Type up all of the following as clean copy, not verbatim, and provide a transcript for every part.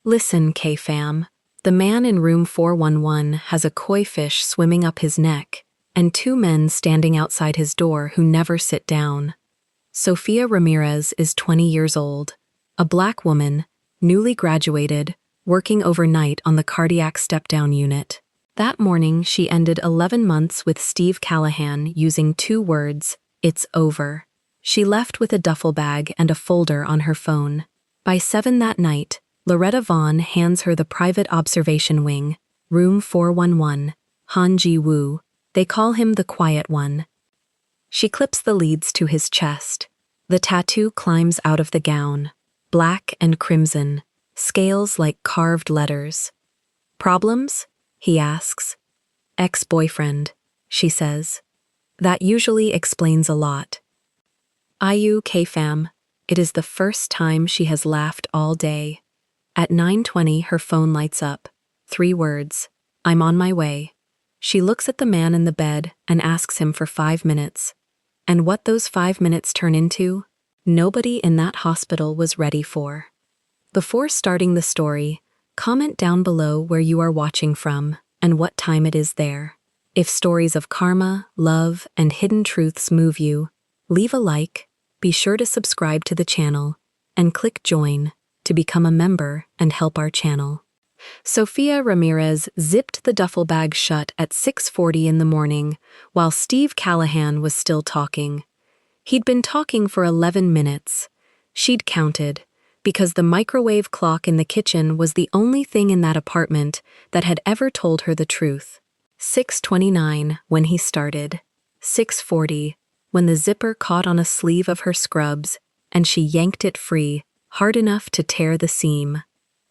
Listen, K-fam. The man in room 411 has a koi fish swimming up his neck, and two men standing outside his door who never sit down. Sofia Ramirez is 20 years old, a black woman, newly graduated, working overnight on the cardiac step-down unit. That morning, she ended 11 months with Steve Callahan using 2 words, "It's over." She left with a duffel bag and a folder on her phone. By 7 that night, Loretta Vaughn hands her the private observation wing, room 411, Han Ji-woo. They call him the Quiet One. She clips the leads to his chest. The tattoo climbs out of the gown, black and crimson, scales like carved letters. "Problems?" he asks. "Ex-boyfriend," she says. That usually explains a lot. IU K-fam, it is the first time she has laughed all day. At 9:20, her phone lights up. 3 words, "I'm on my way." She looks at the man in the bed and asks him for 5 minutes. And what those 5 minutes turn into, nobody in that hospital was ready for. Before starting the story, comment down below where you are watching from and what time it is there. If stories of karma, love, and hidden truths move you, leave a like, be sure to subscribe to the channel, and click join to become a member and help our channel. Sofia Ramirez zipped the duffel bag shut at 6:40 in the morning while Steve Callahan was still talking. He'd been talking for 11 minutes. She'd counted, because the microwave clock in the kitchen was the only thing in that apartment that had ever told her the truth. 6:29 when he started. 6:40 when the zipper caught on a sleeve of her scrubs and she yanked it free, hard enough to tear the seam.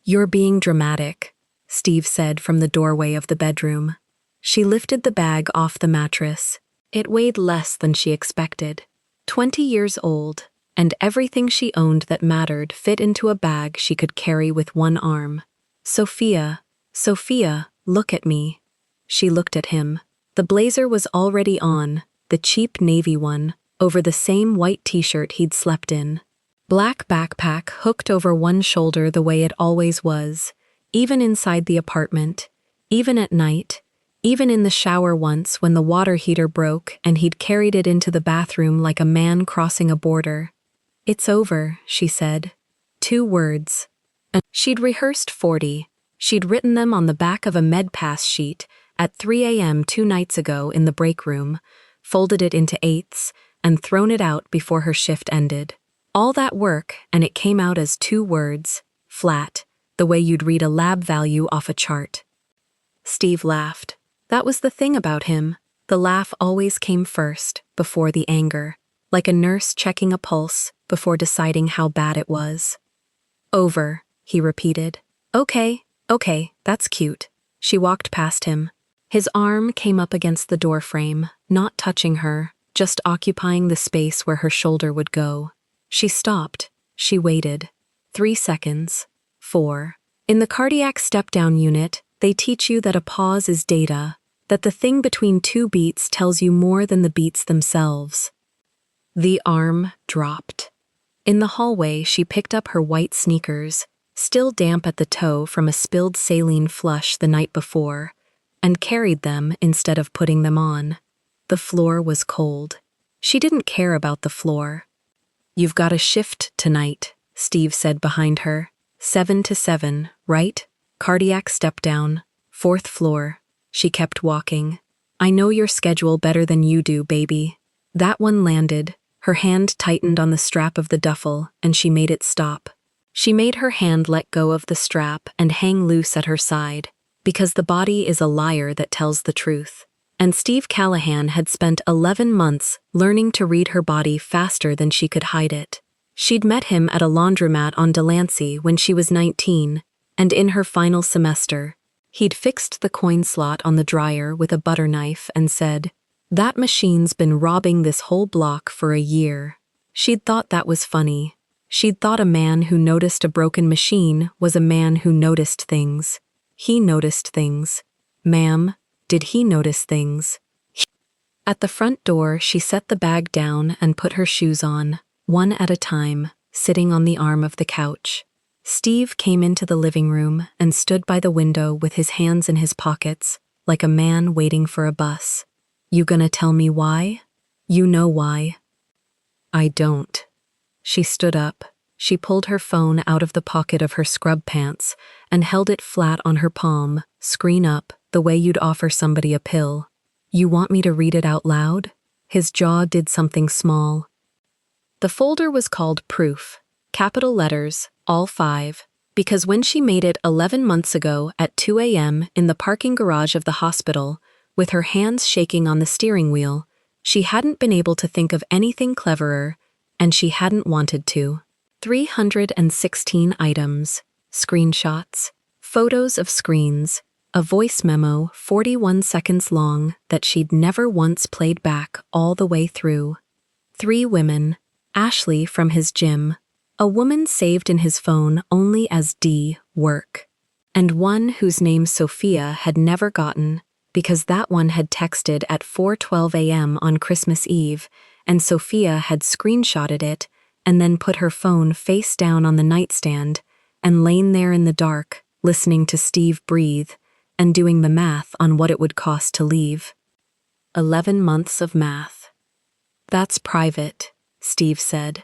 "You're being dramatic," Steve said from the doorway of the bedroom. She lifted the bag off the mattress. It weighed less than she expected. 20 years old, and everything she owned that mattered fit into a bag she could carry with one arm. Sofia, look at me." She looked at him. The blazer was already on, the cheap navy one, over the same white t-shirt he'd slept in. Black backpack hooked over one shoulder the way it always was, even inside the apartment, even at night, even in the shower once when the water heater broke and he'd carried it into the bathroom like a man crossing a border. "It's over," she said. 2 words. And she'd rehearsed 40. She'd written them on the back of a MedPass sheet at 3 a.m. 2 nights ago in the break room, folded it into 8ths, and thrown it out before her shift ended. All that work, and it came out as 2 words, flat, the way you'd read a lab value off a chart. Steve laughed. That was the thing about him. The laugh always came first, before the anger, like a nurse checking a pulse before deciding how bad it was. "Over," he repeated. Okay, that's cute." She walked past him. His arm came up against the doorframe, not touching her, just occupying the space where her shoulder would go. She stopped. She waited. 3 seconds. 4. In the cardiac step-down unit, they teach you that a pause is data, that the thing between 2 beats tells you more than the beats themselves. The arm dropped. In the hallway, she picked up her white sneakers, still damp at the toe from a spilled saline flush the night before, and carried them instead of putting them on. The floor was cold. She didn't care about the floor. "You've got a shift tonight," Steve said behind her. 7 to 7, right? Cardiac step-down, 4th floor. She kept walking. "I know your schedule better than you do, baby." That one landed. Her hand tightened on the strap of the duffel, and she made it stop. She made her hand let go of the strap and hang loose at her side, because the body is a liar that tells the truth. And Steve Callahan had spent 11 months learning to read her body faster than she could hide it. She'd met him at a laundromat on Delancey when she was 19, and in her final semester, he'd fixed the coin slot on the dryer with a butter knife and said, "That machine's been robbing this whole block for a year." She'd thought that was funny. She'd thought a man who noticed a broken machine was a man who noticed things. He noticed things. "Ma'am, did he notice things?" At the front door, she set the bag down and put her shoes on, one at a time, sitting on the arm of the couch. Steve came into the living room and stood by the window with his hands in his pockets, like a man waiting for a bus. You gonna tell me why? You know why. I don't. She stood up. She pulled her phone out of the pocket of her scrub pants and held it flat on her palm, screen up, the way you'd offer somebody a pill. You want me to read it out loud? His jaw did something small. The folder was called Proof, capital letters, all 5, because when she made it 11 months ago at 2 a.m. in the parking garage of the hospital, with her hands shaking on the steering wheel, she hadn't been able to think of anything cleverer, and she hadn't wanted to. 316 items, screenshots, photos of screens, a voice memo 41 seconds long that she'd never once played back all the way through. 3 women, Ashley from his gym, a woman saved in his phone only as D. Work, and one whose name Sophia had never gotten because that one had texted at 4:12 a.m. on Christmas Eve, and Sophia had screenshotted it and then put her phone face down on the nightstand and lain there in the dark, listening to Steve breathe and doing the math on what it would cost to leave. 11 months of math. That's private, Steve said.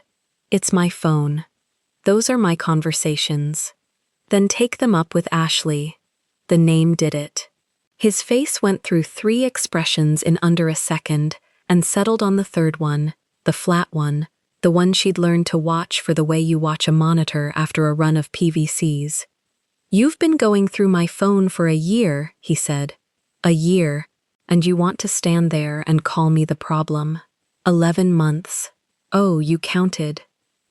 It's my phone. Those are my conversations. Then take them up with Ashley. The name did it. His face went through 3 expressions in under a second and settled on the third one, the flat one, the one she'd learned to watch for the way you watch a monitor after a run of PVCs. You've been going through my phone for a year, he said. A year, and you want to stand there and call me the problem. 11 months. Oh, you counted.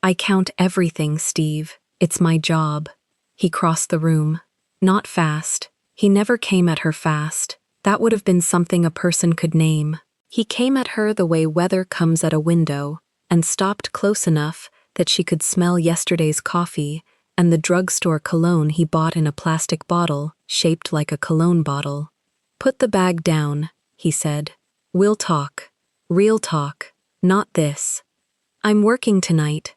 I count everything, Steve. It's my job. He crossed the room. Not fast. He never came at her fast. That would have been something a person could name. He came at her the way weather comes at a window, and stopped close enough that she could smell yesterday's coffee and the drugstore cologne he bought in a plastic bottle shaped like a cologne bottle. Put the bag down, he said. We'll talk. Real talk. Not this. I'm working tonight.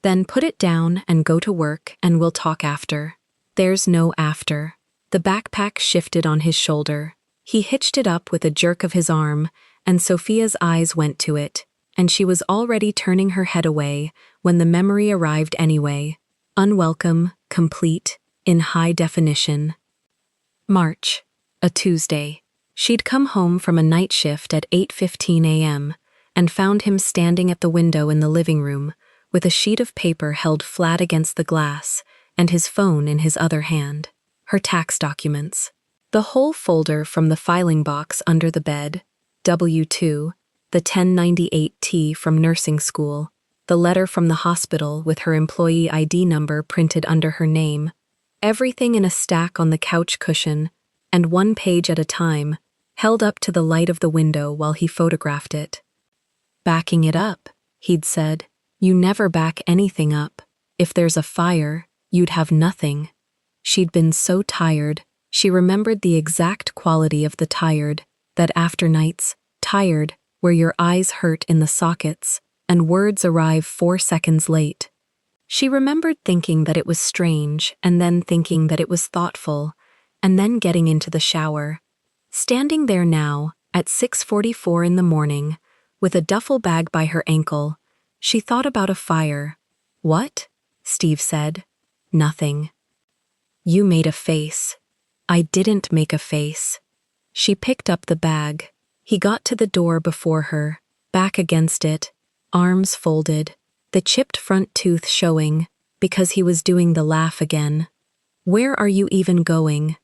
Then put it down and go to work and we'll talk after. There's no after. The backpack shifted on his shoulder. He hitched it up with a jerk of his arm, and Sophia's eyes went to it, and she was already turning her head away when the memory arrived anyway. Unwelcome, complete, in high definition. March, a Tuesday. She'd come home from a night shift at 8:15 a.m. and found him standing at the window in the living room with a sheet of paper held flat against the glass and his phone in his other hand. Her tax documents. The whole folder from the filing box under the bed, W-2, the 1098-T from nursing school, the letter from the hospital with her employee ID number printed under her name, everything in a stack on the couch cushion, and one page at a time, held up to the light of the window while he photographed it. Backing it up, he'd said. You never back anything up. If there's a fire, you'd have nothing. She'd been so tired, she remembered the exact quality of the tired, that after nights, tired, where your eyes hurt in the sockets, and words arrive 4 seconds late. She remembered thinking that it was strange, and then thinking that it was thoughtful, and then getting into the shower. Standing there now, at 6:44 in the morning, with a duffel bag by her ankle, she thought about a fire. What? Steve said. Nothing. You made a face. I didn't make a face. She picked up the bag. He got to the door before her, back against it, arms folded, the chipped front tooth showing, because he was doing the laugh again. Where are you even going?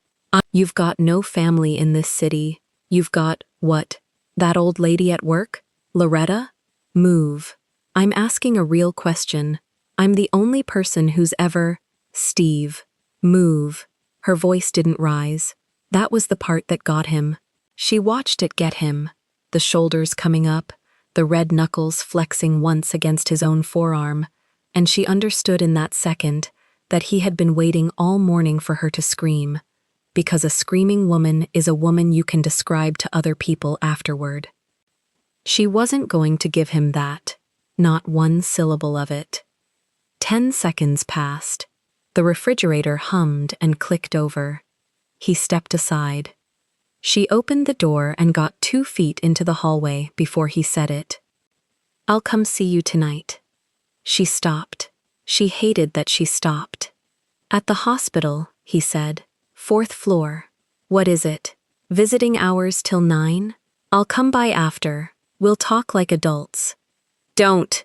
You've got no family in this city. You've got, what? That old lady at work? Loretta? Move. I'm asking a real question. I'm the only person who's ever... Steve. Move. Her voice didn't rise. That was the part that got him. She watched it get him. The shoulders coming up, the red knuckles flexing once against his own forearm, and she understood in that second that he had been waiting all morning for her to scream, because a screaming woman is a woman you can describe to other people afterward. She wasn't going to give him that, not one syllable of it. 10 seconds passed. The refrigerator hummed and clicked over. He stepped aside. She opened the door and got 2 feet into the hallway before he said it. "I'll come see you tonight." She stopped. She hated that she stopped. "At the hospital," he said. "4th floor. What is it? Visiting hours till 9? I'll come by after. We'll talk like adults." "Don't."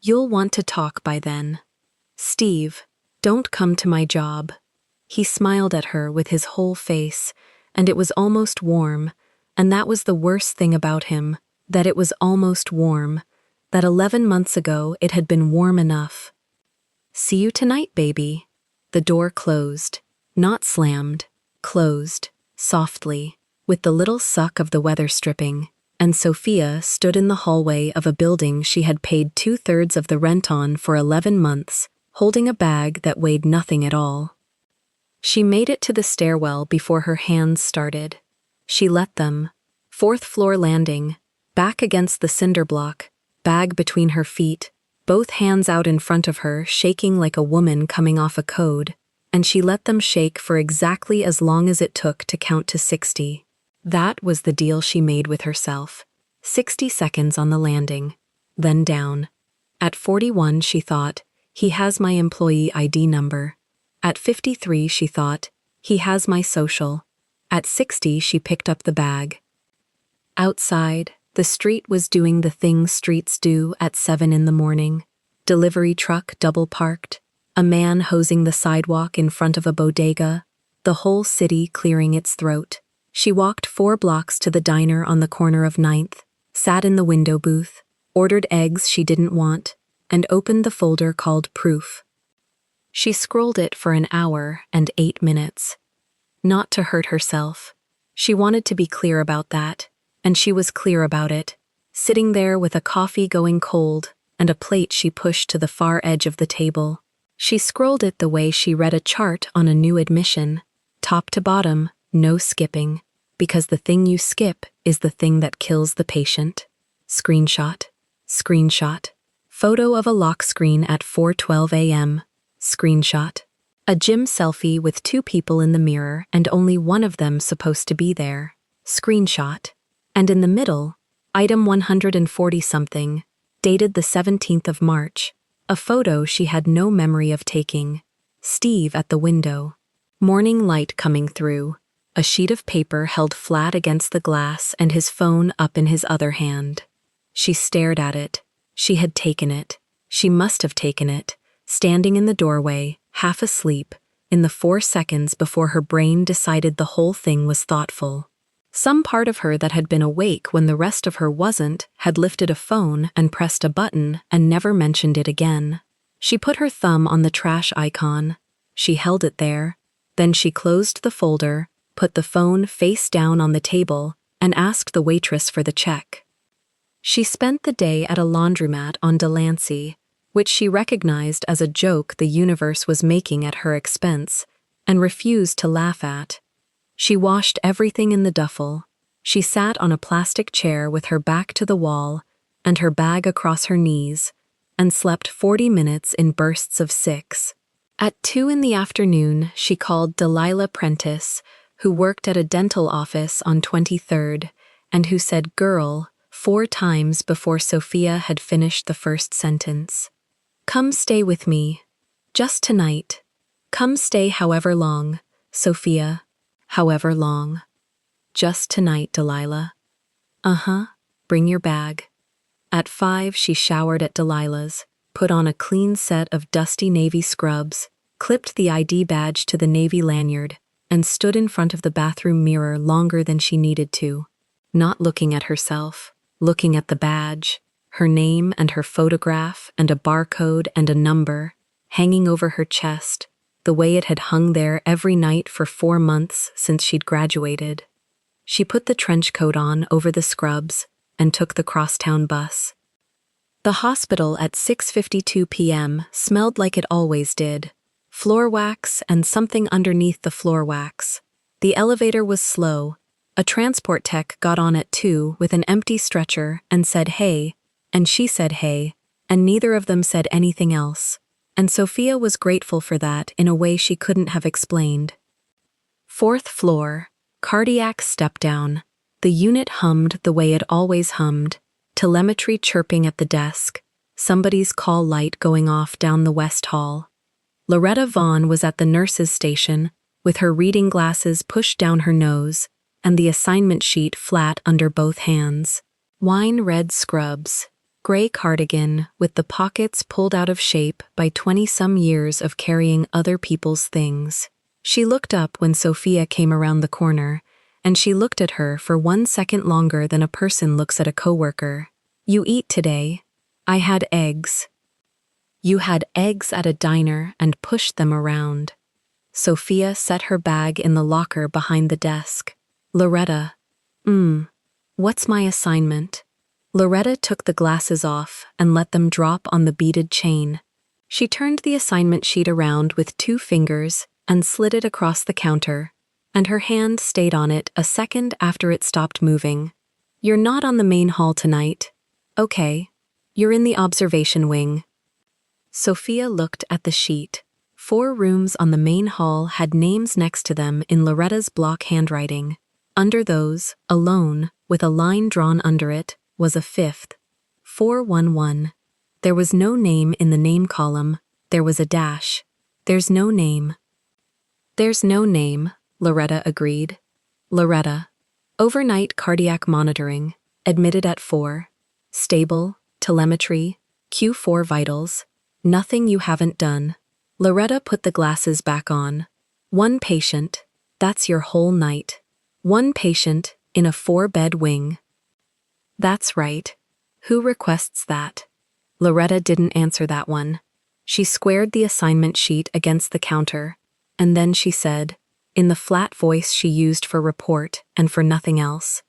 "You'll want to talk by then." "Steve, don't come to my job." He smiled at her with his whole face, and it was almost warm, and that was the worst thing about him, that it was almost warm, that 11 months ago it had been warm enough. "See you tonight, baby." The door closed, not slammed, closed, softly, with the little suck of the weather stripping, and Sophia stood in the hallway of a building she had paid 2/3 of the rent on for 11 months, holding a bag that weighed nothing at all. She made it to the stairwell before her hands started. She let them. 4th floor landing, back against the cinder block, bag between her feet, both hands out in front of her, shaking like a woman coming off a code, and she let them shake for exactly as long as it took to count to 60. That was the deal she made with herself. 60 seconds on the landing, then down. At 41, she thought, "He has my employee ID number." At 53, she thought, "He has my social." At 60, she picked up the bag. Outside, the street was doing the things streets do at 7 in the morning. Delivery truck double parked, a man hosing the sidewalk in front of a bodega, the whole city clearing its throat. She walked 4 blocks to the diner on the corner of 9th, sat in the window booth, ordered eggs she didn't want, and opened the folder called Proof. She scrolled it for an hour and 8 minutes. Not to hurt herself. She wanted to be clear about that, and she was clear about it, sitting there with a coffee going cold and a plate she pushed to the far edge of the table. She scrolled it the way she read a chart on a new admission, top to bottom, no skipping, because the thing you skip is the thing that kills the patient. Screenshot. Screenshot. Photo of a lock screen at 4:12 a.m. Screenshot. A gym selfie with 2 people in the mirror and only one of them supposed to be there. Screenshot. And in the middle, item 140-something, dated the 17th of March, a photo she had no memory of taking. Steve at the window. Morning light coming through, a sheet of paper held flat against the glass and his phone up in his other hand. She stared at it. She had taken it. She must have taken it, standing in the doorway, half asleep, in the 4 seconds before her brain decided the whole thing was thoughtful. Some part of her that had been awake when the rest of her wasn't had lifted a phone and pressed a button and never mentioned it again. She put her thumb on the trash icon. She held it there. Then she closed the folder, put the phone face down on the table, and asked the waitress for the check. She spent the day at a laundromat on Delancey, which she recognized as a joke the universe was making at her expense, and refused to laugh at. She washed everything in the duffel. She sat on a plastic chair with her back to the wall and her bag across her knees, and slept 40 minutes in bursts of 6. At 2 in the afternoon, she called Delilah Prentice, who worked at a dental office on 23rd, and who said "girl" 4 times before Sophia had finished the first sentence. "Come stay with me. Just tonight. Come stay however long, Sophia. However long. Just tonight, Delilah." "Uh-huh. Bring your bag." At 5, she showered at Delilah's, put on a clean set of dusty navy scrubs, clipped the ID badge to the navy lanyard, and stood in front of the bathroom mirror longer than she needed to, not looking at herself, looking at the badge, her name and her photograph and a barcode and a number, hanging over her chest, the way it had hung there every night for 4 months since she'd graduated. She put the trench coat on over the scrubs and took the crosstown bus. The hospital at 6:52 p.m. smelled like it always did. Floor wax and something underneath the floor wax. The elevator was slow. A transport tech got on at 2 with an empty stretcher and said hey, and she said hey, and neither of them said anything else. and Sophia was grateful for that in a way she couldn't have explained. Fourth floor, cardiac step-down. The unit hummed the way it always hummed, telemetry chirping at the desk, somebody's call light going off down the west hall. Loretta Vaughn was at the nurse's station, with her reading glasses pushed down her nose, and the assignment sheet flat under both hands. Wine red scrubs, gray cardigan with the pockets pulled out of shape by 20-some years of carrying other people's things. She looked up when Sophia came around the corner, and she looked at her for 1 second longer than a person looks at a coworker. "You eat today?" "I had eggs." "You had eggs at a diner and pushed them around." Sophia set her bag in the locker behind the desk. "Loretta, what's my assignment?" Loretta took the glasses off and let them drop on the beaded chain. She turned the assignment sheet around with 2 fingers and slid it across the counter, and her hand stayed on it a second after it stopped moving. "You're not on the main hall tonight. Okay, you're in the observation wing." Sophia looked at the sheet. 4 rooms on the main hall had names next to them in Loretta's block handwriting. Under those, alone, with a line drawn under it, was a 5th. 411. There was no name in the name column. There was a dash. "There's no name." "There's no name," Loretta agreed. "Loretta. Overnight cardiac monitoring. Admitted at 4. Stable, telemetry, Q4 vitals. Nothing you haven't done." Loretta put the glasses back on. "1 patient. That's your whole night. 1 patient in a 4-bed wing." "That's right. Who requests that?" Loretta didn't answer that one. She squared the assignment sheet against the counter, and then she said, in the flat voice she used for report and for nothing else,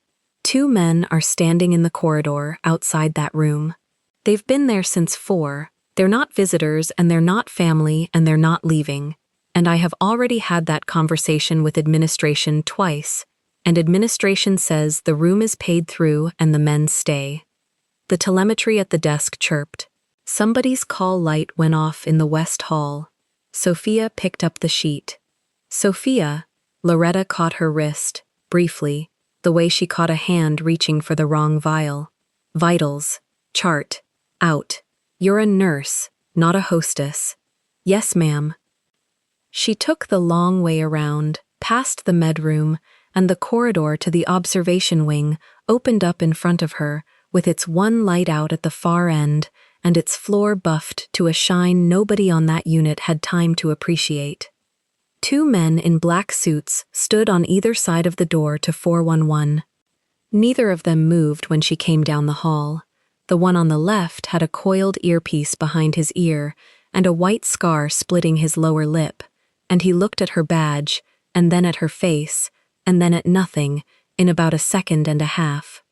"2 men are standing in the corridor outside that room. They've been there since 4. They're not visitors and they're not family and they're not leaving. And I have already had that conversation with administration twice, and administration says the room is paid through and the men stay." The telemetry at the desk chirped. Somebody's call light went off in the west hall. Sophia picked up the sheet. "Sophia," Loretta caught her wrist, briefly, the way she caught a hand reaching for the wrong vial. "Vitals. Chart. Out. You're a nurse, not a hostess." "Yes, ma'am." She took the long way around, past the med room, and the corridor to the observation wing opened up in front of her, with its 1 light out at the far end, and its floor buffed to a shine nobody on that unit had time to appreciate. 2 men in black suits stood on either side of the door to 411. Neither of them moved when she came down the hall. The one on the left had a coiled earpiece behind his ear and a white scar splitting his lower lip, and he looked at her badge, and then at her face, and then at nothing, in about a second and a half.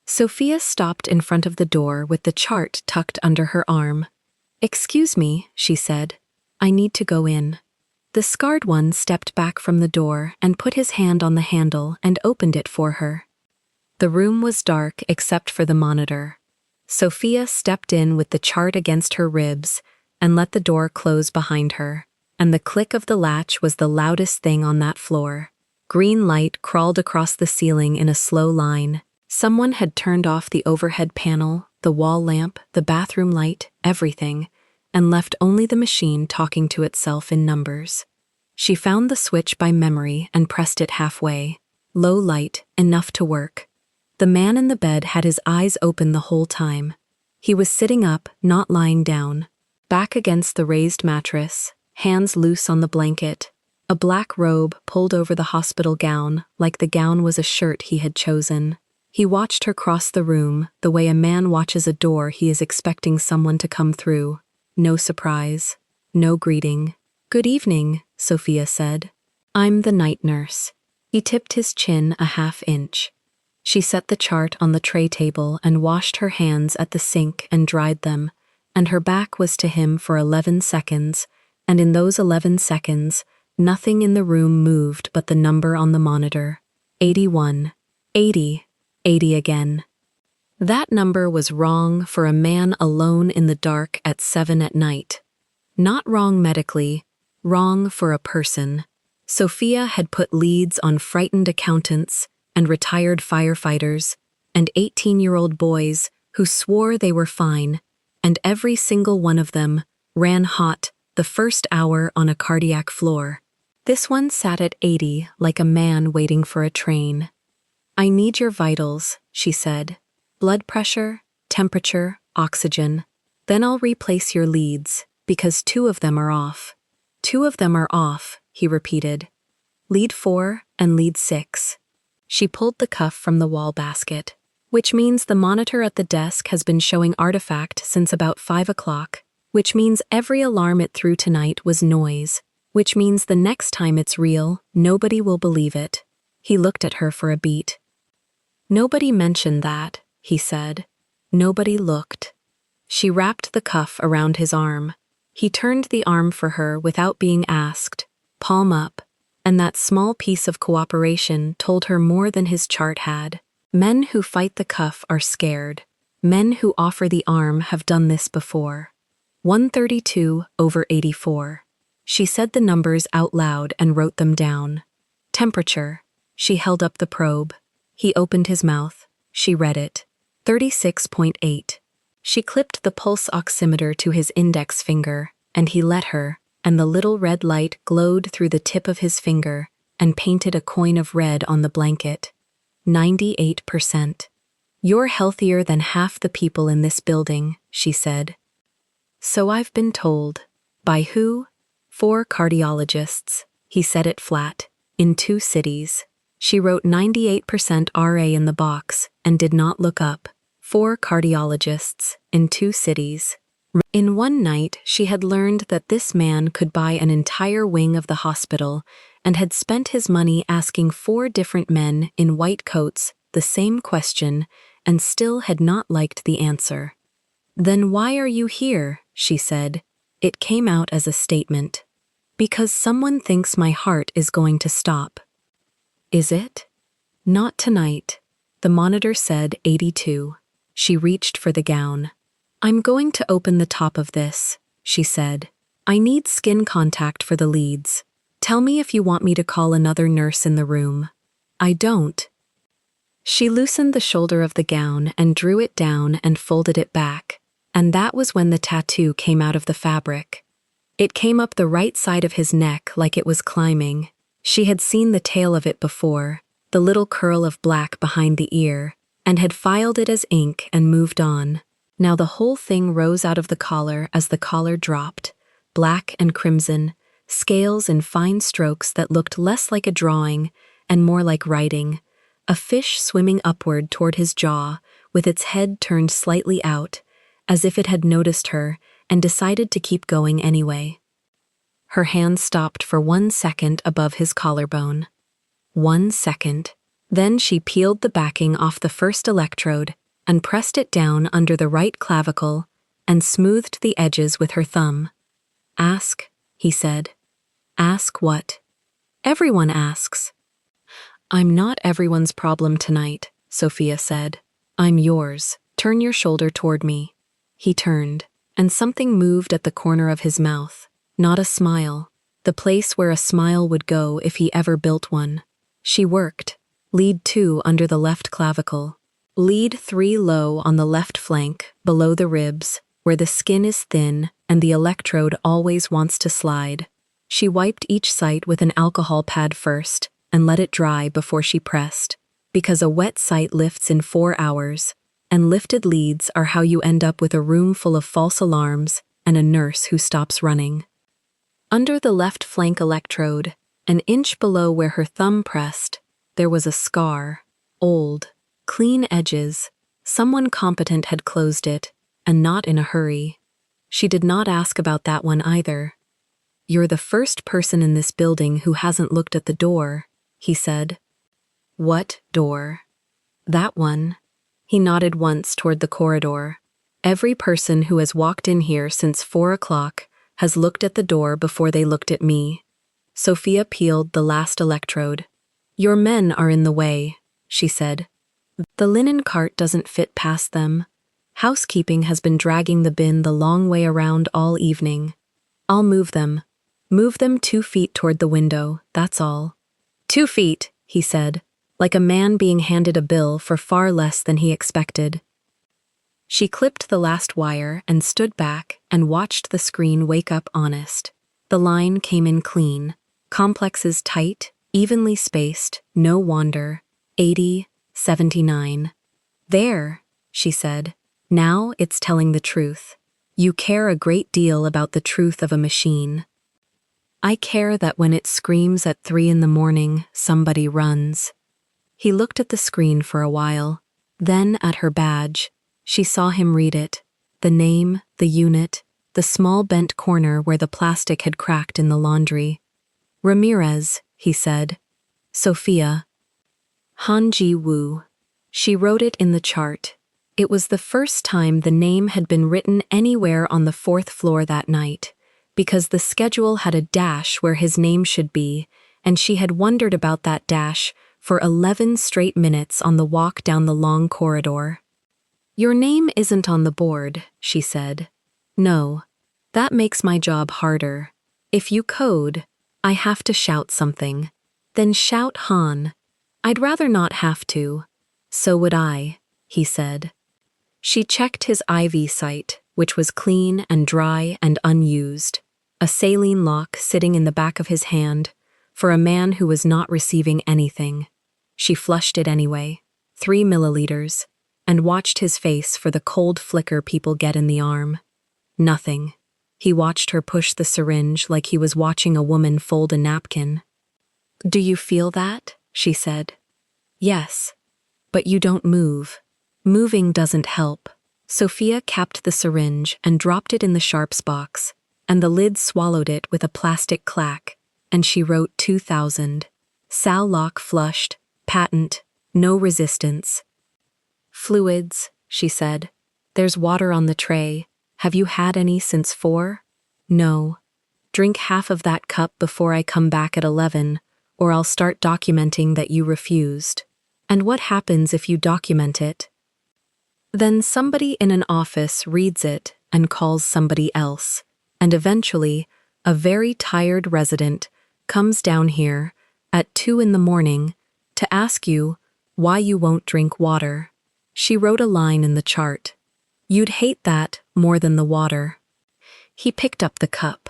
Sophia stopped in front of the door with the chart tucked under her arm. "Excuse me," she said. "I need to go in." The scarred one stepped back from the door and put his hand on the handle and opened it for her. The room was dark except for the monitor. Sophia stepped in with the chart against her ribs and let the door close behind her, and the click of the latch was the loudest thing on that floor. Green light crawled across the ceiling in a slow line. Someone had turned off the overhead panel, the wall lamp, the bathroom light, everything, and left only the machine talking to itself in numbers. She found the switch by memory and pressed it halfway. Low light, enough to work. The man in the bed had his eyes open the whole time. He was sitting up, not lying down. Back against the raised mattress, hands loose on the blanket, a black robe pulled over the hospital gown, like the gown was a shirt he had chosen. He watched her cross the room, the way a man watches a door he is expecting someone to come through. No surprise. No greeting. "Good evening," Sophia said. "I'm the night nurse." He tipped his chin a half inch. She set the chart on the tray table and washed her hands at the sink and dried them, and her back was to him for 11 seconds, and in those 11 seconds, nothing in the room moved but the number on the monitor. 81. 80. 80 again. That number was wrong for a man alone in the dark at 7 at night. Not wrong medically, wrong for a person. Sophia had put leads on frightened accountants and retired firefighters and 18-year-old boys who swore they were fine, and every single one of them ran hot the first hour on a cardiac floor. This one sat at 80 like a man waiting for a train. "I need your vitals," she said. "Blood pressure, temperature, oxygen. Then I'll replace your leads, because 2 of them are off." "2 of them are off," he repeated. "Lead 4 and lead 6. She pulled the cuff from the wall basket, which means the monitor at the desk has been showing artifact since about 5 o'clock, which means every alarm it threw tonight was noise, which means the next time it's real, nobody will believe it. He looked at her for a beat. "Nobody mentioned that," he said. "Nobody looked." She wrapped the cuff around his arm. He turned the arm for her without being asked, palm up, and that small piece of cooperation told her more than his chart had. Men who fight the cuff are scared. Men who offer the arm have done this before. 132/84. She said the numbers out loud and wrote them down. Temperature. She held up the probe. He opened his mouth. She read it. 36.8. She clipped the pulse oximeter to his index finger, and he let her, and the little red light glowed through the tip of his finger and painted a coin of red on the blanket. 98%. "You're healthier than half the people in this building," she said. "So I've been told." By who? 4 cardiologists. He said it flat. In 2 cities. She wrote 98% RA in the box and did not look up. 4 cardiologists in 2 cities. In one night, she had learned that this man could buy an entire wing of the hospital and had spent his money asking 4 different men in white coats the same question and still had not liked the answer. "Then why are you here?" she said. It came out as a statement. "Because someone thinks my heart is going to stop." "Is it?" "Not tonight." The monitor said 82. She reached for the gown. "I'm going to open the top of this," she said. "I need skin contact for the leads. Tell me if you want me to call another nurse in the room." "I don't." She loosened the shoulder of the gown and drew it down and folded it back, and that was when the tattoo came out of the fabric. It came up the right side of his neck like it was climbing. She had seen the tail of it before, the little curl of black behind the ear, and had filed it as ink and moved on. Now the whole thing rose out of the collar as the collar dropped, black and crimson, scales in fine strokes that looked less like a drawing and more like writing, a fish swimming upward toward his jaw with its head turned slightly out, as if it had noticed her and decided to keep going anyway. Her hand stopped for 1 second above his collarbone. 1 second. Then she peeled the backing off the first electrode and pressed it down under the right clavicle and smoothed the edges with her thumb. "Ask," he said. "Ask what?" "Everyone asks." "I'm not everyone's problem tonight," Sophia said. "I'm yours. Turn your shoulder toward me." He turned, and something moved at the corner of his mouth. Not a smile. The place where a smile would go if he ever built one. She worked. Lead 2 under the left clavicle. Lead 3 low on the left flank, below the ribs, where the skin is thin and the electrode always wants to slide. She wiped each site with an alcohol pad first and let it dry before she pressed, because a wet site lifts in 4 hours, and lifted leads are how you end up with a room full of false alarms and a nurse who stops running. Under the left flank electrode, an inch below where her thumb pressed, there was a scar. Old, clean edges. Someone competent had closed it, and not in a hurry. She did not ask about that one either. "You're the first person in this building who hasn't looked at the door," he said. "What door?" "That one." He nodded once toward the corridor. "Every person who has walked in here since 4 o'clock has looked at the door before they looked at me." Sophia peeled the last electrode. "Your men are in the way," she said. "The linen cart doesn't fit past them. Housekeeping has been dragging the bin the long way around all evening." I'll move them. Move them 2 feet toward the window, that's all. 2 feet, he said, like a man being handed a bill for far less than he expected. She clipped the last wire and stood back and watched the screen wake up honest. The line came in clean. Complexes tight, evenly spaced, no wander. 80, 79. There, she said. Now it's telling the truth. You care a great deal about the truth of a machine. I care that when it screams at 3 in the morning, somebody runs. He looked at the screen for a while, then at her badge. She saw him read it. The name, the unit, the small bent corner where the plastic had cracked in the laundry. Ramirez, he said. Sophia. Han Ji-woo. She wrote it in the chart. It was the first time the name had been written anywhere on the 4th floor that night, because the schedule had a dash where his name should be, and she had wondered about that dash for 11 straight minutes on the walk down the long corridor. Your name isn't on the board, she said. No, that makes my job harder. If you code, I have to shout something. Then shout Han. I'd rather not have to. So would I, he said. She checked his IV site, which was clean and dry and unused. A saline lock sitting in the back of his hand, for a man who was not receiving anything. She flushed it anyway, 3 milliliters, and watched his face for the cold flicker people get in the arm. Nothing. He watched her push the syringe like he was watching a woman fold a napkin. Do you feel that? She said. Yes. But you don't move. Moving doesn't help. Sophia capped the syringe and dropped it in the sharps box, and the lid swallowed it with a plastic clack, and she wrote 2000. Sal lock flushed, patent, no resistance. Fluids, she said. There's water on the tray. Have you had any since 4? No. Drink half of that cup before I come back at 11, or I'll start documenting that you refused. And what happens if you document it? Then somebody in an office reads it and calls somebody else, and eventually, a very tired resident comes down here at 2 in the morning to ask you why you won't drink water. She wrote a line in the chart. You'd hate that more than the water. He picked up the cup.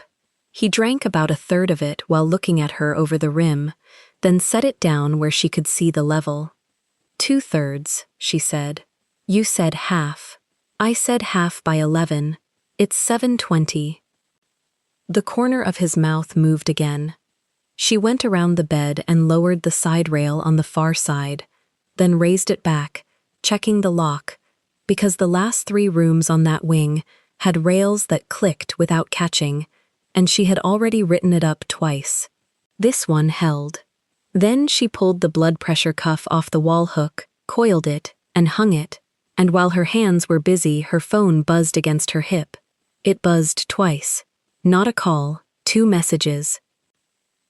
He drank about 1/3 of it while looking at her over the rim, then set it down where she could see the level. 2/3, she said. You said half. I said half by 11. It's 7:20. The corner of his mouth moved again. She went around the bed and lowered the side rail on the far side, then raised it back, checking the lock, because the last 3 rooms on that wing had rails that clicked without catching, and she had already written it up twice. This one held. Then she pulled the blood pressure cuff off the wall hook, coiled it, and hung it, and while her hands were busy, her phone buzzed against her hip. It buzzed twice. Not a call, 2 messages.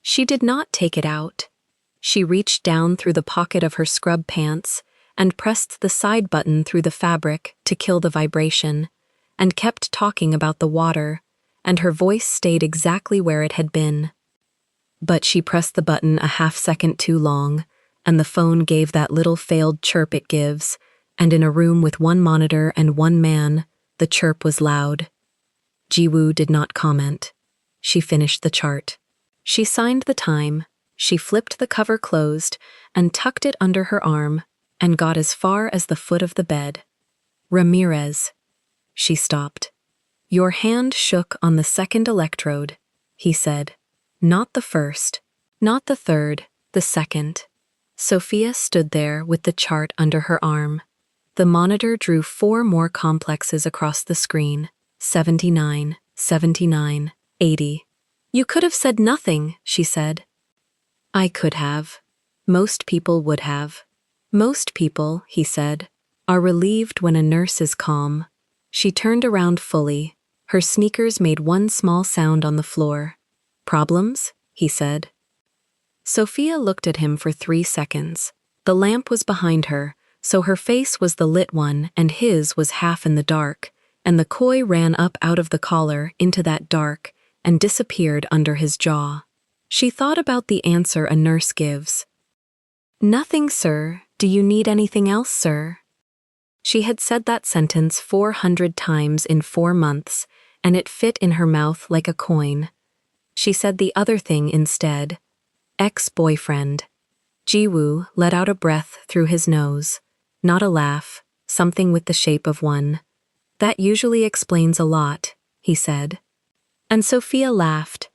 She did not take it out. She reached down through the pocket of her scrub pants and pressed the side button through the fabric to kill the vibration, and kept talking about the water, and her voice stayed exactly where it had been. But she pressed the button a half-second too long, and the phone gave that little failed chirp it gives, and in a room with 1 monitor and 1 man, the chirp was loud. Ji-woo did not comment. She finished the chart. She signed the time, she flipped the cover closed and tucked it under her arm and got as far as the foot of the bed. Ramirez. She stopped. Your hand shook on the 2nd electrode, he said. Not the 1st, not the 3rd, the 2nd. Sophia stood there with the chart under her arm. The monitor drew 4 more complexes across the screen. 79, 79, 80. You could have said nothing, she said. I could have. Most people would have. Most people, he said, are relieved when a nurse is calm. She turned around fully. Her sneakers made 1 small sound on the floor. Problems? He said. Sophia looked at him for 3 seconds. The lamp was behind her, so her face was the lit one and his was half in the dark, and the koi ran up out of the collar into that dark and disappeared under his jaw. She thought about the answer a nurse gives. "Nothing, sir. Do you need anything else, sir?" She had said that sentence 400 times in 4 months, and it fit in her mouth like a coin. She said the other thing instead. Ex-boyfriend. Jiwoo let out a breath through his nose. Not a laugh, something with the shape of one. "That usually explains a lot," he said. And Sophia laughed.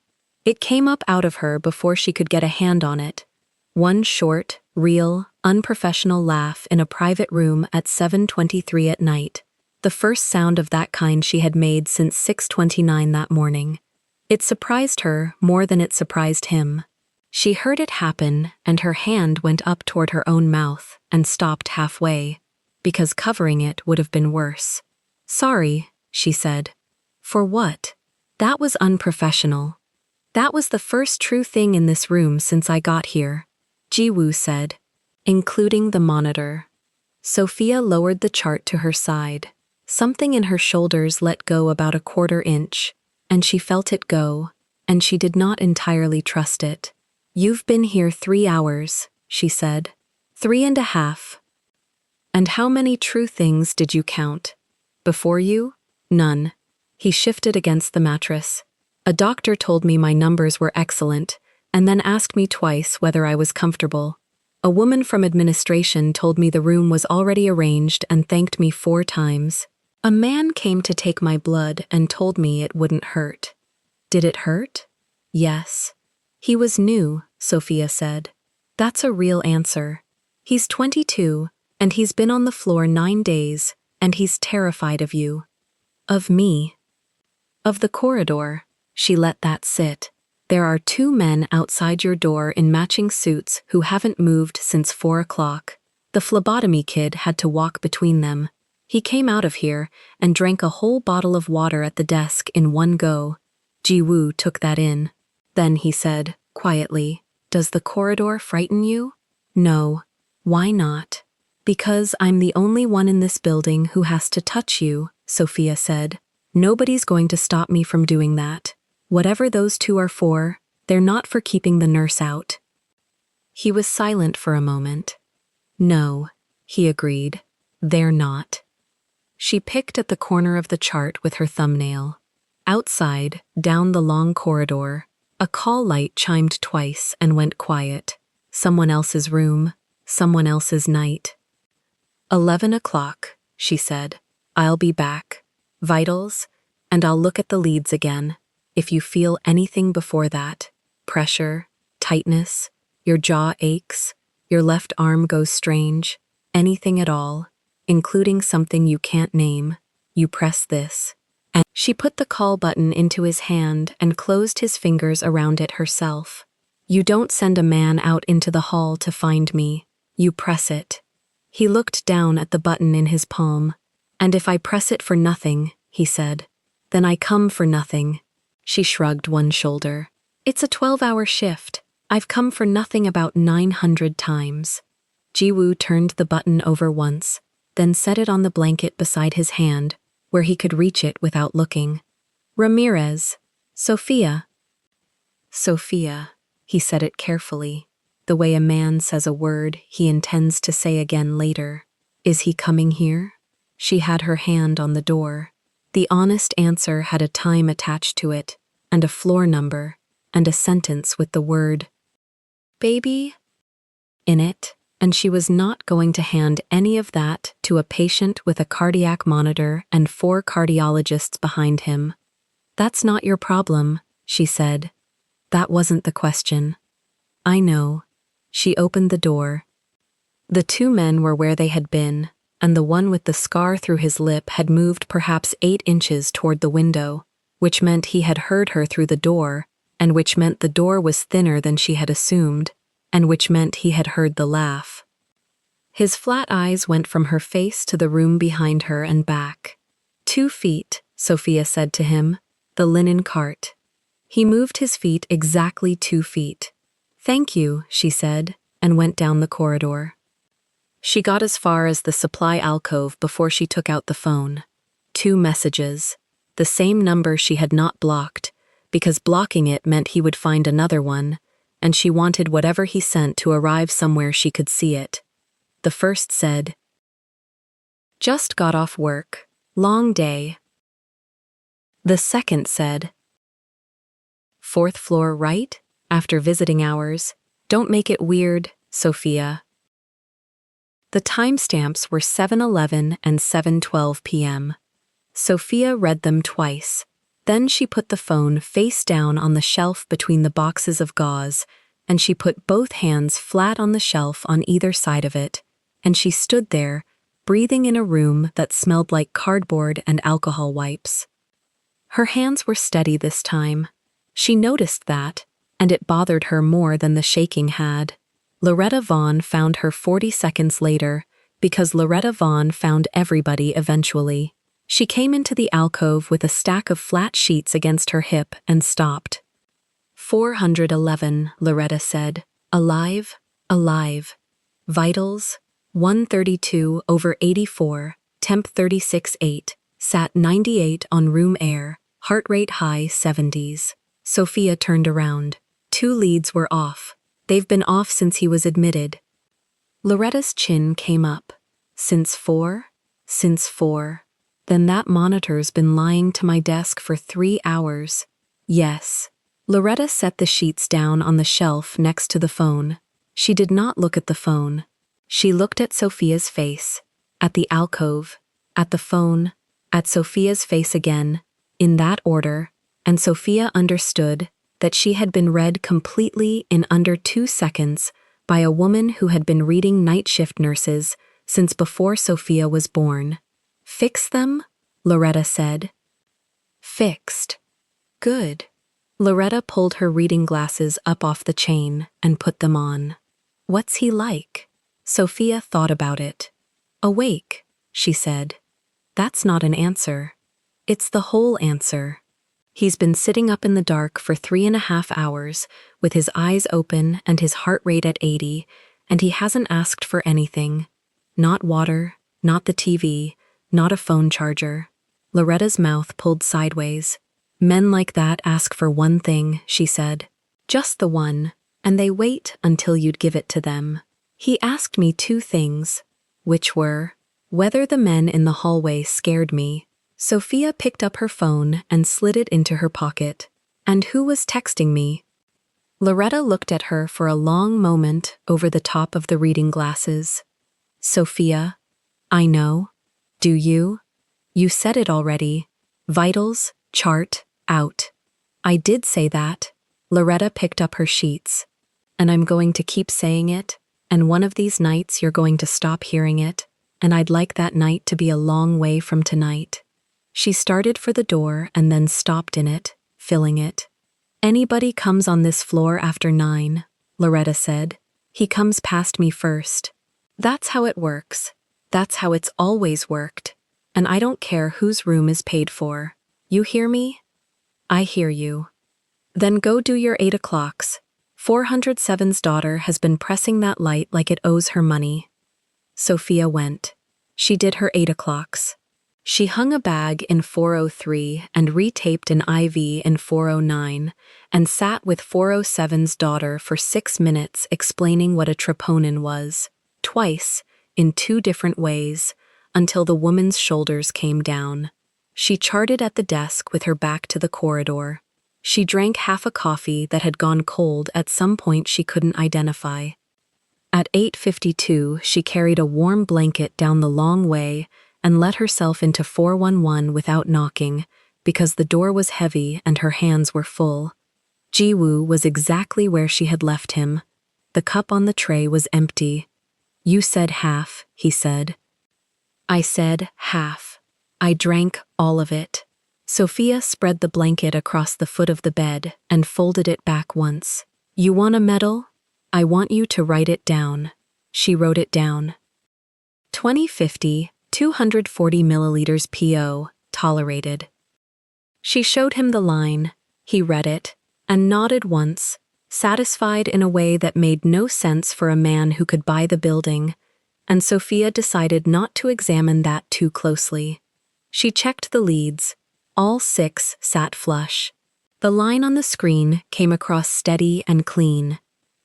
It came up out of her before she could get a hand on it. One short, real, unprofessional laugh in a private room at 7:23 at night. The first sound of that kind she had made since 6:29 that morning. It surprised her more than it surprised him. She heard it happen, and her hand went up toward her own mouth and stopped halfway, because covering it would have been worse. "Sorry," she said. "For what?" "That was unprofessional." "That was the first true thing in this room since I got here," Jiwoo said, including the monitor. Sophia lowered the chart to her side. Something in her shoulders let go about a 1/4 inch, and she felt it go, and she did not entirely trust it. "You've been here 3 hours, she said. 3.5. And how many true things did you count? Before you? None. He shifted against the mattress. A doctor told me my numbers were excellent, and then asked me twice whether I was comfortable. A woman from administration told me the room was already arranged and thanked me 4 times. A man came to take my blood and told me it wouldn't hurt. Did it hurt? Yes. He was new, Sophia said. That's a real answer. He's 22, and he's been on the floor 9 days, and he's terrified of you. Of me. Of the corridor. She let that sit. There are 2 men outside your door in matching suits who haven't moved since 4 o'clock. The phlebotomy kid had to walk between them. He came out of here and drank a whole bottle of water at the desk in one go. Jiwoo took that in. Then he said, quietly, "Does the corridor frighten you?" "No." "Why not?" "Because I'm the only one in this building who has to touch you," Sophia said. "Nobody's going to stop me from doing that. Whatever those 2 are for, they're not for keeping the nurse out." He was silent for a moment. "No," he agreed. "They're not." She picked at the corner of the chart with her thumbnail. Outside, down the long corridor, a call light chimed twice and went quiet. Someone else's room, someone else's night. 11 o'clock, she said. "I'll be back. Vitals, and I'll look at the leads again. If you feel anything before that, pressure, tightness, your jaw aches, your left arm goes strange, anything at all, including something you can't name, you press this." And she put the call button into his hand and closed his fingers around it herself. "You don't send a man out into the hall to find me. You press it." He looked down at the button in his palm. "And if I press it for nothing," he said, "then I come for nothing." She shrugged one shoulder. "It's a 12-hour shift. I've come for nothing about 900 times." Jiwoo turned the button over once, then set it on the blanket beside his hand, where he could reach it without looking. "Ramirez. Sophia." "Sophia." He said it carefully, the way a man says a word he intends to say again later. "Is he coming here?" She had her hand on the door. The honest answer had a time attached to it, and a floor number, and a sentence with the word "baby" in it, and she was not going to hand any of that to a patient with a cardiac monitor and 4 cardiologists behind him. "That's not your problem," she said. "That wasn't the question." "I know." She opened the door. The 2 men were where they had been, and the one with the scar through his lip had moved perhaps 8 inches toward the window, which meant he had heard her through the door, and which meant the door was thinner than she had assumed, and which meant he had heard the laugh. His flat eyes went from her face to the room behind her and back. 2 feet, Sophia said to him, the linen cart. He moved his feet exactly 2 feet. "Thank you," she said, and went down the corridor. She got as far as the supply alcove before she took out the phone. 2 messages. The same number she had not blocked, because blocking it meant he would find another one, and she wanted whatever he sent to arrive somewhere she could see it. The first said, "Just got off work. Long day." The second said, "Fourth floor right? After visiting hours. Don't make it weird, Sophia." The timestamps were 7:11 and 7:12 p.m. Sophia read them twice. Then she put the phone face down on the shelf between the boxes of gauze, and she put both hands flat on the shelf on either side of it, and she stood there, breathing in a room that smelled like cardboard and alcohol wipes. Her hands were steady this time. She noticed that, and it bothered her more than the shaking had. Loretta Vaughn found her 40 seconds later, because Loretta Vaughn found everybody eventually. She came into the alcove with a stack of flat sheets against her hip and stopped. 411, Loretta said. Alive, alive. Vitals, 132/84, temp 36.8, sat 98 on room air, heart rate high 70s. Sophia turned around. 2 leads were off. They've been off since he was admitted. Loretta's chin came up. Since 4? Since 4. Then that monitor's been lying to my desk for 3 hours. Yes. Loretta set the sheets down on the shelf next to the phone. She did not look at the phone. She looked at Sophia's face, at the alcove, at the phone, at Sophia's face again, in that order, and Sophia understood that she had been read completely in under 2 seconds by a woman who had been reading night shift nurses since before Sophia was born. Fix them? Loretta said. Fixed. Good. Loretta pulled her reading glasses up off the chain and put them on. What's he like? Sophia thought about it. Awake, she said. That's not an answer. It's the whole answer. He's been sitting up in the dark for 3.5 hours, with his eyes open and his heart rate at 80, and he hasn't asked for anything. Not water, not the TV, not a phone charger. Loretta's mouth pulled sideways. Men like that ask for one thing, she said. Just the one, and they wait until you'd give it to them. He asked me 2 things, which were, whether the men in the hallway scared me. Sophia picked up her phone and slid it into her pocket. And who was texting me? Loretta looked at her for a long moment over the top of the reading glasses. Sophia, I know. Do you? You said it already. Vitals, chart, out. I did say that. Loretta picked up her sheets. And I'm going to keep saying it, and one of these nights you're going to stop hearing it, and I'd like that night to be a long way from tonight. She started for the door and then stopped in it, filling it. Anybody comes on this floor after 9, Loretta said. He comes past me first. That's how it works. That's how it's always worked. And I don't care whose room is paid for. You hear me? I hear you. Then go do your 8 o'clocks. 407's daughter has been pressing that light like it owes her money. Sophia went. She did her 8 o'clocks. She hung a bag in 403 and retaped an IV in 409 and sat with 407's daughter for 6 minutes explaining what a troponin was, twice, in 2 different ways, until the woman's shoulders came down. She charted at the desk with her back to the corridor. She drank half a coffee that had gone cold at some point she couldn't identify. At 8:52, she carried a warm blanket down the long way and let herself into 411 without knocking, because the door was heavy and her hands were full. Jiwoo was exactly where she had left him. The cup on the tray was empty. You said half, he said. I said half. I drank all of it. Sophia spread the blanket across the foot of the bed and folded it back once. You want a medal? I want you to write it down. She wrote it down. 2050, 240 milliliters PO, tolerated. She showed him the line. He read it, and nodded once, satisfied in a way that made no sense for a man who could buy the building, and Sophia decided not to examine that too closely. She checked the leads. All 6 sat flush. The line on the screen came across steady and clean.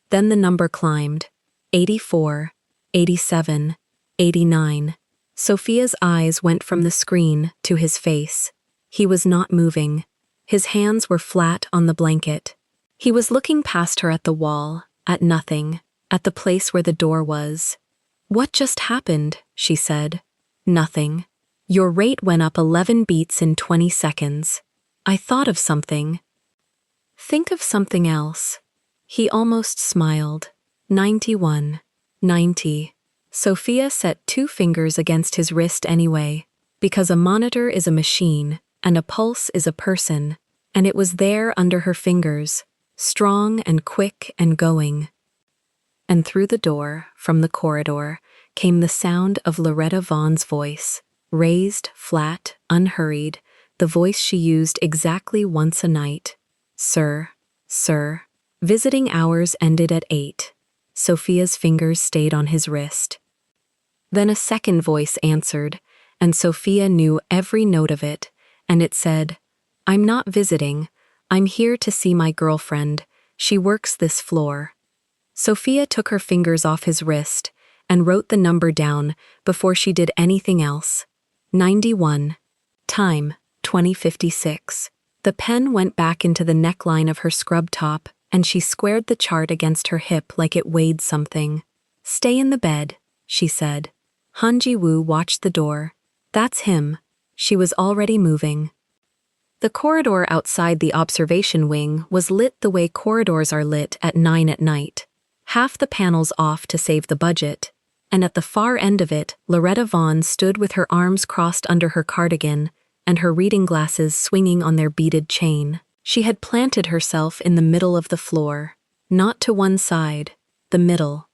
Then the number climbed. 84, 87, 89. Sophia's eyes went from the screen to his face. He was not moving. His hands were flat on the blanket. He was looking past her at the wall, at nothing, at the place where the door was. "What just happened?" she said. "Nothing. Your rate went up 11 beats in 20 seconds. I thought of something." "Think of something else." He almost smiled. 91. 90. Sophia set 2 fingers against his wrist anyway, because a monitor is a machine and a pulse is a person, and it was there under her fingers, strong and quick and going. And through the door, from the corridor, came the sound of Loretta Vaughn's voice, raised, flat, unhurried, the voice she used exactly once a night. "Sir, sir." Visiting hours ended at 8. Sophia's fingers stayed on his wrist. Then a second voice answered, and Sophia knew every note of it, and it said, "I'm not visiting. I'm here to see my girlfriend. She works this floor." Sophia took her fingers off his wrist and wrote the number down before she did anything else. 91. Time, 20:56. The pen went back into the neckline of her scrub top, and she squared the chart against her hip like it weighed something. "Stay in the bed," she said. Han Ji-woo watched the door. "That's him." She was already moving. The corridor outside the observation wing was lit the way corridors are lit at 9 at night. Half the panels off to save the budget, and at the far end of it, Loretta Vaughn stood with her arms crossed under her cardigan and her reading glasses swinging on their beaded chain. She had planted herself in the middle of the floor, not to one side, the middle.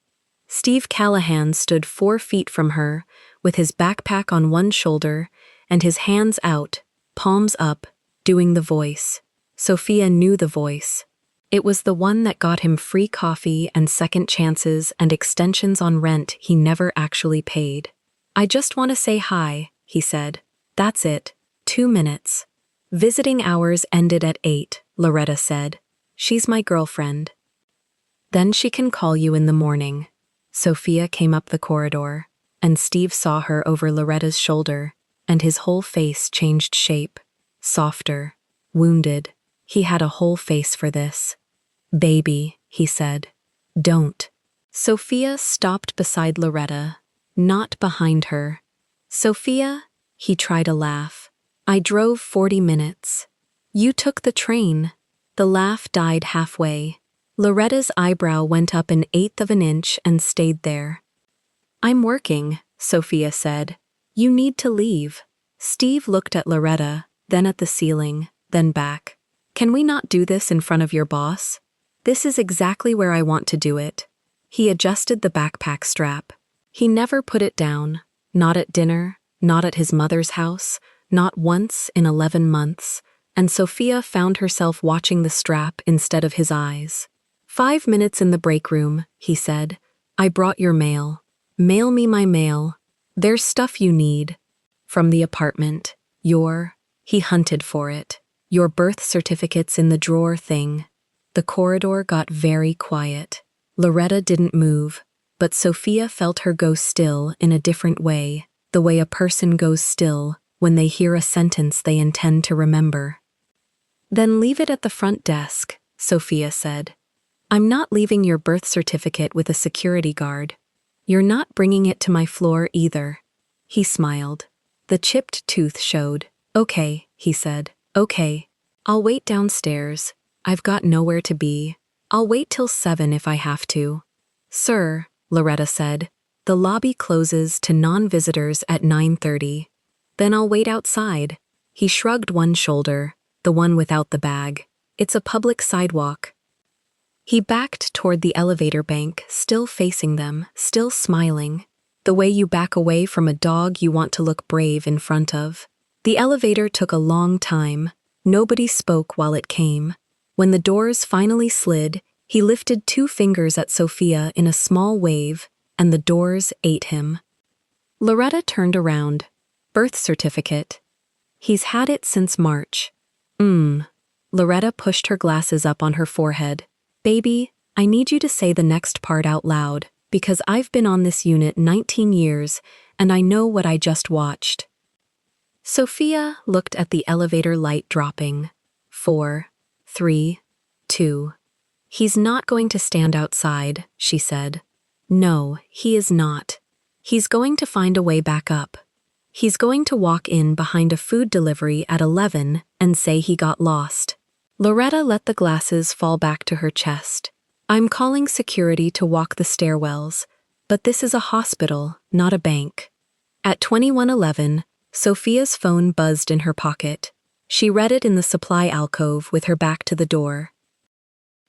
Steve Callahan stood 4 feet from her, with his backpack on one shoulder and his hands out, palms up, doing the voice. Sophia knew the voice. It was the one that got him free coffee and second chances and extensions on rent he never actually paid. "I just want to say hi," he said. "That's it. 2 minutes." "Visiting hours ended at 8, Loretta said. "She's my girlfriend." "Then she can call you in the morning." Sophia came up the corridor, and Steve saw her over Loretta's shoulder, and his whole face changed shape. Softer, wounded. He had a whole face for this. "Baby," he said. "Don't." Sophia stopped beside Loretta, not behind her. "Sophia," he tried to laugh. "I drove 40 minutes. You took the train." The laugh died halfway. Loretta's eyebrow went up 1/8 of an inch and stayed there. "I'm working," Sophia said. "You need to leave." Steve looked at Loretta, then at the ceiling, then back. "Can we not do this in front of your boss? This is exactly where I want to do it." He adjusted the backpack strap. He never put it down, not at dinner, not at his mother's house, not once in 11 months, and Sophia found herself watching the strap instead of his eyes. 5 minutes in the break room, he said. "I brought your mail. Mail me my mail. There's stuff you need." From the apartment. He hunted for it. "Your birth certificate's in the drawer thing." The corridor got very quiet. Loretta didn't move, but Sophia felt her go still in a different way, the way a person goes still when they hear a sentence they intend to remember. "Then leave it at the front desk," Sophia said. "I'm not leaving your birth certificate with a security guard. You're not bringing it to my floor either." He smiled. The chipped tooth showed. "Okay," he said. "Okay. I'll wait downstairs. I've got nowhere to be. I'll wait till 7 if I have to." "Sir," Loretta said, "the lobby closes to non-visitors at 9:30. "Then I'll wait outside." He shrugged one shoulder, the one without the bag. "It's a public sidewalk." He backed toward the elevator bank, still facing them, still smiling, the way you back away from a dog you want to look brave in front of. The elevator took a long time. Nobody spoke while it came. When the doors finally slid, he lifted 2 fingers at Sophia in a small wave, and the doors ate him. Loretta turned around. "Birth certificate." "He's had it since March." Loretta pushed her glasses up on her forehead. Baby, I need you to say the next part out loud, because I've been on this unit 19 years, and I know what I just watched. Sophia looked at the elevator light dropping. 4, 3, 2. He's not going to stand outside, she said. No, he is not. He's going to find a way back up. He's going to walk in behind a food delivery at 11 and say he got lost. Loretta let the glasses fall back to her chest. I'm calling security to walk the stairwells, but this is a hospital, not a bank. At 21:11, Sophia's phone buzzed in her pocket. She read it in the supply alcove with her back to the door.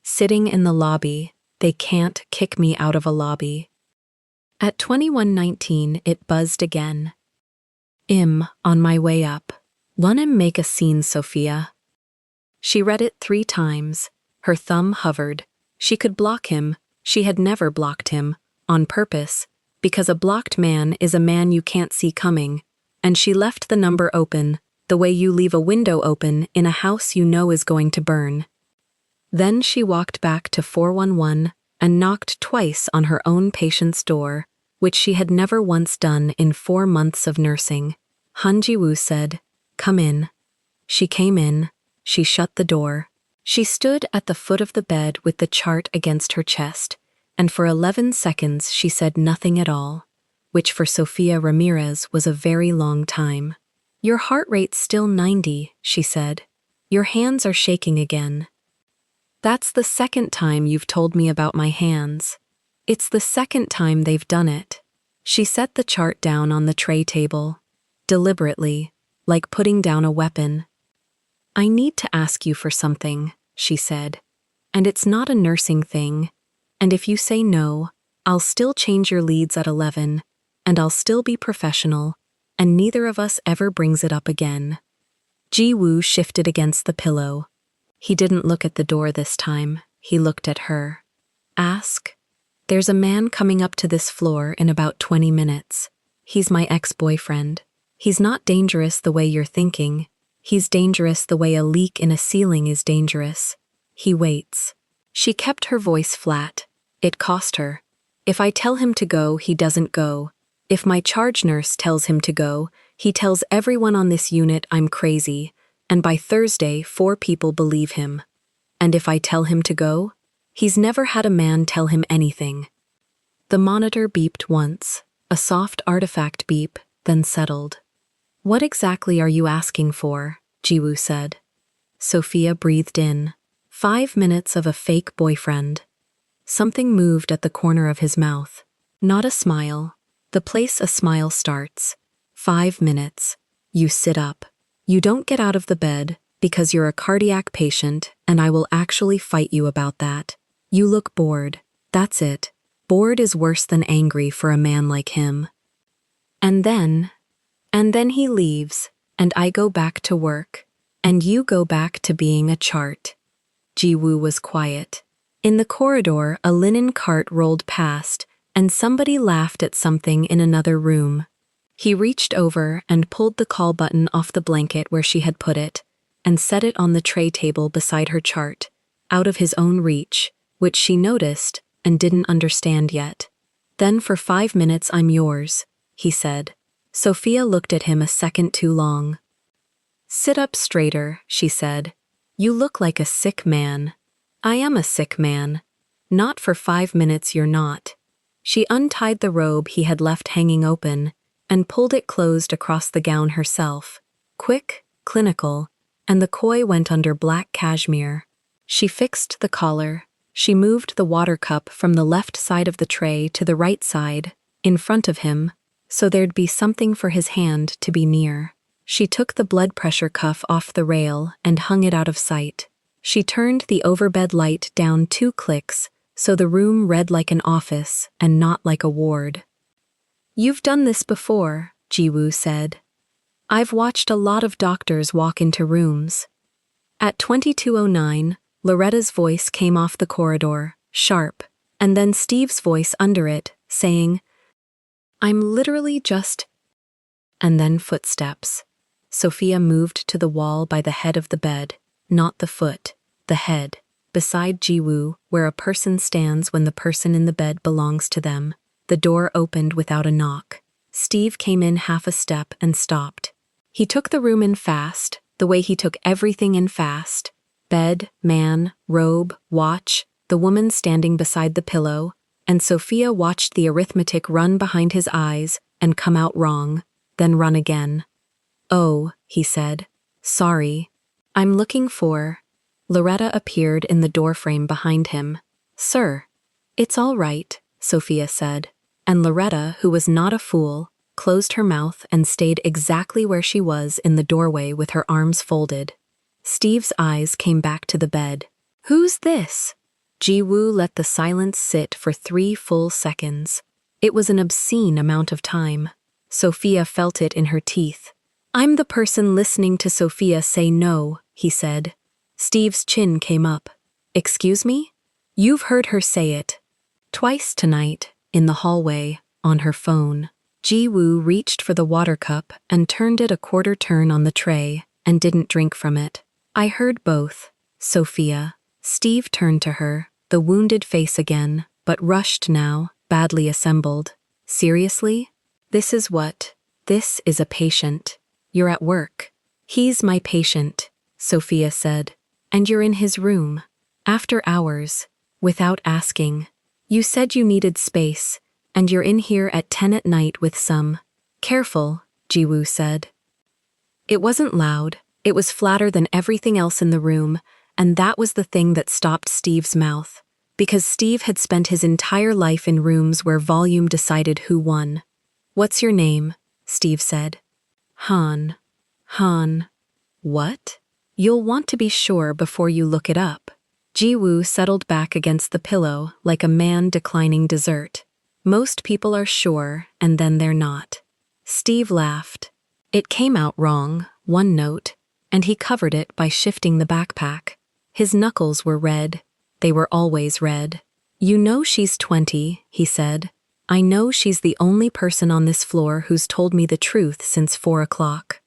Sitting in the lobby, they can't kick me out of a lobby. At 21:19, it buzzed again. On my way up. Lunham make a scene, Sophia. She read it 3 times. Her thumb hovered. She could block him. She had never blocked him. On purpose. Because a blocked man is a man you can't see coming. And she left the number open, the way you leave a window open in a house you know is going to burn. Then she walked back to 411 and knocked twice on her own patient's door, which she had never once done in 4 months of nursing. Han Ji-woo said, "Come in." She came in. She shut the door. She stood at the foot of the bed with the chart against her chest, and for 11 seconds she said nothing at all, which for Sophia Ramirez was a very long time. Your heart rate's still 90, she said. Your hands are shaking again. That's the second time you've told me about my hands. It's the second time they've done it. She set the chart down on the tray table, deliberately, like putting down a weapon. I need to ask you for something, she said. And it's not a nursing thing. And if you say no, I'll still change your leads at 11, and I'll still be professional, and neither of us ever brings it up again. Ji-woo shifted against the pillow. He didn't look at the door this time. He looked at her. Ask? There's a man coming up to this floor in about 20 minutes. He's my ex-boyfriend. He's not dangerous the way you're thinking. He's dangerous the way a leak in a ceiling is dangerous. He waits. She kept her voice flat. It cost her. If I tell him to go, he doesn't go. If my charge nurse tells him to go, he tells everyone on this unit I'm crazy, and by Thursday 4 people believe him. And if I tell him to go, he's never had a man tell him anything. The monitor beeped once, a soft artifact beep, then settled. What exactly are you asking for? Ji-woo said. Sophia breathed in. 5 minutes of a fake boyfriend. Something moved at the corner of his mouth. Not a smile. The place a smile starts. 5 minutes. You sit up. You don't get out of the bed, because you're a cardiac patient, and I will actually fight you about that. You look bored. That's it. Bored is worse than angry for a man like him. And then he leaves, and I go back to work, and you go back to being a chart. Ji-woo was quiet. In the corridor, a linen cart rolled past, and somebody laughed at something in another room. He reached over and pulled the call button off the blanket where she had put it, and set it on the tray table beside her chart, out of his own reach, which she noticed and didn't understand yet. Then for 5 minutes I'm yours, he said. Sophia looked at him a second too long. Sit up straighter, she said. You look like a sick man. I am a sick man. Not for 5 minutes you're not. She untied the robe he had left hanging open and pulled it closed across the gown herself. Quick, clinical, and the koi went under black cashmere. She fixed the collar. She moved the water cup from the left side of the tray to the right side, in front of him, so there'd be something for his hand to be near. She took the blood pressure cuff off the rail and hung it out of sight. She turned the overbed light down 2 clicks, so the room read like an office and not like a ward. You've done this before, Ji-woo said. I've watched a lot of doctors walk into rooms. At 22:09, Loretta's voice came off the corridor, sharp, and then Steve's voice under it, saying, I'm literally just... And then footsteps. Sophia moved to the wall by the head of the bed. not the foot, the head, beside Jiwoo, where a person stands when the person in the bed belongs to them. The door opened without a knock. Steve came in half a step and stopped. He took the room in fast, the way he took everything in fast. Bed, man, robe, watch, the woman standing beside the pillow, and Sophia watched the arithmetic run behind his eyes and come out wrong, then run again. "Oh," he said. "Sorry. I'm looking for—" Loretta appeared in the doorframe behind him. "Sir." "It's all right," Sophia said, and Loretta, who was not a fool, closed her mouth and stayed exactly where she was in the doorway with her arms folded. Steve's eyes came back to the bed. "Who's this?" Jiwoo let the silence sit for 3 full seconds. It was an obscene amount of time. Sophia felt it in her teeth. "I'm the person listening to Sophia say no," he said. Steve's chin came up. "Excuse me? You've heard her say it. Twice tonight, in the hallway, on her phone." Jiwoo reached for the water cup and turned it a quarter turn on the tray and didn't drink from it. "I heard both, Sophia." Steve turned to her, the wounded face again, but rushed now, badly assembled. "Seriously? This is what? This is a patient. You're at work." "He's my patient," Sophia said. "And you're in his room. After hours. Without asking. You said you needed space, and you're in here at 10 at night with some—" "Careful," Jiwoo said. It wasn't loud, it was flatter than everything else in the room, and that was the thing that stopped Steve's mouth, because Steve had spent his entire life in rooms where volume decided who won. "What's your name?" Steve said. "Han." "Han. What?" "You'll want to be sure before you look it up." Jiwoo settled back against the pillow like a man declining dessert. "Most people are sure, and then they're not." Steve laughed. It came out wrong, one note, and he covered it by shifting the backpack. His knuckles were red. They were always red. "You know she's 20, he said. "I know she's the only person on this floor who's told me the truth since 4 o'clock.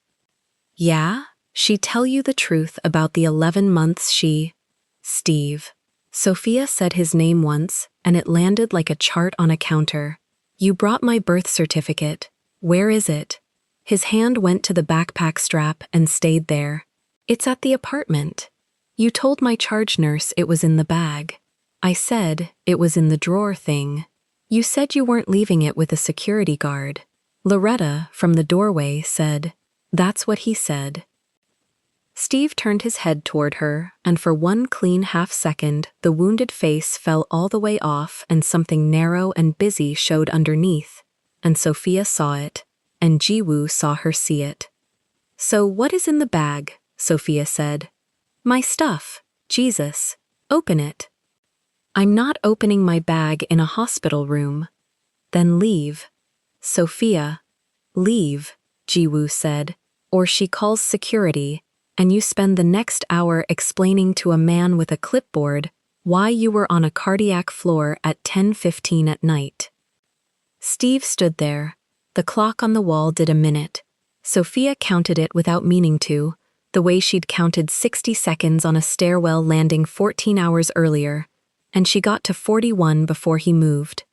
"Yeah? She tell you the truth about the 11 months she—" "Steve." Sophia said his name once, and it landed like a chart on a counter. "You brought my birth certificate. Where is it?" His hand went to the backpack strap and stayed there. "It's at the apartment. You told my charge nurse it was in the bag. I said it was in the drawer thing. You said you weren't leaving it with a security guard." Loretta, from the doorway, said, "That's what he said." Steve turned his head toward her, and for one clean half-second, the wounded face fell all the way off and something narrow and busy showed underneath, and Sophia saw it, and Jiwoo saw her see it. "So what is in the bag?" Sophia said. "My stuff. Jesus. Open it." "I'm not opening my bag in a hospital room." "Then leave." "Sophia." "Leave," Jiwoo said, "or she calls security, and you spend the next hour explaining to a man with a clipboard why you were on a cardiac floor at 10:15 at night." Steve stood there. The clock on the wall did a minute. Sophia counted it without meaning to, the way she'd counted 60 seconds on a stairwell landing 14 hours earlier, and she got to 41 before he moved.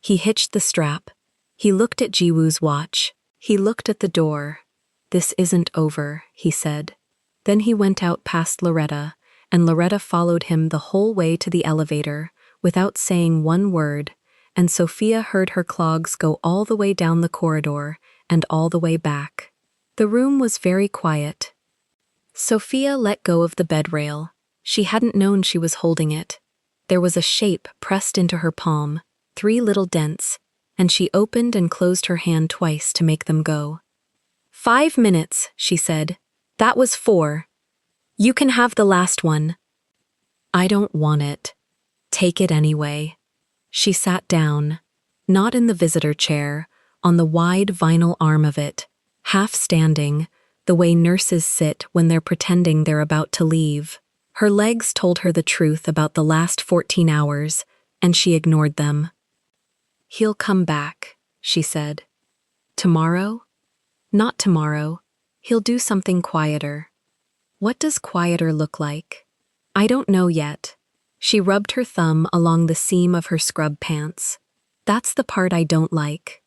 He hitched the strap. He looked at Jiwoo's watch. He looked at the door. "This isn't over," he said. Then he went out past Loretta, and Loretta followed him the whole way to the elevator, without saying one word, and Sophia heard her clogs go all the way down the corridor and all the way back. The room was very quiet. Sophia let go of the bed rail. She hadn't known she was holding it. There was a shape pressed into her palm, 3 little dents, and she opened and closed her hand twice to make them go. 5 minutes, she said. That was 4. You can have the last one. I don't want it. Take it anyway. She sat down, not in the visitor chair, on the wide vinyl arm of it, half standing, the way nurses sit when they're pretending they're about to leave. Her legs told her the truth about the last 14 hours, and she ignored them. He'll come back, she said. Tomorrow? Not tomorrow. He'll do something quieter. What does quieter look like? I don't know yet. She rubbed her thumb along the seam of her scrub pants. That's the part I don't like.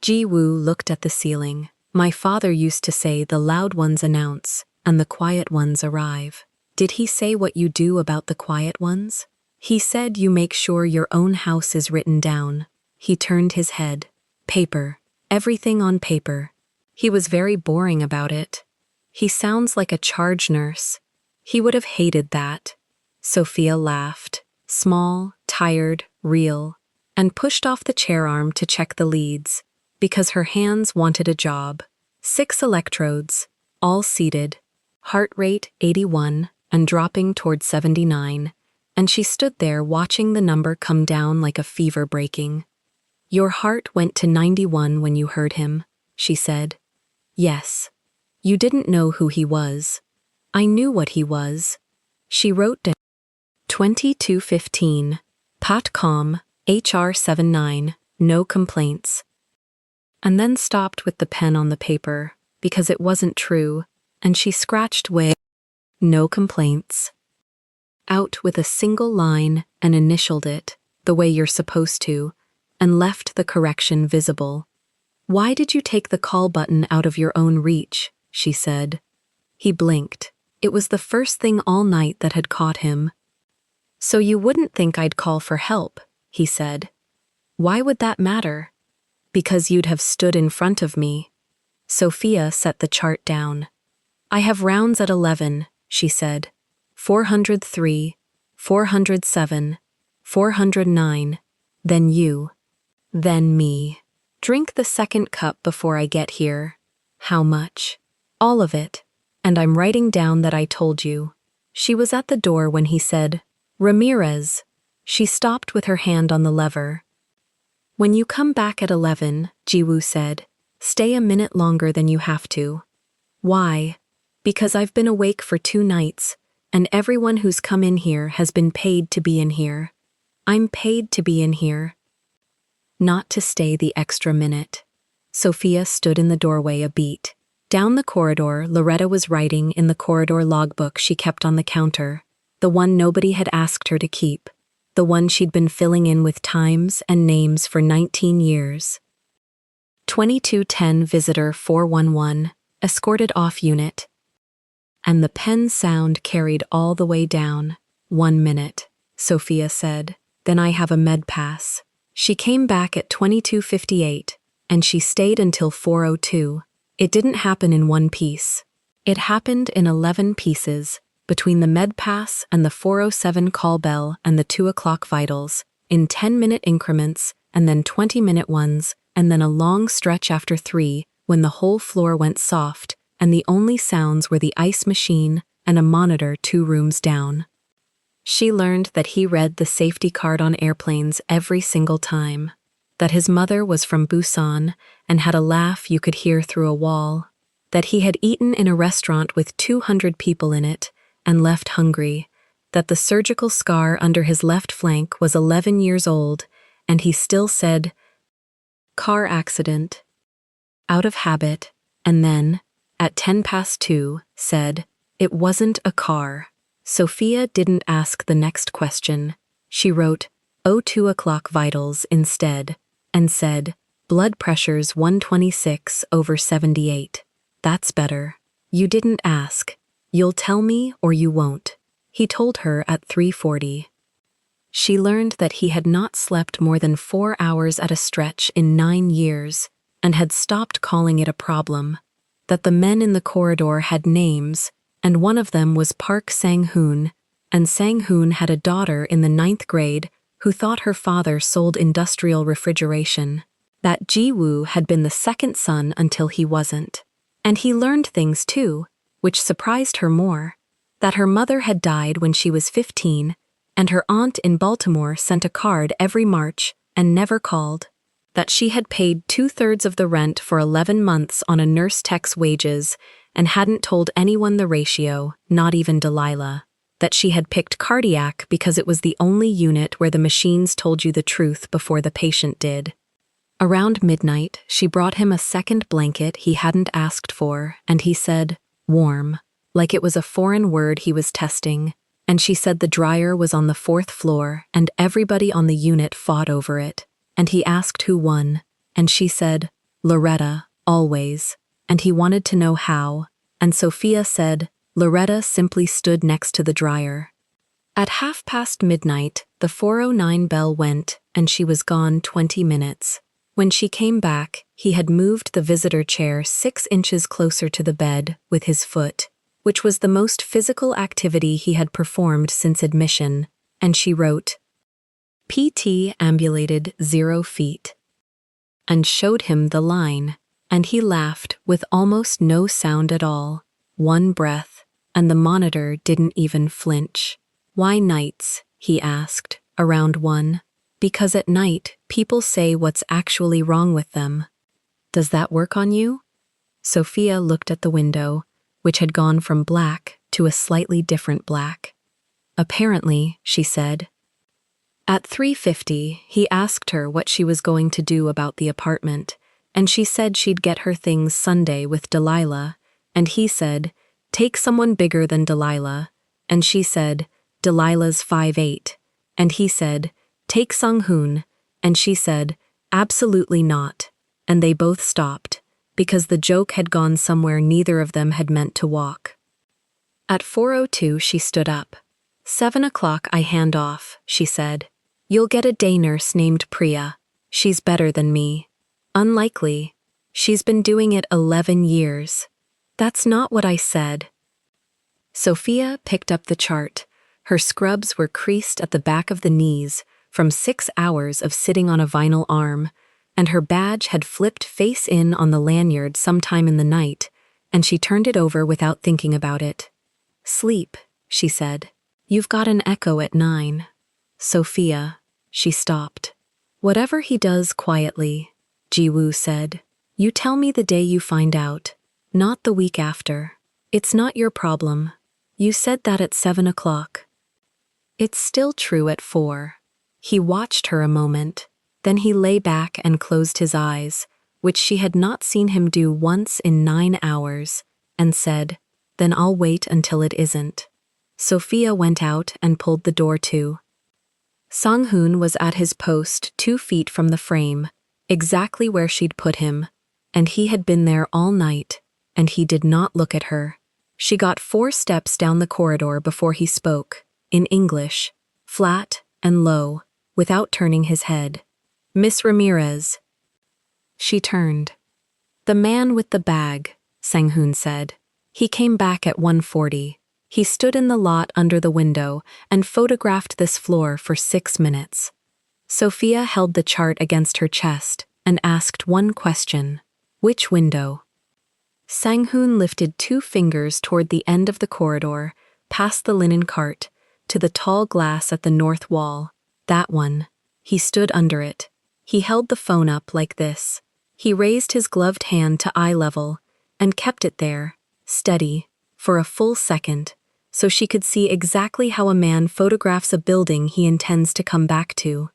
Ji-woo looked at the ceiling. My father used to say the loud ones announce, and the quiet ones arrive. Did he say what you do about the quiet ones? He said you make sure your own house is written down. He turned his head. Paper. Everything on paper. He was very boring about it. He sounds like a charge nurse. He would have hated that. Sophia laughed. Small, tired, real, and pushed off the chair arm to check the leads, because her hands wanted a job. 6 electrodes, all seated, heart rate 81 and dropping toward 79, and she stood there watching the number come down like a fever breaking. Your heart went to 91 when you heard him, she said. Yes. You didn't know who he was. I knew what he was. She wrote down 2215, .com, HR 79, no complaints. And then stopped with the pen on the paper, because it wasn't true, and she scratched way, no complaints, out with a single line and initialed it, the way you're supposed to, and left the correction visible. Why did you take the call button out of your own reach? She said. He blinked. It was the first thing all night that had caught him. So you wouldn't think I'd call for help, he said. Why would that matter? Because you'd have stood in front of me. Sophia set the chart down. I have rounds at 11, she said. 403, 407, 409, then you. Then me. Drink the second cup before I get here. How much? All of it. And I'm writing down that I told you. She was at the door when he said, Ramirez. She stopped with her hand on the lever. When you come back at 11, Ji-woo said, stay a minute longer than you have to. Why? Because I've been awake for 2 nights, and everyone who's come in here has been paid to be in here. I'm paid to be in here. Not to stay the extra minute. Sophia stood in the doorway a beat. Down the corridor, Loretta was writing in the corridor logbook she kept on the counter, the one nobody had asked her to keep, the one she'd been filling in with times and names for 19 years. 2210 Visitor 411, escorted off unit. And the pen sound carried all the way down. 1 minute, Sophia said. Then I have a med pass. She came back at 22:58, and she stayed until 4:02. It didn't happen in one piece. It happened in 11 pieces, between the med pass and the 4:07 call bell and the 2 o'clock vitals, in 10-minute increments, and then 20-minute ones, and then a long stretch after 3, when the whole floor went soft, and the only sounds were the ice machine and a monitor 2 rooms down. She learned that he read the safety card on airplanes every single time, that his mother was from Busan and had a laugh you could hear through a wall, that he had eaten in a restaurant with 200 people in it and left hungry, that the surgical scar under his left flank was 11 years old, and he still said, car accident, out of habit, and then, at 2:10, said, it wasn't a car. Sophia didn't ask the next question. She wrote, 02 o'clock vitals instead, and said, blood pressure's 126/78. That's better. You didn't ask. You'll tell me or you won't. He told her at 3:40. She learned that he had not slept more than 4 hours at a stretch in 9 years, and had stopped calling it a problem, that the men in the corridor had names, and one of them was Park Sang-hoon, and Sang-hoon had a daughter in the 9th grade who thought her father sold industrial refrigeration, that Ji-woo had been the second son until he wasn't. And he learned things too, which surprised her more, that her mother had died when she was 15, and her aunt in Baltimore sent a card every March and never called, that she had paid 2/3 of the rent for 11 months on a nurse tech's wages and hadn't told anyone the ratio, not even Delilah, that she had picked cardiac because it was the only unit where the machines told you the truth before the patient did. Around midnight, she brought him a second blanket he hadn't asked for, and he said, warm. like it was a foreign word he was testing, and she said the dryer was on the 4th floor and everybody on the unit fought over it, and he asked who won, and she said, Loretta, always, and he wanted to know how, and Sophia said, Loretta simply stood next to the dryer. At midnight, the 4:09 bell went, and she was gone 20 minutes. When she came back, he had moved the visitor chair 6 inches closer to the bed with his foot, which was the most physical activity he had performed since admission, and she wrote, PT ambulated 0 feet, and showed him the line, and he laughed with almost no sound at all, 1 breath, and the monitor didn't even flinch. Why nights? He asked, around 1. Because at night, people say what's actually wrong with them. Does that work on you? Sophia looked at the window, which had gone from black to a slightly different black. Apparently, she said. At 3:50, he asked her what she was going to do about the apartment, and she said she'd get her things Sunday with Delilah, and he said, take someone bigger than Delilah, and she said, Delilah's 5'8", and he said, take Sung-hoon, and she said, absolutely not, and they both stopped, because the joke had gone somewhere neither of them had meant to walk. At 4:02 she stood up. 7 o'clock I hand off, she said. You'll get a day nurse named Priya. She's better than me. Unlikely. She's been doing it 11 years. That's not what I said. Sophia picked up the chart. Her scrubs were creased at the back of the knees from 6 hours of sitting on a vinyl arm, and her badge had flipped face in on the lanyard sometime in the night, and she turned it over without thinking about it. Sleep, she said. You've got an echo at 9. Sophia, she stopped. Whatever he does quietly, Ji-woo said. You tell me the day you find out, not the week after. It's not your problem. You said that at 7 o'clock. It's still true at 4. He watched her a moment, then he lay back and closed his eyes, which she had not seen him do once in 9 hours, and said, then I'll wait until it isn't. Sophia went out and pulled the door to. Sang-hoon was at his post 2 feet from the frame, exactly where she'd put him, and he had been there all night, and he did not look at her. She got 4 steps down the corridor before he spoke, in English, flat and low, without turning his head. Miss Ramirez. She turned. The man with the bag, Sang-hoon said. He came back at 1:40. He stood in the lot under the window and photographed this floor for 6 minutes. Sophia held the chart against her chest and asked one question. Which window? Sang-hoon lifted 2 fingers toward the end of the corridor, past the linen cart, to the tall glass at the north wall. That one. He stood under it. He held the phone up like this. He raised his gloved hand to eye level and kept it there, steady, for a full second, so she could see exactly how a man photographs a building he intends to come back to.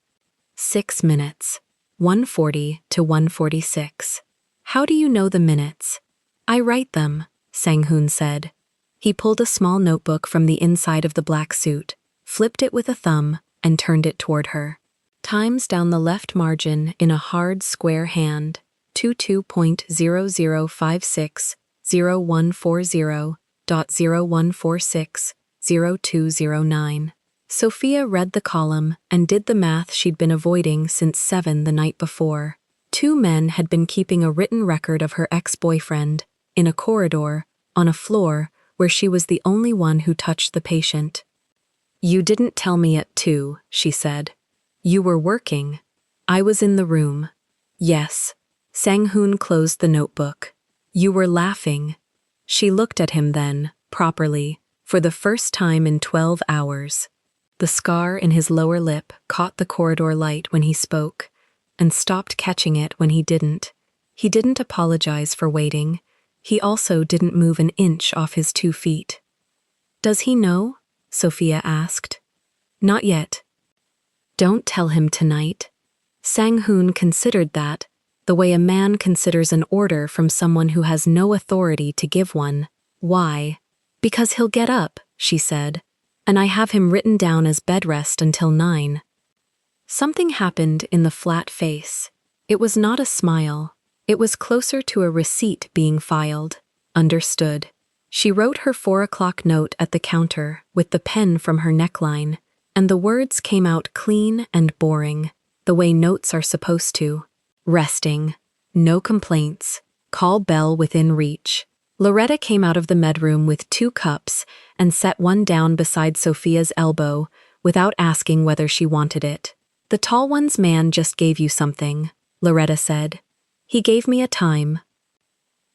6 minutes. 1:40 to 1:46. How do you know the minutes? I write them, Sang-hoon said. He pulled a small notebook from the inside of the black suit, flipped it with a thumb, and turned it toward her. Times down the left margin in a hard square hand, 22.00560140.01460209. Sophia read the column and did the math she'd been avoiding since 7 the night before. 2 men had been keeping a written record of her ex-boyfriend, in a corridor, on a floor, where she was the only one who touched the patient. You didn't tell me at 2, she said. You were working. I was in the room. Yes. Sang-hoon closed the notebook. You were laughing. She looked at him then, properly, for the first time in 12 hours. The scar in his lower lip caught the corridor light when he spoke, and stopped catching it when he didn't. He didn't apologize for waiting. He also didn't move an inch off his 2 feet. Does he know? Sophia asked. Not yet. Don't tell him tonight. Sang-hoon considered that, the way a man considers an order from someone who has no authority to give one. Why? Because he'll get up, she said, and I have him written down as bed rest until 9. Something happened in the flat face. It was not a smile. It was closer to a receipt being filed. Understood. She wrote her 4 o'clock note at the counter with the pen from her neckline, and the words came out clean and boring, the way notes are supposed to. Resting. No complaints. Call Bell within reach. Loretta came out of the medroom with 2 cups and set one down beside Sophia's elbow without asking whether she wanted it. The tall one's man just gave you something, Loretta said. He gave me a time.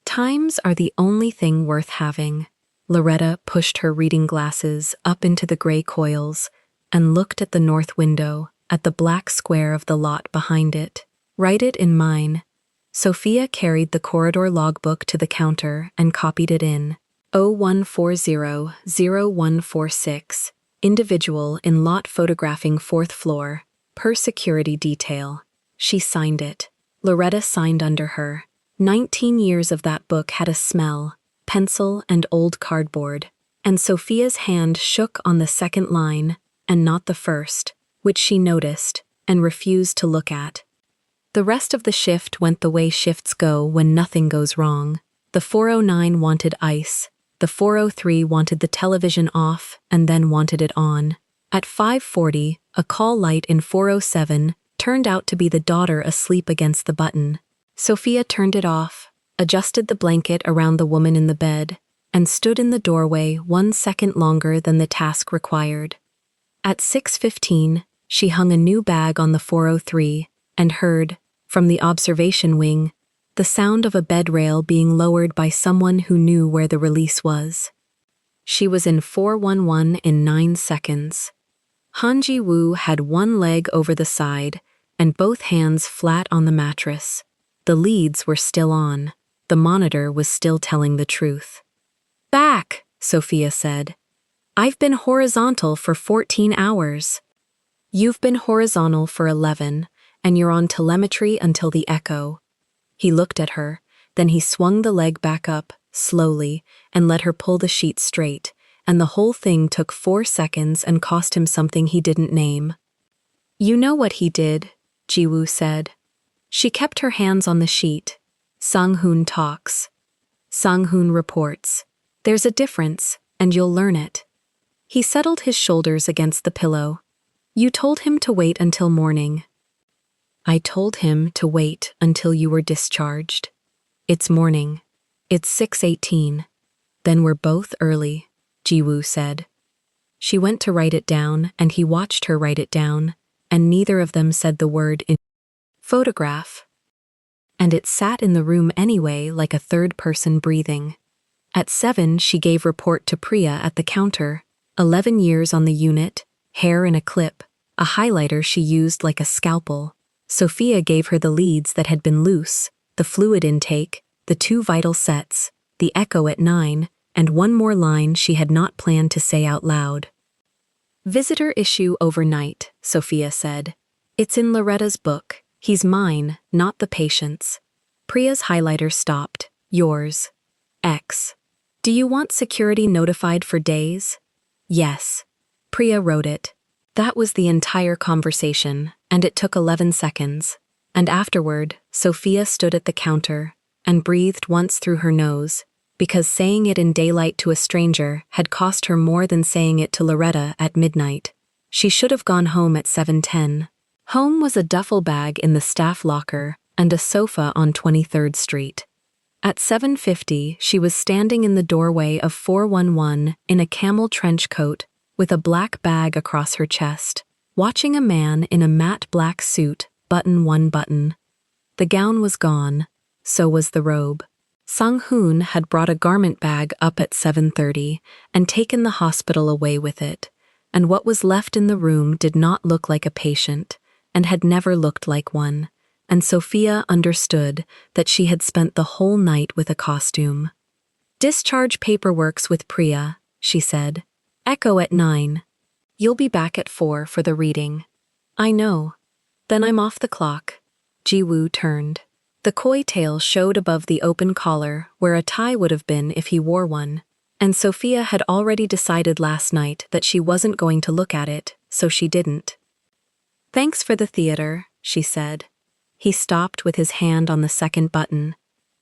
Times are the only thing worth having. Loretta pushed her reading glasses up into the gray coils and looked at the north window, at the black square of the lot behind it. Write it in mine. Sophia carried the corridor logbook to the counter and copied it in. 0140-0146. Individual in lot photographing 4th floor, per security detail. She signed it. Loretta signed under her. 19 years of that book had a smell, pencil and old cardboard, and Sophia's hand shook on the second line, and not the first, which she noticed and refused to look at. The rest of the shift went the way shifts go when nothing goes wrong. The 409 wanted ice. The 403 wanted the television off and then wanted it on. At 5:40, a call light in 407 turned out to be the daughter asleep against the button. Sophia turned it off, adjusted the blanket around the woman in the bed, and stood in the doorway 1 second longer than the task required. At 6:15, she hung a new bag on the 403 and heard, from the observation wing, the sound of a bed rail being lowered by someone who knew where the release was. She was in 411 in 9 seconds. Han Ji-woo had one leg over the side and both hands flat on the mattress. The leads were still on. The monitor was still telling the truth. Back, Sophia said. I've been horizontal for 14 hours. You've been horizontal for 11, and you're on telemetry until the echo. He looked at her, then he swung the leg back up, slowly, and let her pull the sheet straight, and the whole thing took 4 seconds and cost him something he didn't name. You know what he did, Ji-woo said. She kept her hands on the sheet. Sang-hoon talks. Sang-hoon reports. There's a difference, and you'll learn it. He settled his shoulders against the pillow. You told him to wait until morning. I told him to wait until you were discharged. It's morning. It's 6:18. Then we're both early, Ji-woo said. She went to write it down, and he watched her write it down, and neither of them said the word in photograph. And it sat in the room anyway like a third person breathing. At 7, she gave report to Priya at the counter. 11 years on the unit, hair in a clip, a highlighter she used like a scalpel. Sophia gave her the leads that had been loose, the fluid intake, the 2 vital sets, the echo at 9, and one more line she had not planned to say out loud. Visitor issue overnight, Sophia said. It's in Loretta's book. He's mine, not the patient's. Priya's highlighter stopped. Yours. X. Do you want security notified for days? Yes. Priya wrote it. That was the entire conversation, and it took 11 seconds. And afterward, Sophia stood at the counter and breathed once through her nose, because saying it in daylight to a stranger had cost her more than saying it to Loretta at midnight. She should have gone home at 7:10. Home was a duffel bag in the staff locker and a sofa on 23rd Street. At 7:50, she was standing in the doorway of 411 in a camel trench coat with a black bag across her chest, watching a man in a matte black suit button one button. The gown was gone, so was the robe. Sang-hoon had brought a garment bag up at 7:30 and taken the hospital away with it, and what was left in the room did not look like a patient, and had never looked like one, and Sophia understood that she had spent the whole night with a costume. Discharge paperwork's with Priya, she said. Echo at 9. You'll be back at 4 for the reading. I know. Then I'm off the clock. Ji-woo turned. The koi tail showed above the open collar where a tie would have been if he wore one. And Sophia had already decided last night that she wasn't going to look at it, so she didn't. "Thanks for the theater," she said. He stopped with his hand on the second button.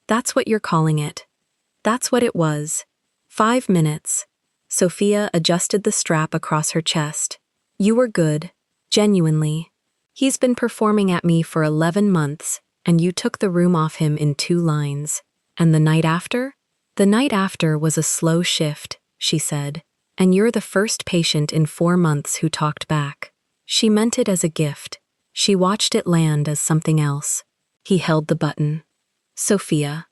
"That's what you're calling it." That's what it was. 5 minutes. Sophia adjusted the strap across her chest. "You were good. Genuinely. He's been performing at me for 11 months, and you took the room off him in 2 lines. And the night after? The night after was a slow shift," she said, "and you're the first patient in 4 months who talked back." She meant it as a gift. She watched it land as something else. He held the button. "Sophia."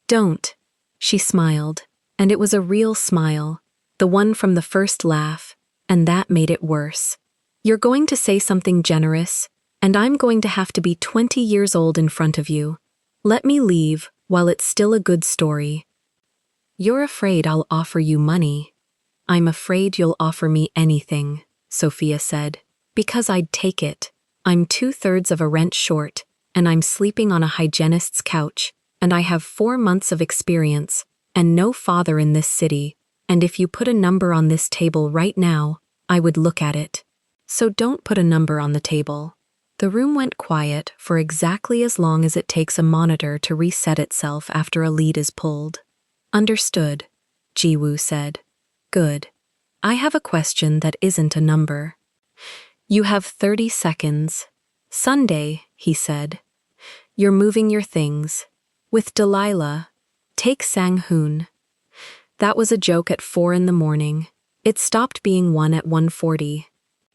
"Don't." She smiled, and it was a real smile, the one from the first laugh, and that made it worse. "You're going to say something generous, and I'm going to have to be 20 years old in front of you. Let me leave while it's still a good story." "You're afraid I'll offer you money." "I'm afraid you'll offer me anything," Sophia said, "because I'd take it. I'm 2/3 of a rent short, and I'm sleeping on a hygienist's couch, and I have 4 months of experience, and no father in this city, and if you put a number on this table right now, I would look at it. So don't put a number on the table." The room went quiet for exactly as long as it takes a monitor to reset itself after a lead is pulled. "Understood," Ji-woo said. "Good. I have a question that isn't a number." "You have 30 seconds. Sunday," he said. "You're moving your things. With Delilah. Take Sang-hoon." That was a joke at 4 in the morning. It stopped being one at 1:40.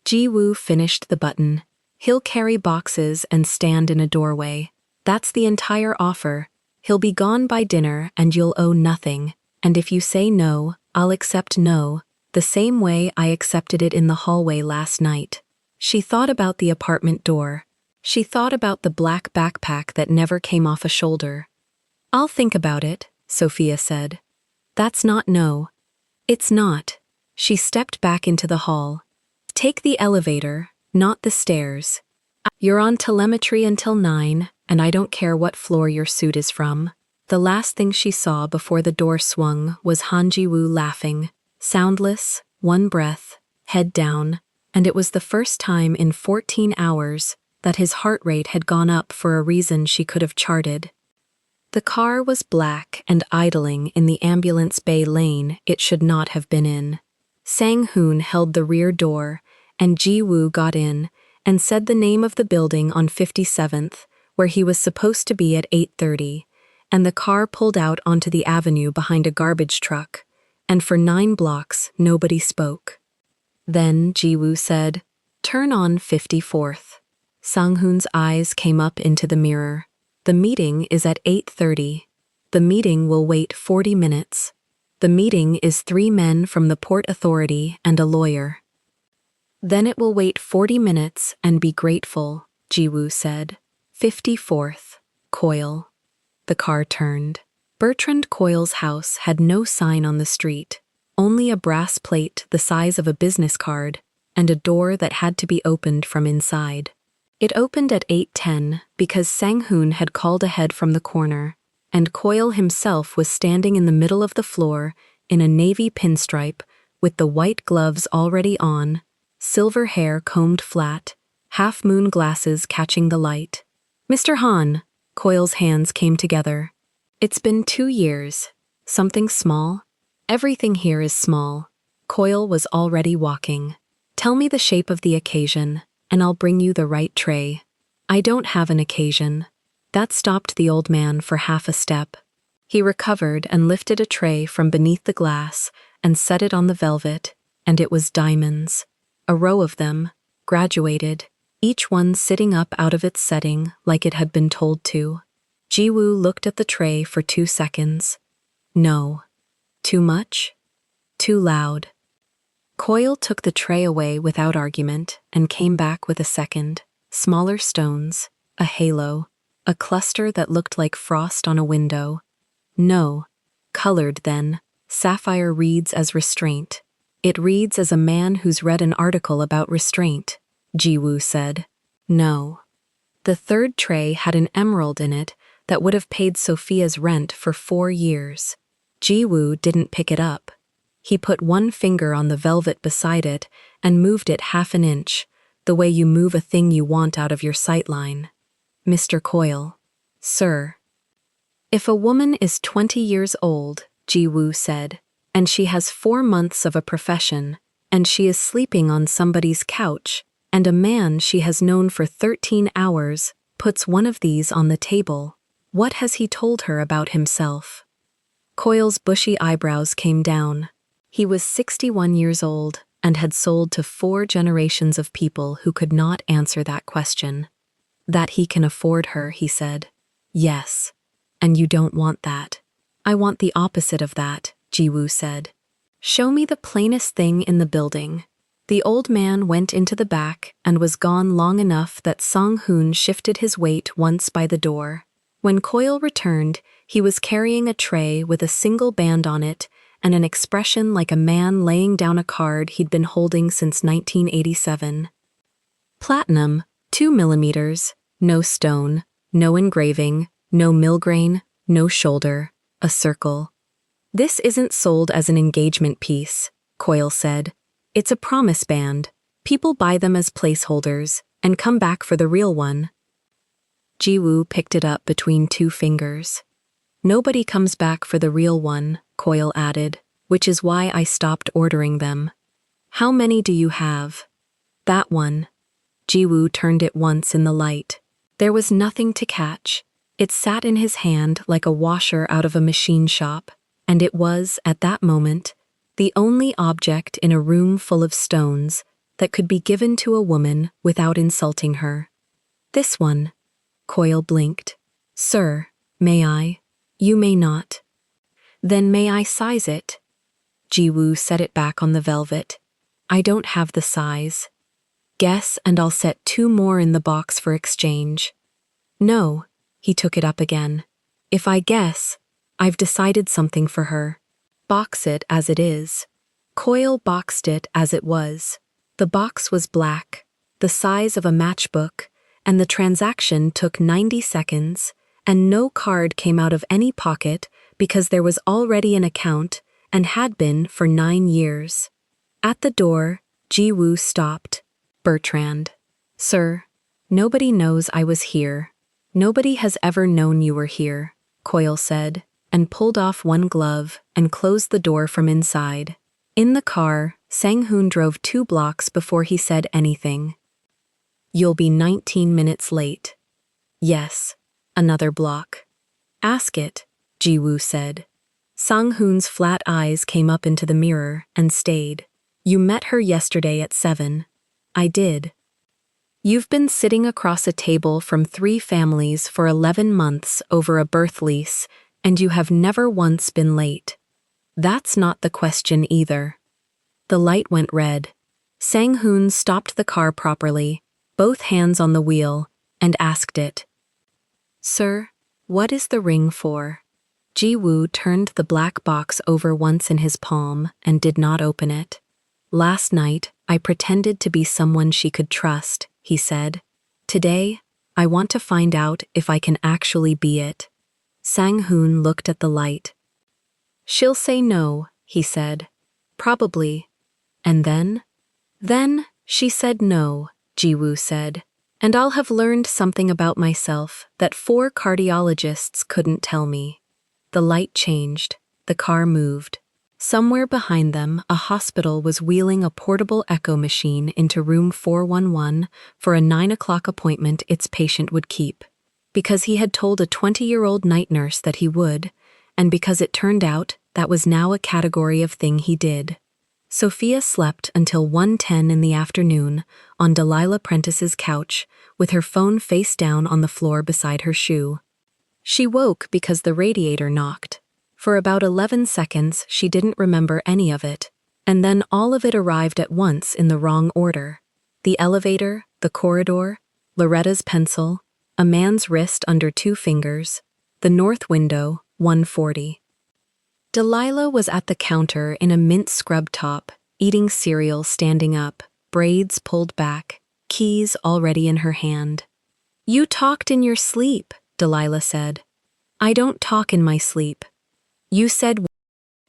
Ji-woo finished the button. "He'll carry boxes and stand in a doorway. That's the entire offer. He'll be gone by dinner and you'll owe nothing. And if you say no, I'll accept no, the same way I accepted it in the hallway last night." She thought about the apartment door. She thought about the black backpack that never came off a shoulder. "I'll think about it," Sophia said. "That's not no." "It's not." She stepped back into the hall. "Take the elevator, not the stairs. You're on telemetry until 9, and I don't care what floor your suit is from." The last thing she saw before the door swung was Han Ji-woo laughing, soundless, one breath, head down, and it was the first time in 14 hours that his heart rate had gone up for a reason she could have charted. The car was black and idling in the ambulance bay lane it should not have been in. Sang-hoon held the rear door, and Ji-woo got in and said the name of the building on 57th, where he was supposed to be at 8:30, and the car pulled out onto the avenue behind a garbage truck, and for 9 blocks nobody spoke. Then Ji-woo said, "Turn on 54th. Sang-hoon's eyes came up into the mirror. "The meeting is at 8:30. The meeting will wait 40 minutes. The meeting is 3 men from the Port Authority and a lawyer." "Then it will wait 40 minutes and be grateful," Ji-woo said. 54th. Coyle. The car turned. Bertrand Coyle's house had no sign on the street, only a brass plate the size of a business card and a door that had to be opened from inside. It opened at 8:10 because Sang-hoon had called ahead from the corner, and Coyle himself was standing in the middle of the floor in a navy pinstripe with the white gloves already on, silver hair combed flat, half-moon glasses catching the light. "Mr. Han," Coyle's hands came together. "It's been 2 years. Something small? Everything here is small." Coyle was already walking. "Tell me the shape of the occasion, and I'll bring you the right tray." "I don't have an occasion." That stopped the old man for half a step. He recovered and lifted a tray from beneath the glass and set it on the velvet, and it was diamonds. A row of them, graduated, each one sitting up out of its setting like it had been told to. Ji-woo looked at the tray for 2 seconds. No. Too much? Too loud. Coyle took the tray away without argument and came back with a second. Smaller stones, a halo, a cluster that looked like frost on a window. No. Colored then. Sapphire reads as restraint. "It reads as a man who's read an article about restraint," Ji-woo said. "No." The third tray had an emerald in it that would have paid Sophia's rent for 4 years. Ji-woo didn't pick it up. He put one finger on the velvet beside it and moved it half an inch, the way you move a thing you want out of your sightline. Mr. Coyle. Sir. If a woman is 20 years old, Ji-woo said, and she has 4 months of a profession, and she is sleeping on somebody's couch, and a man she has known for 13 hours puts one of these on the table, what has he told her about himself? Coyle's bushy eyebrows came down. He was 61 years old and had sold to 4 generations of people who could not answer that question. That he can afford her, he said. Yes. And you don't want that. I want the opposite of that, Ji-woo said. Show me the plainest thing in the building. The old man went into the back and was gone long enough that Sang-hoon shifted his weight once by the door. When Coyle returned, he was carrying a tray with a single band on it and an expression like a man laying down a card he'd been holding since 1987. Platinum, 2 millimeters, no stone, no engraving, no millgrain, no shoulder, a circle. This isn't sold as an engagement piece, Coyle said. It's a promise band. People buy them as placeholders and come back for the real one. Ji-woo picked it up between 2 fingers. Nobody comes back for the real one, Coyle added, which is why I stopped ordering them. How many do you have? That one. Ji-woo turned it once in the light. There was nothing to catch. It sat in his hand like a washer out of a machine shop, and it was, at that moment, the only object in a room full of stones that could be given to a woman without insulting her. This one. Coyle blinked. Sir, may I? You may not. Then may I size it? Ji-woo set it back on the velvet. I don't have the size. Guess and I'll set 2 more in the box for exchange. No, he took it up again. If I guess, I've decided something for her. Box it as it is. Coyle boxed it as it was. The box was black, the size of a matchbook, and the transaction took 90 seconds, and no card came out of any pocket because there was already an account and had been for 9 years. At the door, Ji-woo stopped. Bertrand. Sir, nobody knows I was here. Nobody has ever known you were here, Coyle said, and pulled off one glove and closed the door from inside. In the car, Sang-hoon drove 2 blocks before he said anything. You'll be 19 minutes late. Yes, another block. Ask it, Ji-woo said. Sang-hoon's flat eyes came up into the mirror and stayed. You met her yesterday at 7. I did. You've been sitting across a table from 3 families for 11 months over a birth lease, and you have never once been late. That's not the question either. The light went red. Sang-hoon stopped the car properly, both hands on the wheel, and asked it. Sir, what is the ring for? Ji-woo turned the black box over once in his palm and did not open it. Last night, I pretended to be someone she could trust, he said. Today, I want to find out if I can actually be it. Sang-hoon looked at the light. She'll say no, he said. Probably. And then? Then, she said no, Ji-woo said. And I'll have learned something about myself that 4 cardiologists couldn't tell me. The light changed. The car moved. Somewhere behind them, a hospital was wheeling a portable echo machine into room 411 for a 9 o'clock appointment its patient would keep. Because he had told a 20-year-old night nurse that he would, and because it turned out that was now a category of thing he did. Sophia slept until 1:10 in the afternoon on Delilah Prentice's couch with her phone face down on the floor beside her shoe. She woke because the radiator knocked. For about 11 seconds, she didn't remember any of it, and then all of it arrived at once in the wrong order. The elevator, the corridor, Loretta's pencil, a man's wrist under 2 fingers, the north window, 140. Delilah was at the counter in a mint scrub top, eating cereal standing up, braids pulled back, keys already in her hand. You talked in your sleep, Delilah said. I don't talk in my sleep. You said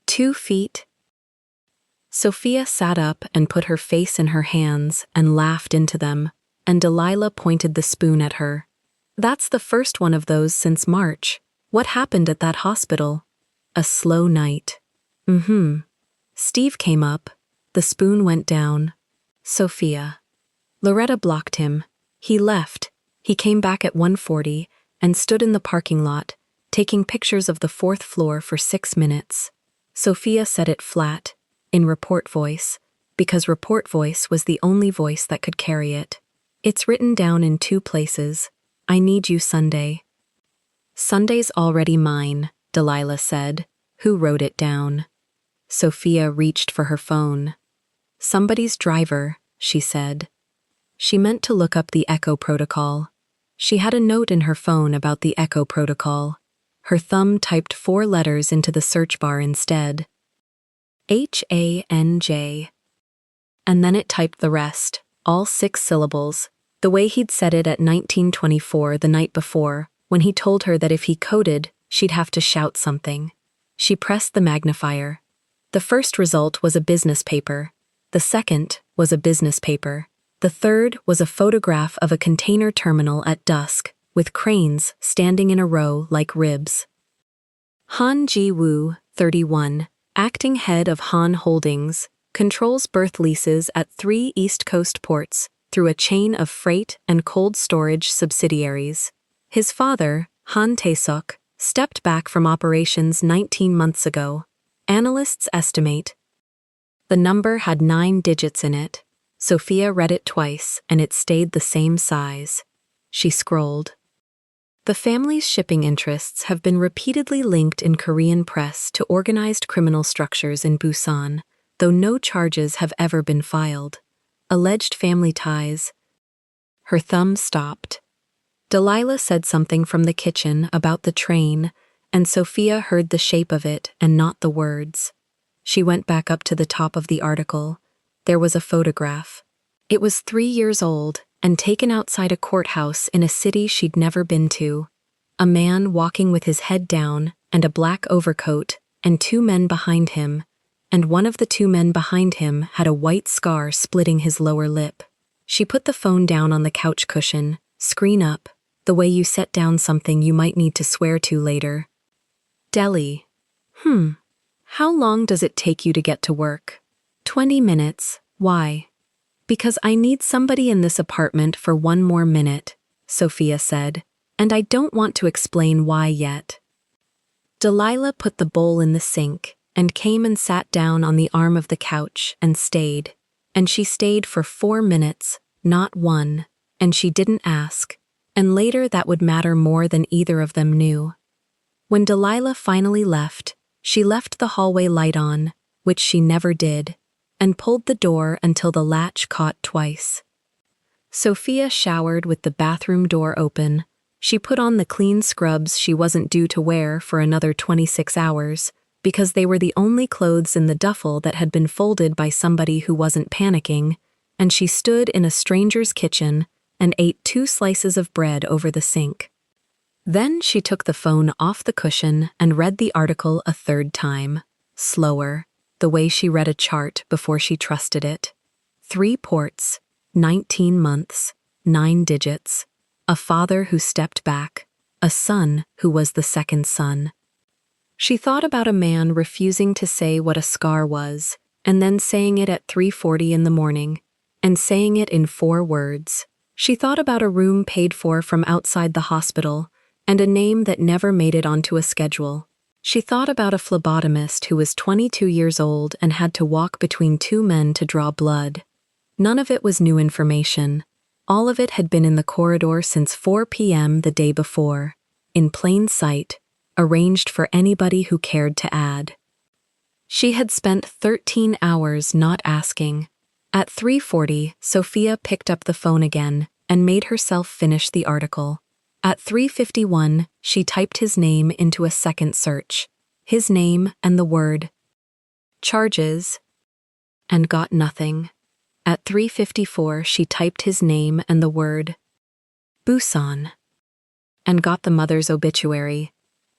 2 feet. Sophia sat up and put her face in her hands and laughed into them, and Delilah pointed the spoon at her. That's the first one of those since March. What happened at that hospital? A slow night. Steve came up. The spoon went down. Sophia. Loretta blocked him. He left. He came back at 1:40 and stood in the parking lot, taking pictures of the 4th floor for 6 minutes. Sophia said it flat, in report voice, because report voice was the only voice that could carry it. It's written down in 2 places. I need you Sunday. Sunday's already mine, Delilah said. Who wrote it down? Sophia reached for her phone. Somebody's driver, she said. She meant to look up the Echo Protocol. She had a note in her phone about the Echo Protocol. Her thumb typed 4 letters into the search bar instead. HANJ. And then it typed the rest, all 6 syllables, the way he'd said it at 1924 the night before, when he told her that if he coded, she'd have to shout something. She pressed the magnifier. The first result was a business paper. The second was a business paper. The third was a photograph of a container terminal at dusk, with cranes standing in a row like ribs. Han Ji-woo, 31, acting head of Han Holdings, controls berth leases at 3 East Coast ports through a chain of freight and cold storage subsidiaries. His father, Han Tae-suk, stepped back from operations 19 months ago. Analysts estimate. The number had 9 digits in it. Sophia read it twice, and it stayed the same size. She scrolled. The family's shipping interests have been repeatedly linked in Korean press to organized criminal structures in Busan, though no charges have ever been filed. Alleged family ties. Her thumb stopped. Delilah said something from the kitchen about the train, and Sophia heard the shape of it and not the words. She went back up to the top of the article. There was a photograph. It was 3 years old and taken outside a courthouse in a city she'd never been to. A man walking with his head down and a black overcoat, and 2 men behind him, and one of the 2 men behind him had a white scar splitting his lower lip. She put the phone down on the couch cushion, screen up, the way you set down something you might need to swear to later. Delhi. How long does it take you to get to work? 20 minutes. Why? Because I need somebody in this apartment for 1 more minute, Sophia said, and I don't want to explain why yet. Delilah put the bowl in the sink and came and sat down on the arm of the couch and stayed. And she stayed for 4 minutes, not 1, and she didn't ask, and later that would matter more than either of them knew. When Delilah finally left, she left the hallway light on, which she never did, and pulled the door until the latch caught twice. Sophia showered with the bathroom door open. She put on the clean scrubs she wasn't due to wear for another 26 hours, because they were the only clothes in the duffel that had been folded by somebody who wasn't panicking, and she stood in a stranger's kitchen and ate 2 slices of bread over the sink. Then she took the phone off the cushion and read the article a 3rd time, slower, the way she read a chart before she trusted it. 3 ports, 19 months, 9 digits, a father who stepped back, a son who was the second son. She thought about a man refusing to say what a scar was, and then saying it at 3:40 in the morning, and saying it in 4 words. She thought about a room paid for from outside the hospital, and a name that never made it onto a schedule. She thought about a phlebotomist who was 22 years old and had to walk between 2 men to draw blood. None of it was new information. All of it had been in the corridor since 4 p.m. the day before, in plain sight, arranged for anybody who cared to add. She had spent 13 hours not asking. At 3:40, Sophia picked up the phone again and made herself finish the article. At 3:51, she typed his name into a second search, his name and the word charges, and got nothing. At 3:54, she typed his name and the word Busan, and got the mother's obituary.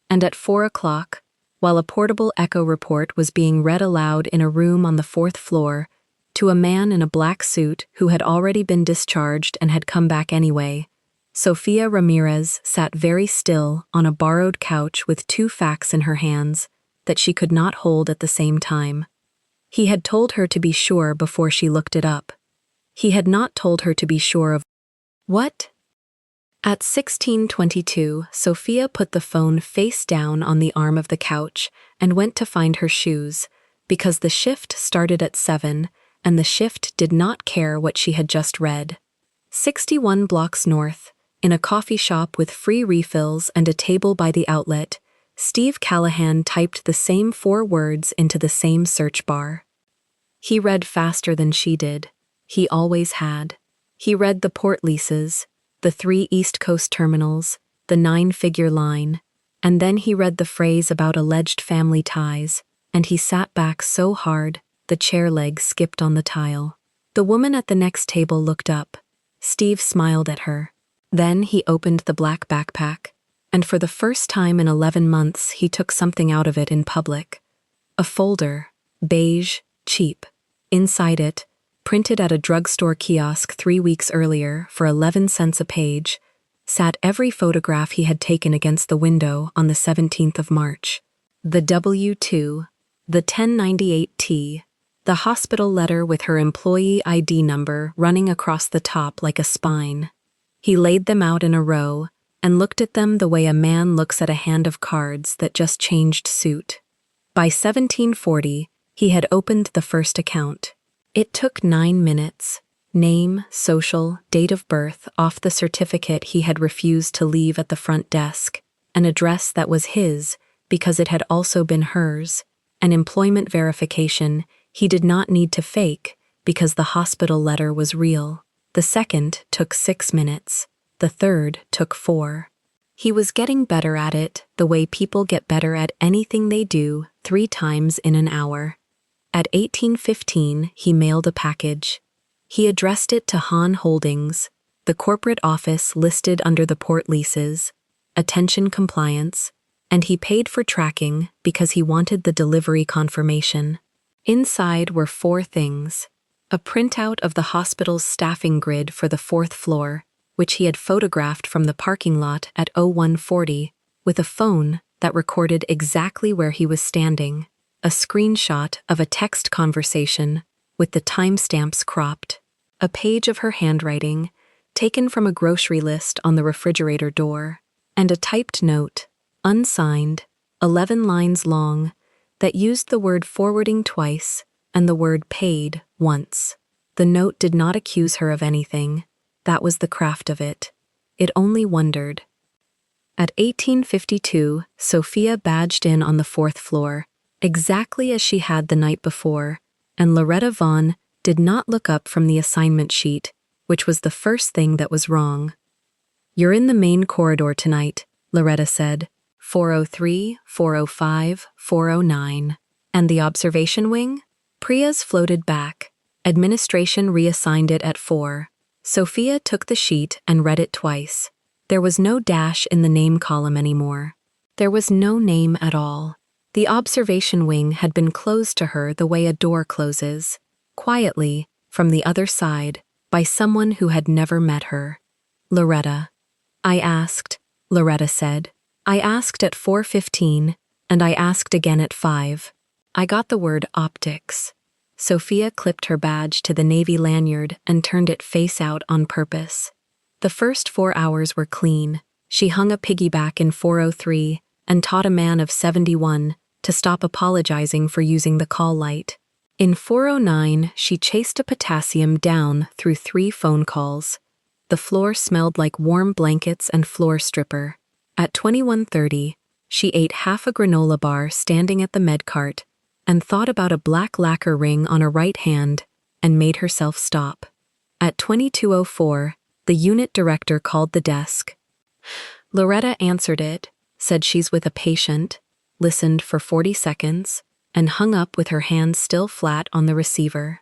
And at 4 o'clock, while a portable echo report was being read aloud in a room on the 4th floor to a man in a black suit who had already been discharged and had come back anyway. Sofia Ramirez sat very still on a borrowed couch with 2 facts in her hands that she could not hold at the same time. He had told her to be sure before she looked it up. He had not told her to be sure of what? At 16:22, Sofia put the phone face down on the arm of the couch and went to find her shoes, because the shift started at 7, and the shift did not care what she had just read. 61 blocks north, in a coffee shop with free refills and a table by the outlet, Steve Callahan typed the same 4 words into the same search bar. He read faster than she did. He always had. He read the port leases, the 3 East Coast terminals, the 9-figure line, and then he read the phrase about alleged family ties, and he sat back so hard, the chair legs skipped on the tile. The woman at the next table looked up. Steve smiled at her. Then he opened the black backpack, and for the first time in 11 months he took something out of it in public. A folder, beige, cheap. Inside it, printed at a drugstore kiosk 3 weeks earlier for 11 cents a page, sat every photograph he had taken against the window on the 17th of March. The W-2, the 1098T, the hospital letter with her employee ID number running across the top like a spine. He laid them out in a row and looked at them the way a man looks at a hand of cards that just changed suit. By 1740, he had opened the first account. It took 9 minutes. Name, social, date of birth off the certificate he had refused to leave at the front desk, an address that was his because it had also been hers, an employment verification he did not need to fake because the hospital letter was real. The second took 6 minutes. The third took 4. He was getting better at it, the way people get better at anything they do 3 times in an hour. At 18:15, he mailed a package. He addressed it to Hahn Holdings, the corporate office listed under the port leases, attention compliance, and he paid for tracking because he wanted the delivery confirmation. Inside were 4 things: a printout of the hospital's staffing grid for the 4th floor, which he had photographed from the parking lot at 0140, with a phone that recorded exactly where he was standing, a screenshot of a text conversation with the timestamps cropped, a page of her handwriting taken from a grocery list on the refrigerator door, and a typed note, unsigned, 11 lines long, that used the word forwarding twice and the word paid once. The note did not accuse her of anything. That was the craft of it. It only wondered. At 18:52, Sofia badged in on the 4th floor, exactly as she had the night before, and Loretta Vaughn did not look up from the assignment sheet, which was the first thing that was wrong. "You're in the main corridor tonight," Loretta said. 403, 405, 409. "And the observation wing?" Priya's floated back. Administration reassigned it at 4. Sofia took the sheet and read it twice. There was no dash in the name column anymore. There was no name at all. The observation wing had been closed to her the way a door closes, quietly, from the other side, by someone who had never met her. "Loretta." "I asked," Loretta said. "I asked at 4:15, and I asked again at 5. I got the word optics." Sofia clipped her badge to the navy lanyard and turned it face out on purpose. The first 4 hours were clean. She hung a piggyback in 403 and taught a man of 71 to stop apologizing for using the call light. In 409, she chased a potassium down through 3 phone calls. The floor smelled like warm blankets and floor stripper. At 21:30, she ate half a granola bar standing at the med cart and thought about a black lacquer ring on her right hand and made herself stop. At 22:04, the unit director called the desk. Loretta answered it, said she's with a patient, listened for 40 seconds, and hung up with her hands still flat on the receiver.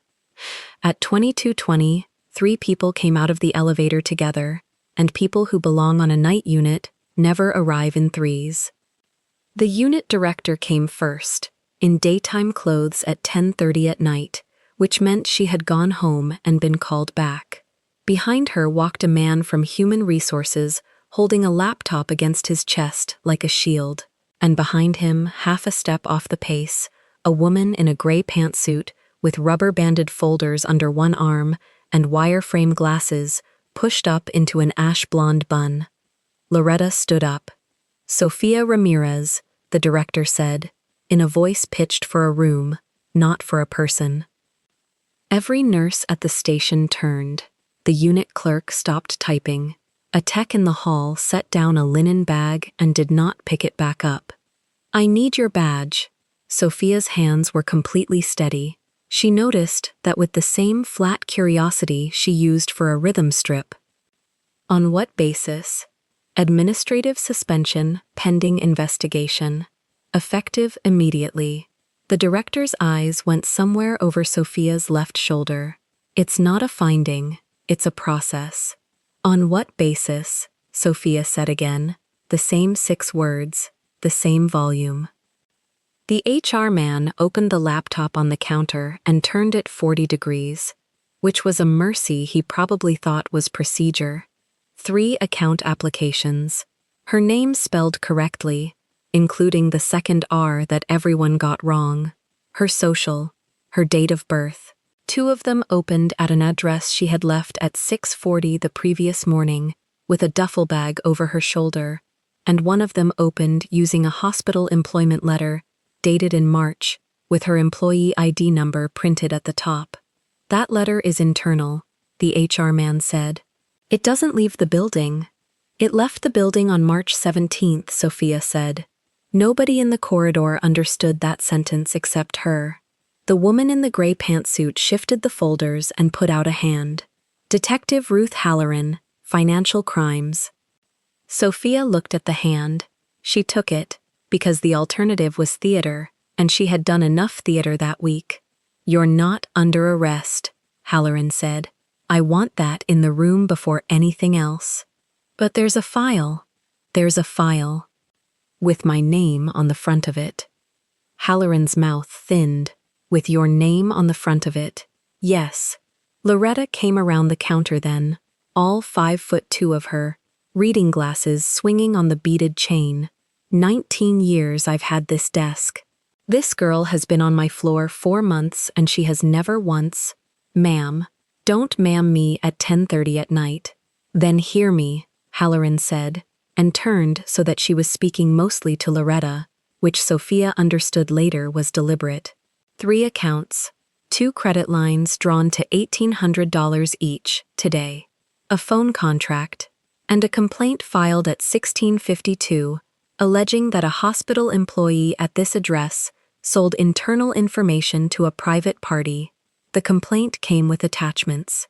At 22:20, 3 people came out of the elevator together, and people who belong on a night unit never arrive in threes. The unit director came first, in daytime clothes at 10:30 at night, which meant she had gone home and been called back. Behind her walked a man from Human Resources, holding a laptop against his chest like a shield. And behind him, half a step off the pace, a woman in a gray pantsuit with rubber-banded folders under one arm and wireframe glasses pushed up into an ash-blonde bun. Loretta stood up. "Sofia Ramirez," the director said, in a voice pitched for a room, not for a person. Every nurse at the station turned. The unit clerk stopped typing. A tech in the hall set down a linen bag and did not pick it back up. "I need your badge." Sofia's hands were completely steady. She noticed that with the same flat curiosity she used for a rhythm strip. "On what basis?" "Administrative suspension, pending investigation. Effective immediately." The director's eyes went somewhere over Sofia's left shoulder. "It's not a finding, it's a process." "On what basis?" Sofia said again. The same 6 words, the same volume. The HR man opened the laptop on the counter and turned it 40 degrees, which was a mercy he probably thought was procedure. 3 account applications. Her name spelled correctly, including the second R that everyone got wrong. Her social, her date of birth. 2 of them opened at an address she had left at 6:40 the previous morning, with a duffel bag over her shoulder, and one of them opened using a hospital employment letter, dated in March, with her employee ID number printed at the top. "That letter is internal," the HR man said. "It doesn't leave the building." "It left the building on March 17th, Sofia said. Nobody in the corridor understood that sentence except her. The woman in the gray pantsuit shifted the folders and put out a hand. "Detective Ruth Halloran, Financial Crimes." Sofia looked at the hand. She took it, because the alternative was theater, and she had done enough theater that week. "You're not under arrest," Halloran said. "I want that in the room before anything else." "But there's a file." "There's a file. With my name on the front of it." Halloran's mouth thinned. "With your name on the front of it." "Yes." Loretta came around the counter then, all 5'2" of her, reading glasses swinging on the beaded chain. 19 years I've had this desk. This girl has been on my floor 4 months and she has never once— "Ma'am, don't ma'am me at 10:30 at night." "Then hear me," Halloran said, and turned so that she was speaking mostly to Loretta, which Sofia understood later was deliberate. 3 accounts, 2 credit lines drawn to $1,800 each today, a phone contract, and a complaint filed at 1652 alleging that a hospital employee at this address sold internal information to a private party. The complaint came with attachments.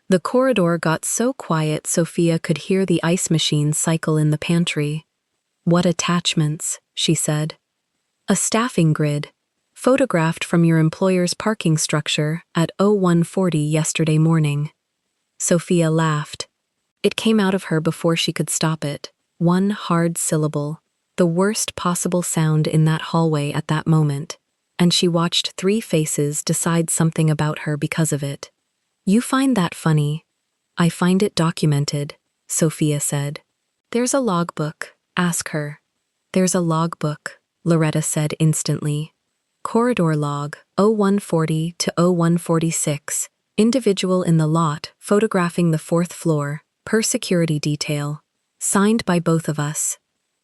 The corridor got so quiet Sofia could hear the ice machine cycle in the pantry. "What attachments?" she said. "A staffing grid, photographed from your employer's parking structure at 0140 yesterday morning." Sofia laughed. It came out of her before she could stop it. One hard syllable, the worst possible sound in that hallway at that moment, and she watched 3 faces decide something about her because of it. "You find that funny?" "I find it documented," Sofia said. "There's a logbook, ask her." "There's a logbook," Loretta said instantly. "Corridor log, 0140 to 0146, individual in the lot, photographing the 4th floor, per security detail. Signed by both of us."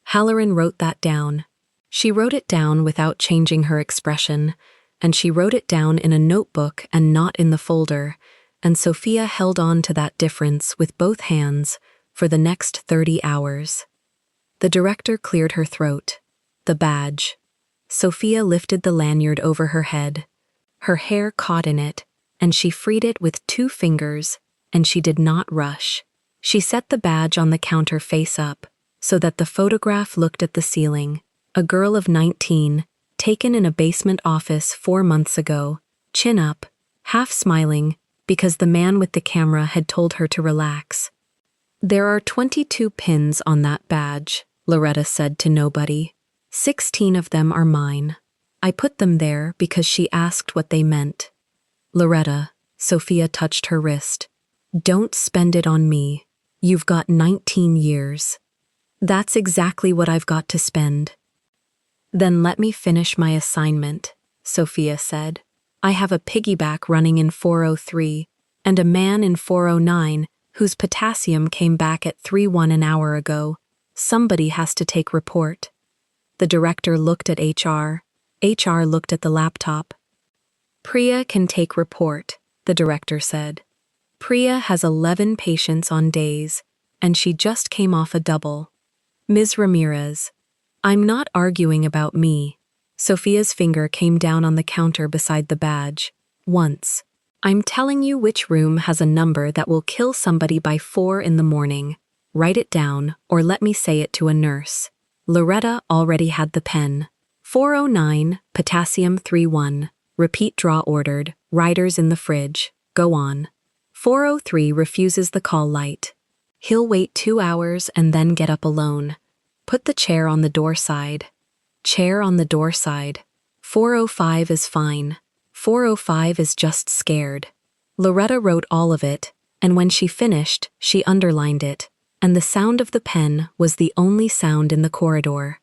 Halloran wrote that down. She wrote it down without changing her expression, and she wrote it down in a notebook and not in the folder, and Sofia held on to that difference with both hands for the next 30 hours. The director cleared her throat. "The badge." Sofia lifted the lanyard over her head. Her hair caught in it, and she freed it with 2 fingers, and she did not rush. She set the badge on the counter face up, so that the photograph looked at the ceiling. A girl of 19, taken in a basement office 4 months ago, chin up, half smiling, because the man with the camera had told her to relax. "There are 22 pins on that badge," Loretta said to nobody. 16 of them are mine. I put them there because she asked what they meant. Loretta, Sophia touched her wrist. Don't spend it on me. You've got 19 years. That's exactly what I've got to spend. Then let me finish my assignment, Sophia said. I have a piggyback running in 403 and a man in 409 whose potassium came back at 3-1 an hour ago. Somebody has to take report. The director looked at HR. HR looked at the laptop. Priya can take report, the director said. Priya has 11 patients on days, and she just came off a double. Ms. Ramirez, I'm not arguing about me. Sophia's finger came down on the counter beside the badge. Once. I'm telling you which room has a number that will kill somebody by 4 in the morning. Write it down, or let me say it to a nurse. Loretta already had the pen. 409, potassium 3-1. Repeat draw ordered, riders in the fridge. Go on. 403 refuses the call light. He'll wait 2 hours and then get up alone. Put the chair on the door side. Chair on the door side. 405 is fine. 405 is just scared. Loretta wrote all of it, and when she finished, she underlined it, and the sound of the pen was the only sound in the corridor.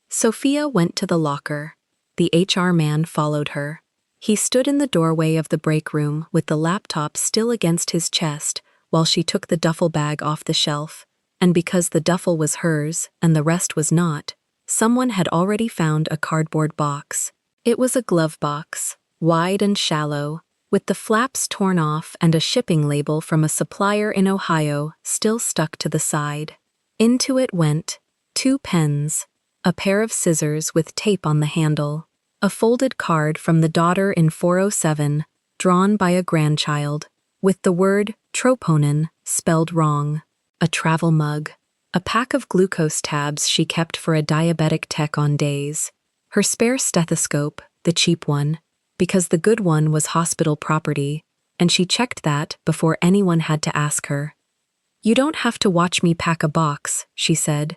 Sophia went to the locker. The HR man followed her. He stood in the doorway of the break room with the laptop still against his chest while she took the duffel bag off the shelf, and because the duffel was hers and the rest was not, someone had already found a cardboard box. It was a glove box, wide and shallow, with the flaps torn off and a shipping label from a supplier in Ohio still stuck to the side. Into it went 2 pens, a pair of scissors with tape on the handle, a folded card from the daughter in 407, drawn by a grandchild, with the word troponin spelled wrong, a travel mug, a pack of glucose tabs she kept for a diabetic tech on days, her spare stethoscope, the cheap one, because the good one was hospital property, and she checked that before anyone had to ask her. You don't have to watch me pack a box, she said.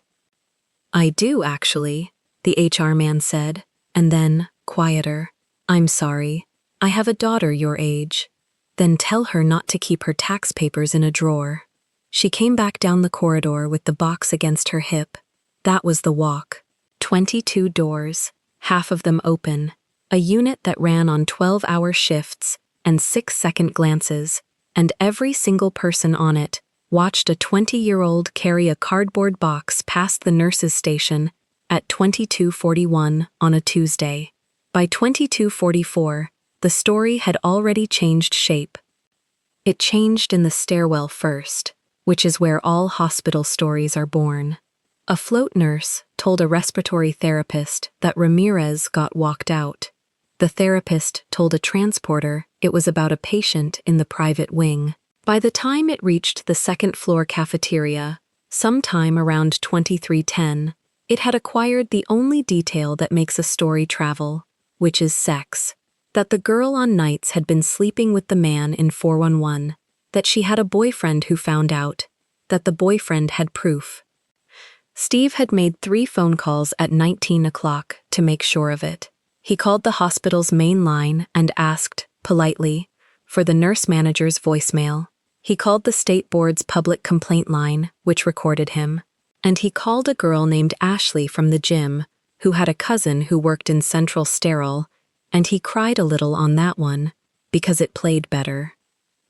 I do, actually, the HR man said, and then, quieter, I'm sorry. I have a daughter your age. Then tell her not to keep her tax papers in a drawer. She came back down the corridor with the box against her hip. That was the walk. 22 doors, half of them open, a unit that ran on 12-hour shifts and 6-second glances, and every single person on it watched a 20-year-old carry a cardboard box past the nurse's station at 22:41 on a Tuesday. By 22:44, the story had already changed shape. It changed in the stairwell first, which is where all hospital stories are born. A float nurse told a respiratory therapist that Ramirez got walked out. The therapist told a transporter it was about a patient in the private wing. By the time it reached the second-floor cafeteria, sometime around 2310, it had acquired the only detail that makes a story travel, which is sex. That the girl on nights had been sleeping with the man in 411, that she had a boyfriend who found out, that the boyfriend had proof. Steve had made 3 phone calls at 19 o'clock to make sure of it. He called the hospital's main line and asked, politely, for the nurse manager's voicemail. He called the state board's public complaint line, which recorded him, and he called a girl named Ashley from the gym, who had a cousin who worked in Central Sterile, and he cried a little on that one, because it played better.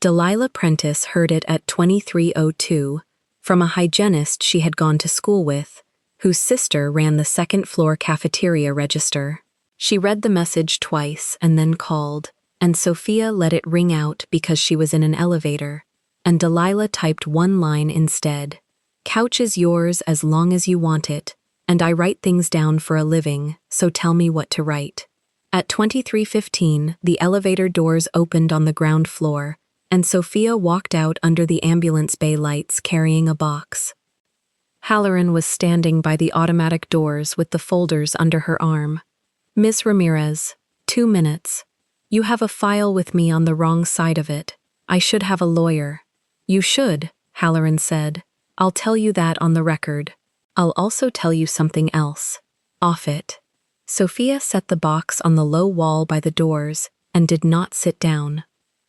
Delilah Prentice heard it at 23:02, from a hygienist she had gone to school with, whose sister ran the second-floor cafeteria register. She read the message twice and then called, and Sophia let it ring out because she was in an elevator, and Delilah typed one line instead. Couch is yours as long as you want it, and I write things down for a living, so tell me what to write. At 23:15, the elevator doors opened on the ground floor, and Sophia walked out under the ambulance bay lights carrying a box. Halloran was standing by the automatic doors with the folders under her arm. Miss Ramirez, 2 minutes. You have a file with me on the wrong side of it. I should have a lawyer. You should, Halloran said. I'll tell you that on the record. I'll also tell you something else. Off it. Sophia set the box on the low wall by the doors and did not sit down.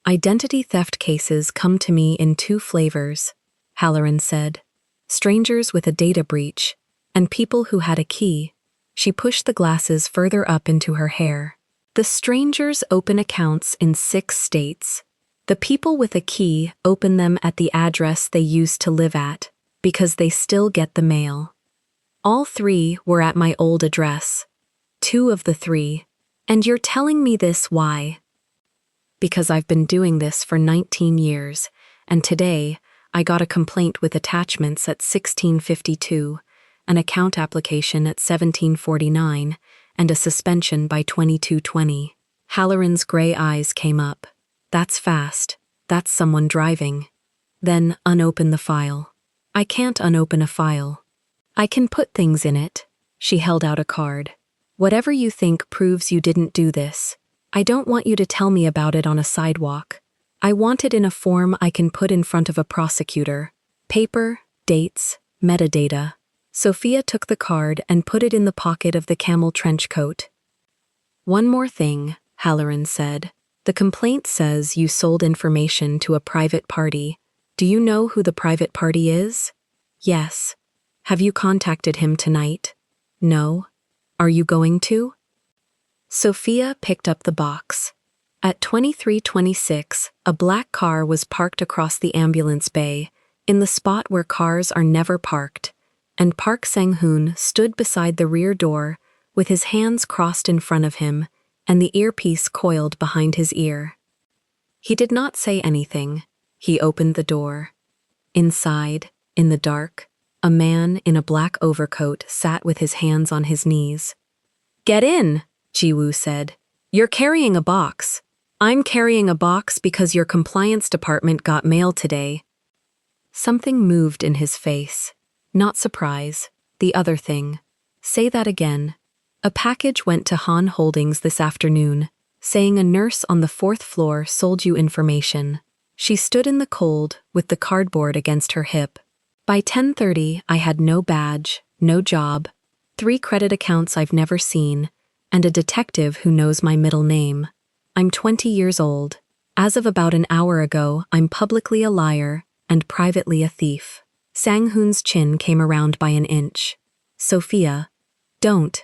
Identity theft cases come to me in two flavors, Halloran said. Strangers with a data breach, and people who had a key. She pushed the glasses further up into her hair. The strangers open accounts in 6 states. The people with a key open them at the address they used to live at, because they still get the mail. All 3 were at my old address. 2 of the 3. And you're telling me this why? Because I've been doing this for 19 years, and today I got a complaint with attachments at 1652, an account application at 1749, and a suspension by 2220. Halloran's gray eyes came up. That's fast. That's someone driving. Then unopen the file. I can't unopen a file. I can put things in it. She held out a card. Whatever you think proves you didn't do this. I don't want you to tell me about it on a sidewalk. I want it in a form I can put in front of a prosecutor. Paper, dates, metadata. Sophia took the card and put it in the pocket of the camel trench coat. One more thing, Halloran said. The complaint says you sold information to a private party. Do you know who the private party is? Yes. Have you contacted him tonight? No. Are you going to? Sophia picked up the box. At 2326, a black car was parked across the ambulance bay, in the spot where cars are never parked, and Park Sang-hoon stood beside the rear door with his hands crossed in front of him and the earpiece coiled behind his ear. He did not say anything. He opened the door. Inside, in the dark, a man in a black overcoat sat with his hands on his knees. "Get in," Ji-woo said. "You're carrying a box. I'm carrying a box because your compliance department got mail today." Something moved in his face. Not surprise. The other thing. Say that again. A package went to Han Holdings this afternoon, saying a nurse on the 4th floor sold you information. She stood in the cold with the cardboard against her hip. By 10:30, I had no badge, no job, 3 credit accounts I've never seen, and a detective who knows my middle name. I'm 20 years old. As of about an hour ago, I'm publicly a liar and privately a thief. Sang-hoon's chin came around by an inch. Sophia, don't.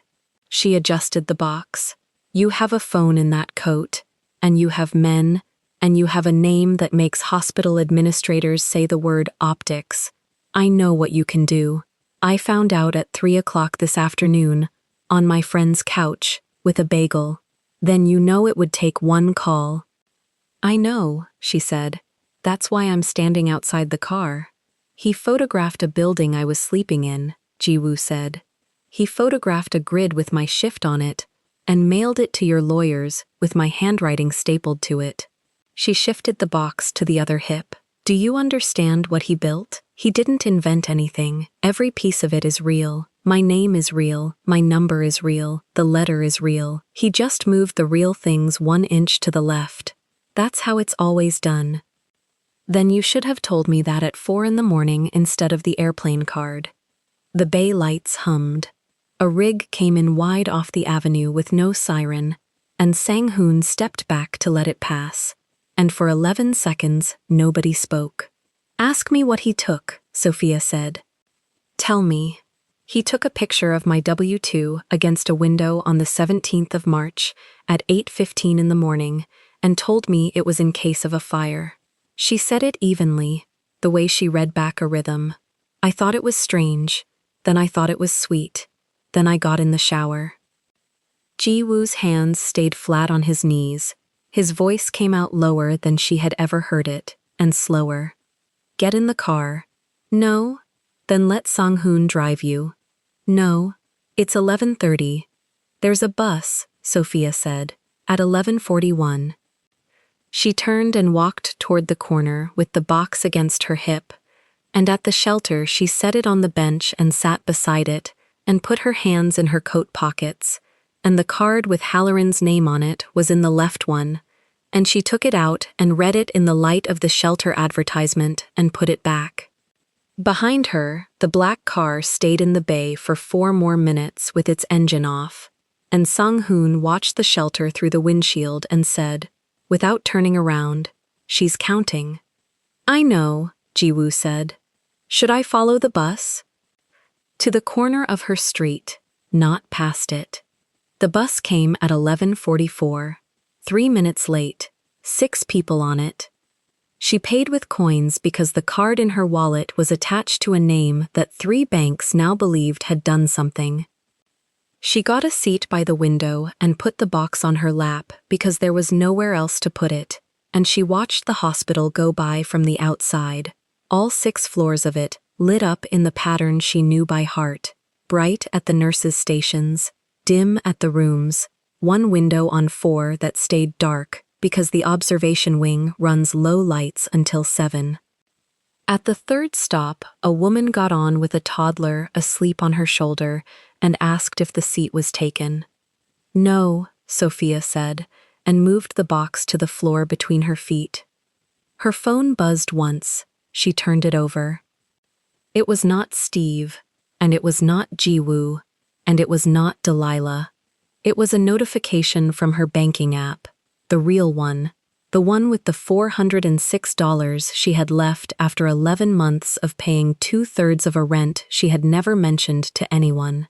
She adjusted the box. You have a phone in that coat, and you have men, and you have a name that makes hospital administrators say the word optics. I know what you can do. I found out at 3 o'clock this afternoon, on my friend's couch, with a bagel. Then you know it would take one call. I know, she said. That's why I'm standing outside the car. He photographed a building I was sleeping in, Ji-woo said. He photographed a grid with my shift on it, and mailed it to your lawyers with my handwriting stapled to it. She shifted the box to the other hip. Do you understand what he built? He didn't invent anything. Every piece of it is real. My name is real. My number is real. The letter is real. He just moved the real things 1 inch to the left. That's how it's always done. Then you should have told me that at 4 in the morning instead of the airplane card. The bay lights hummed. A rig came in wide off the avenue with no siren, and Sang-hoon stepped back to let it pass. And for 11 seconds, nobody spoke. Ask me what he took, Sophia said. Tell me. He took a picture of my W-2 against a window on the 17th of March at 8:15 in the morning and told me it was in case of a fire. She said it evenly, the way she read back a rhythm. I thought it was strange, then I thought it was sweet, then I got in the shower. Ji-woo's hands stayed flat on his knees. His voice came out lower than she had ever heard it, and slower. Get in the car. No? Then let Sang-hoon drive you. No. It's 11:30. There's a bus, Sophia said, at 11:41. She turned and walked toward the corner with the box against her hip, and at the shelter she set it on the bench and sat beside it and put her hands in her coat pockets, and the card with Halloran's name on it was in the left one, and she took it out and read it in the light of the shelter advertisement and put it back. Behind her, the black car stayed in the bay for 4 more minutes with its engine off, and Sang-hoon watched the shelter through the windshield and said, without turning around, "She's counting." "I know," Ji-woo said. "Should I follow the bus?" To the corner of her street, not past it. The bus came at 11:44, 3 minutes late, 6 people on it. She paid with coins because the card in her wallet was attached to a name that 3 banks now believed had done something. She got a seat by the window and put the box on her lap because there was nowhere else to put it, and she watched the hospital go by from the outside, all 6 floors of it, lit up in the pattern she knew by heart, bright at the nurses' stations, dim at the rooms, 1 window on 4 that stayed dark because the observation wing runs low lights until 7. At the 3rd stop, a woman got on with a toddler asleep on her shoulder and asked if the seat was taken. "No," Sophia said, and moved the box to the floor between her feet. Her phone buzzed once. She turned it over. It was not Steve, and it was not Ji-woo, and it was not Delilah. It was a notification from her banking app, the real one, the one with the $406 she had left after 11 months of paying 2/3 of a rent she had never mentioned to anyone.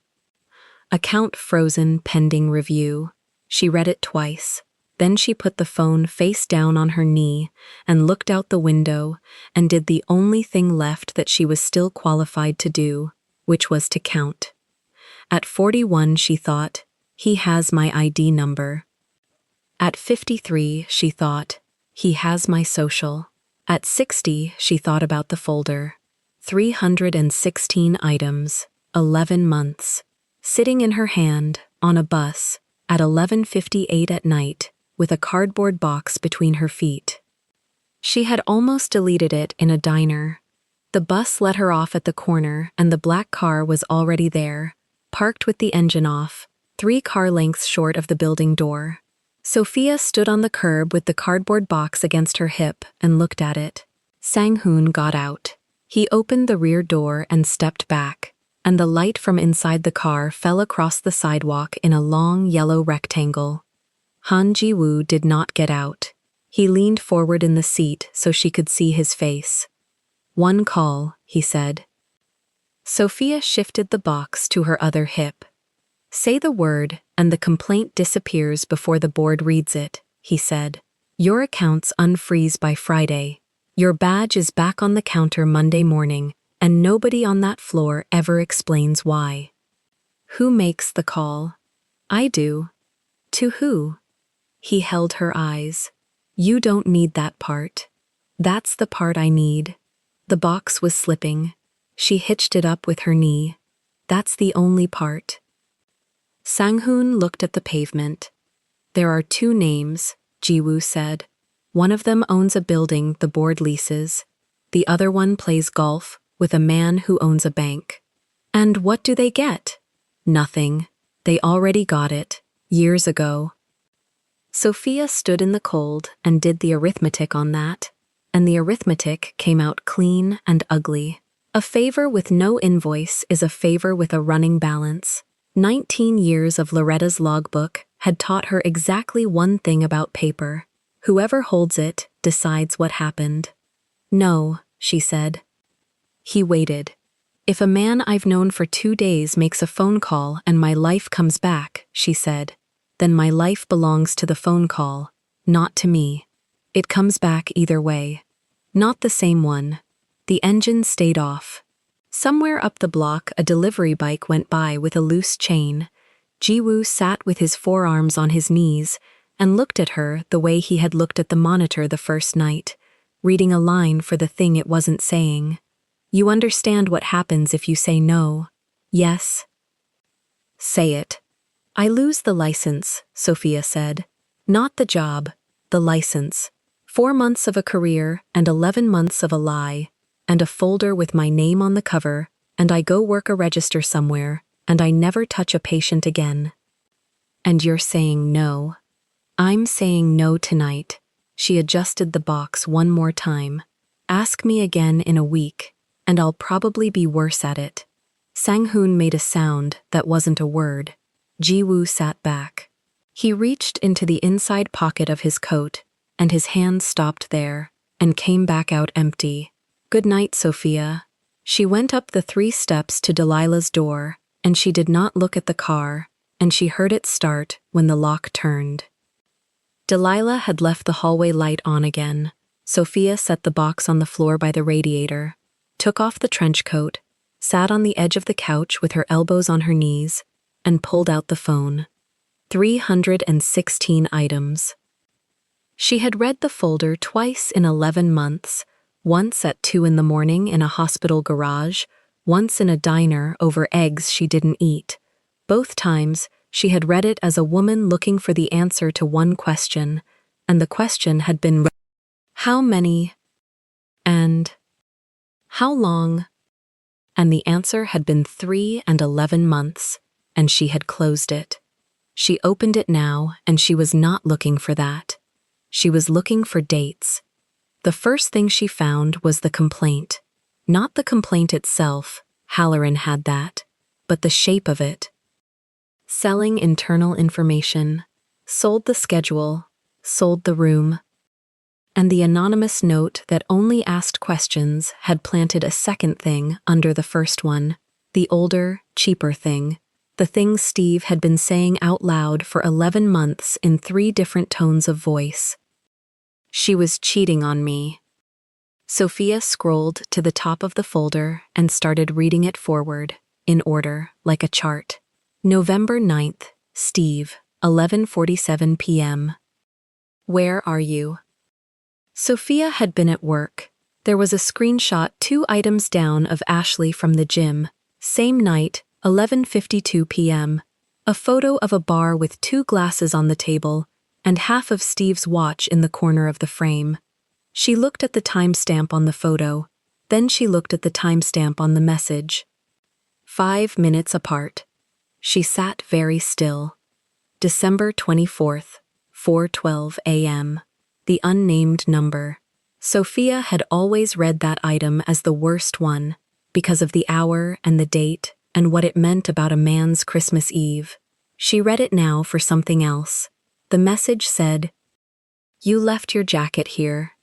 Account frozen pending review. She read it twice. Then she put the phone face down on her knee and looked out the window and did the only thing left that she was still qualified to do, which was to count. At 41, she thought, "He has my ID number." At 53, she thought, "He has my social." At 60, she thought about the folder. 316 items, 11 months. Sitting in her hand, on a bus, at 11:58 at night, with a cardboard box between her feet. She had almost deleted it in a diner. The bus let her off at the corner and the black car was already there, parked with the engine off, 3 car lengths short of the building door. Sophia stood on the curb with the cardboard box against her hip and looked at it. Sang-hoon got out. He opened the rear door and stepped back, and the light from inside the car fell across the sidewalk in a long yellow rectangle. Han Ji-woo did not get out. He leaned forward in the seat so she could see his face. "1 call," he said. Sophia shifted the box to her other hip. "Say the word, and the complaint disappears before the board reads it," he said. "Your accounts unfreeze by Friday. Your badge is back on the counter Monday morning, and nobody on that floor ever explains why." "Who makes the call?" "I do." "To who?" He held her eyes. "You don't need that part. That's the part I need." The box was slipping. She hitched it up with her knee. "That's the only part." Sang-hoon looked at the pavement. "There are 2 names," Ji-woo said. "One of them owns a building the board leases. The other one plays golf with a man who owns a bank. And what do they get? Nothing. They already got it, years ago." Sophia stood in the cold and did the arithmetic on that, and the arithmetic came out clean and ugly. A favor with no invoice is a favor with a running balance. 19 years of Loretta's logbook had taught her exactly one thing about paper. Whoever holds it decides what happened. "No," she said. He waited. "If a man I've known for 2 days makes a phone call and my life comes back," she said, "then my life belongs to the phone call, not to me. It comes back either way. Not the same one." The engine stayed off. Somewhere up the block, a delivery bike went by with a loose chain. Ji-woo sat with his forearms on his knees and looked at her the way he had looked at the monitor the first night, reading a line for the thing it wasn't saying. "You understand what happens if you say no? Yes?" "Say it." "I lose the license," Sophia said. "Not the job, the license. 4 months of a career and 11 months of a lie, and a folder with my name on the cover, and I go work a register somewhere, and I never touch a patient again." "And you're saying no?" "I'm saying no tonight." She adjusted the box one more time. "Ask me again in a week. and I'll probably be worse at it. Sang-hoon made a sound that wasn't a word. Ji-woo sat back. He reached into the inside pocket of his coat, and his hand stopped there, and came back out empty. Good night, Sophia. She went up the 3 steps to Delilah's door, and she did not look at the car, and she heard it start when the lock turned. Delilah had left the hallway light on again. Sophia set the box on the floor by the radiator, took off the trench coat, sat on the edge of the couch with her elbows on her knees, and pulled out the phone. 316 items. She had read the folder twice in 11 months, once at 2 in the morning in a hospital garage, once in a diner over eggs she didn't eat. Both times, she had read it as a woman looking for the answer to one question, and the question had been, how many? And how long? And the answer had been 3 and 11 months, and she had closed it. She opened it now, and she was not looking for that. She was looking for dates. The first thing she found was the complaint. Not the complaint itself, Halloran had that, but the shape of it. Selling internal information, sold the schedule, sold the room. And the anonymous note that only asked questions had planted a second thing under the first one, the older, cheaper thing, the thing Steve had been saying out loud for 11 months in 3 different tones of voice. She was cheating on me. Sophia scrolled to the top of the folder and started reading it forward, in order, like a chart. November 9th, Steve, 11:47 p.m. Where are you? Sophia had been at work. There was a screenshot 2 items down of Ashley from the gym. Same night, 11:52 p.m. A photo of a bar with 2 glasses on the table, and half of Steve's watch in the corner of the frame. She looked at the timestamp on the photo, then she looked at the timestamp on the message. 5 minutes apart. She sat very still. December 24th, 4:12 a.m. The unnamed number. Sophia had always read that item as the worst one, because of the hour and the date and what it meant about a man's Christmas Eve. She read it now for something else. The message said, "You left your jacket here."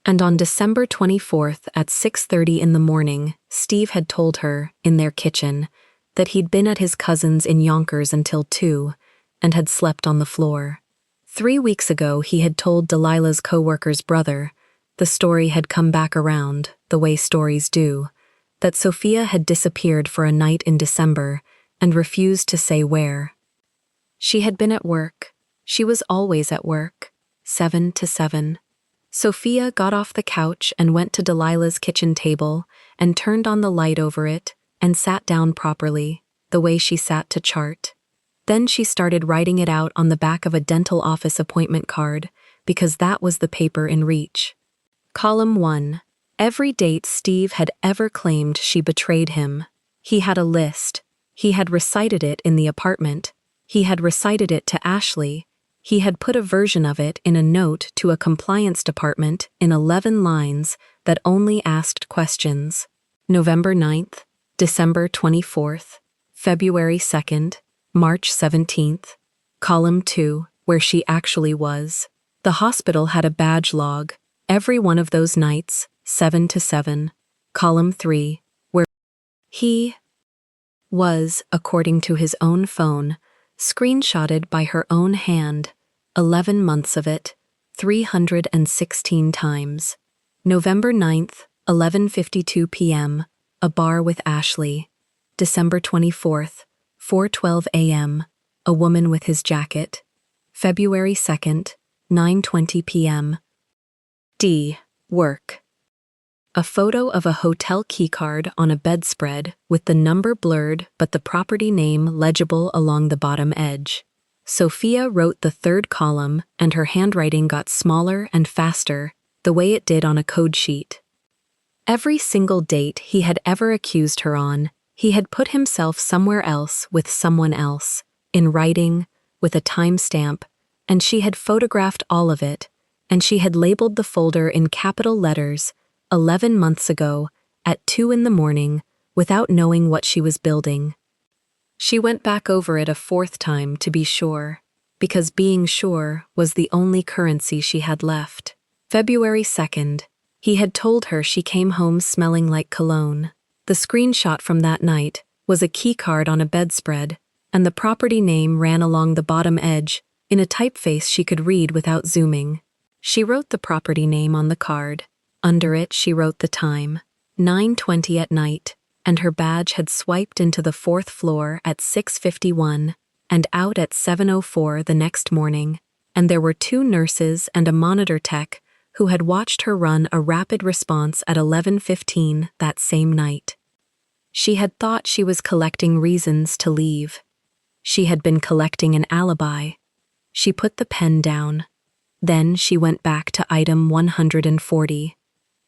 And on December 24th at 6:30 in the morning, Steve had told her, in their kitchen, that he'd been at his cousin's in Yonkers until 2 and had slept on the floor. 3 weeks ago he had told Delilah's co-worker's brother, the story had come back around, the way stories do, that Sophia had disappeared for a night in December and refused to say where. She had been at work. She was always at work, 7 to 7. Sophia got off the couch and went to Delilah's kitchen table and turned on the light over it and sat down properly, the way she sat to chart. Then she started writing it out on the back of a dental office appointment card, because that was the paper in reach. Column 1. Every date Steve had ever claimed she betrayed him. He had a list. He had recited it in the apartment. He had recited it to Ashley. He had put a version of it in a note to a compliance department in 11 lines that only asked questions. November 9th, December 24th, February 2nd, March 17th. Column 2, where she actually was. The hospital had a badge log, every one of those nights, 7 to 7. Column 3, where he was, according to his own phone, screenshotted by her own hand, 11 months of it, 316 times. November 9th, 11:52 p.m., a bar with Ashley. December 24th, 4:12 a.m., a woman with his jacket. February 2nd, 9:20 p.m. D. Work. A photo of a hotel keycard on a bedspread with the number blurred but the property name legible along the bottom edge. Sophia wrote the 3rd column and her handwriting got smaller and faster, the way it did on a code sheet. Every single date he had ever accused her on, he had put himself somewhere else with someone else, in writing, with a timestamp, and she had photographed all of it, and she had labeled the folder in capital letters, 11 months ago, at 2 in the morning, without knowing what she was building. She went back over it a fourth time to be sure, because being sure was the only currency she had left. February 2nd, he had told her she came home smelling like cologne. The screenshot from that night was a keycard on a bedspread, and the property name ran along the bottom edge in a typeface she could read without zooming. She wrote the property name on the card. Under it she wrote the time, 9:20 at night, and her badge had swiped into the 4th floor at 6:51 and out at 7:04 the next morning, and there were 2 nurses and a monitor tech who had watched her run a rapid response at 11:15 that same night. She had thought she was collecting reasons to leave. She had been collecting an alibi. She put the pen down. Then she went back to item 140.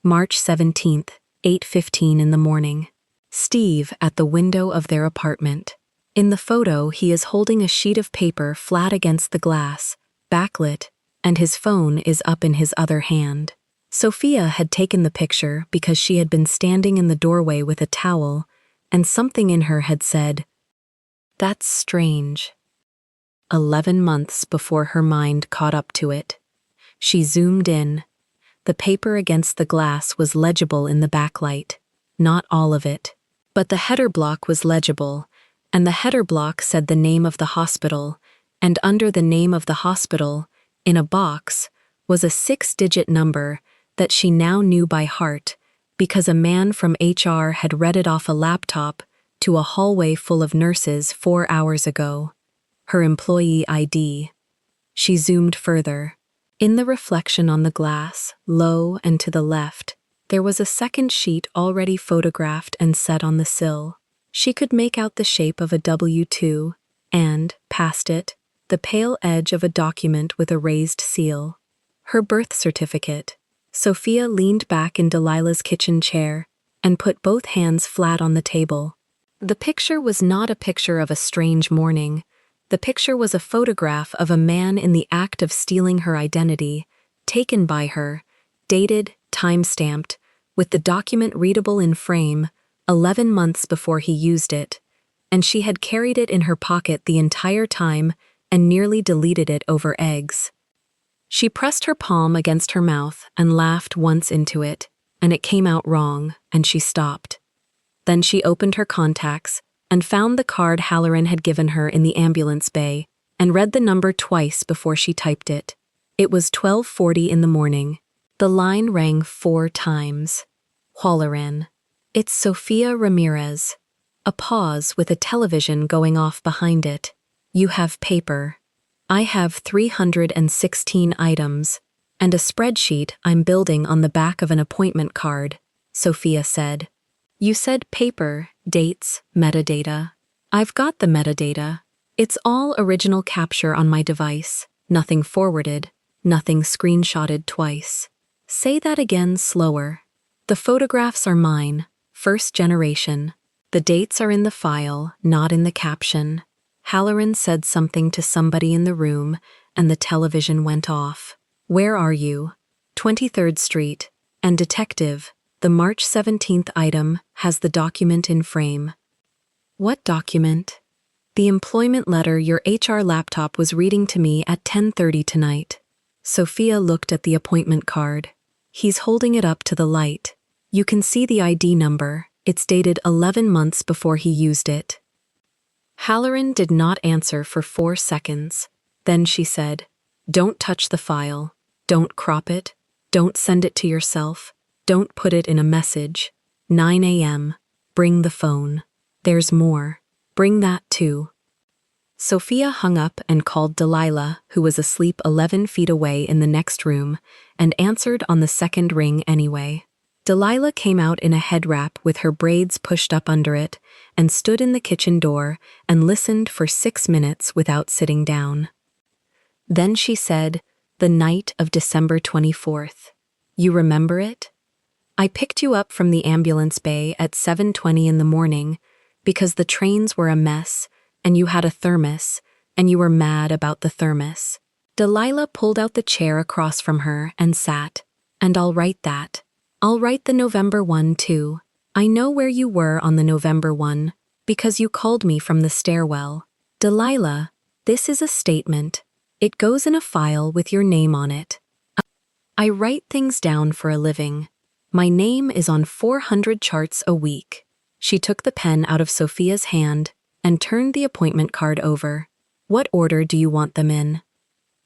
March 17th, 8:15 in the morning. Steve at the window of their apartment. In the photo, he is holding a sheet of paper flat against the glass, backlit, and his phone is up in his other hand. Sophia had taken the picture because she had been standing in the doorway with a towel, and something in her had said, "That's strange." 11 months before her mind caught up to it. She zoomed in. The paper against the glass was legible in the backlight. Not all of it. But the header block was legible, and the header block said the name of the hospital, and under the name of the hospital, in a box, was a 6-digit number that she now knew by heart because a man from HR had read it off a laptop to a hallway full of nurses 4 hours ago. Her employee ID. She zoomed further. In the reflection on the glass, low and to the left, there was a second sheet already photographed and set on the sill. She could make out the shape of a W-2 and, past it, the pale edge of a document with a raised seal. Her birth certificate. Sophia leaned back in Delilah's kitchen chair and put both hands flat on the table. The picture was not a picture of a strange morning. The picture was a photograph of a man in the act of stealing her identity, taken by her, dated, time-stamped, with the document readable in frame, 11 months before he used it, and she had carried it in her pocket the entire time and nearly deleted it over eggs. She pressed her palm against her mouth and laughed once into it, and it came out wrong, and she stopped. Then she opened her contacts and found the card Halloran had given her in the ambulance bay and read the number twice before she typed it. It was 12:40 in the morning. The line rang 4 times. Halloran. It's Sophia Ramirez. A pause with a television going off behind it. You have paper. I have 316 items, and a spreadsheet I'm building on the back of an appointment card, Sophia said. You said paper, dates, metadata. I've got the metadata. It's all original capture on my device, nothing forwarded, nothing screenshotted twice. Say that again slower. The photographs are mine, first generation. The dates are in the file, not in the caption. Halloran said something to somebody in the room, and the television went off. Where are you? 23rd Street. And detective, the March 17th item has the document in frame. What document? The employment letter your HR laptop was reading to me at 10:30 tonight. Sophia looked at the appointment card. He's holding it up to the light. You can see the ID number. It's dated 11 months before he used it. Halloran did not answer for 4 seconds. Then she said, Don't touch the file. Don't crop it. Don't send it to yourself. Don't put it in a message. 9 a.m. Bring the phone. There's more. Bring that too. Sophia hung up and called Delilah, who was asleep 11 feet away in the next room, and answered on the second ring anyway. Delilah came out in a head wrap with her braids pushed up under it and stood in the kitchen door and listened for 6 minutes without sitting down. Then she said, the night of December 24th. You remember it? I picked you up from the ambulance bay at 7:20 in the morning because the trains were a mess and you had a thermos and you were mad about the thermos. Delilah pulled out the chair across from her and sat. And I'll write that. I'll write the November one too. I know where you were on the November one, because you called me from the stairwell. Delilah, this is a statement. It goes in a file with your name on it. I write things down for a living. My name is on 400 charts a week. She took the pen out of Sophia's hand and turned the appointment card over. What order do you want them in?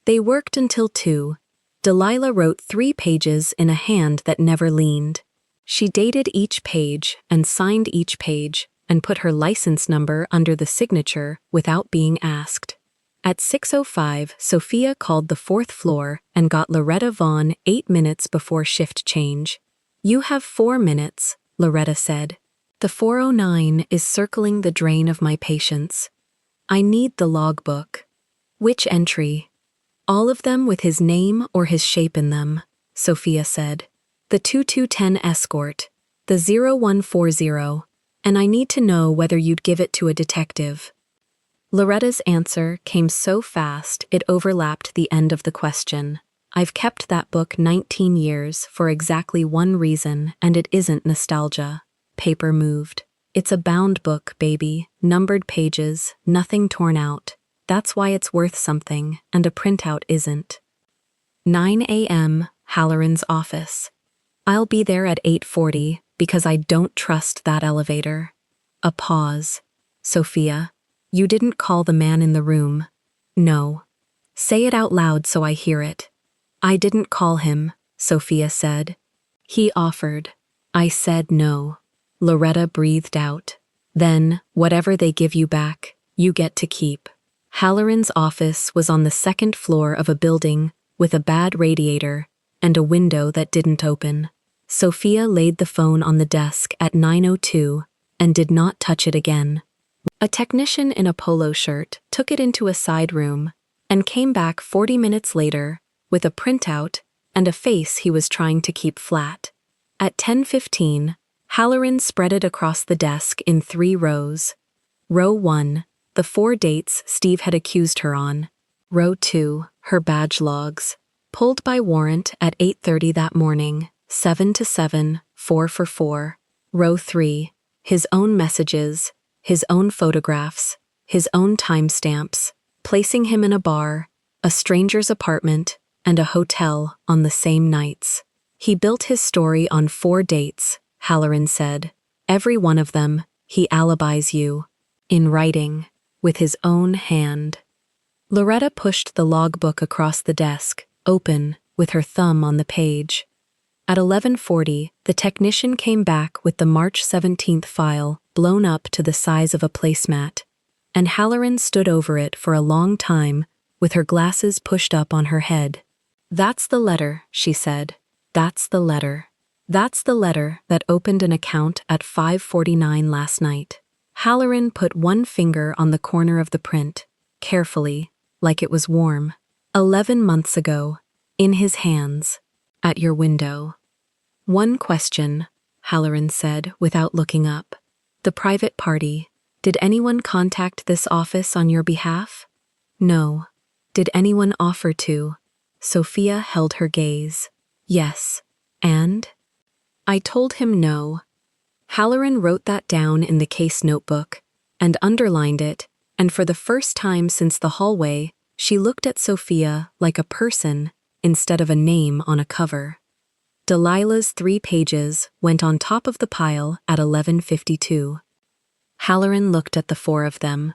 They worked until 2. Delilah wrote 3 pages in a hand that never leaned. She dated each page and signed each page and put her license number under the signature without being asked. At 6:05, Sophia called the 4th floor and got Loretta Vaughn 8 minutes before shift change. You have 4 minutes, Loretta said. The 409 is circling the drain of my patience. I need the logbook. Which entry? All of them with his name or his shape in them, Sophia said. The 2210 escort, the 0140, and I need to know whether you'd give it to a detective. Loretta's answer came so fast it overlapped the end of the question. I've kept that book 19 years for exactly one reason, and it isn't nostalgia. Paper moved. It's a bound book, baby, numbered pages, nothing torn out. That's why it's worth something, and a printout isn't. 9 a.m., Halloran's office. I'll be there at 8:40 because I don't trust that elevator. A pause. Sophia, you didn't call the man in the room. No. Say it out loud so I hear it. I didn't call him, Sophia said. He offered. I said no. Loretta breathed out. Then, whatever they give you back, you get to keep. Halloran's office was on the 2nd floor of a building with a bad radiator and a window that didn't open. Sophia laid the phone on the desk at 9:02 and did not touch it again. A technician in a polo shirt took it into a side room and came back 40 minutes later with a printout and a face he was trying to keep flat. At 10:15, Halloran spread it across the desk in 3 rows. Row 1, the 4 dates Steve had accused her on. Row 2, her badge logs. Pulled by warrant at 8:30 that morning, 7 to 7, 4 for 4. Row 3, his own messages, his own photographs, his own timestamps, placing him in a bar, a stranger's apartment, and a hotel on the same nights. He built his story on 4 dates, Halloran said. Every one of them, he alibis you. In writing, with his own hand. Loretta pushed the logbook across the desk, open, with her thumb on the page. At 11:40, the technician came back with the March 17th file blown up to the size of a placemat, and Halloran stood over it for a long time with her glasses pushed up on her head. That's the letter, she said. That's the letter. That's the letter that opened an account at 5:49 last night. Halloran put one finger on the corner of the print, carefully, like it was warm. 11 months ago, in his hands, at your window. One question, Halloran said without looking up. The private party. Did anyone contact this office on your behalf? No. Did anyone offer to? Sophia held her gaze. Yes. And? I told him no. Halloran wrote that down in the case notebook and underlined it, and for the first time since the hallway, she looked at Sophia like a person instead of a name on a cover. Delilah's 3 pages went on top of the pile at 11:52. Halloran looked at the 4 of them,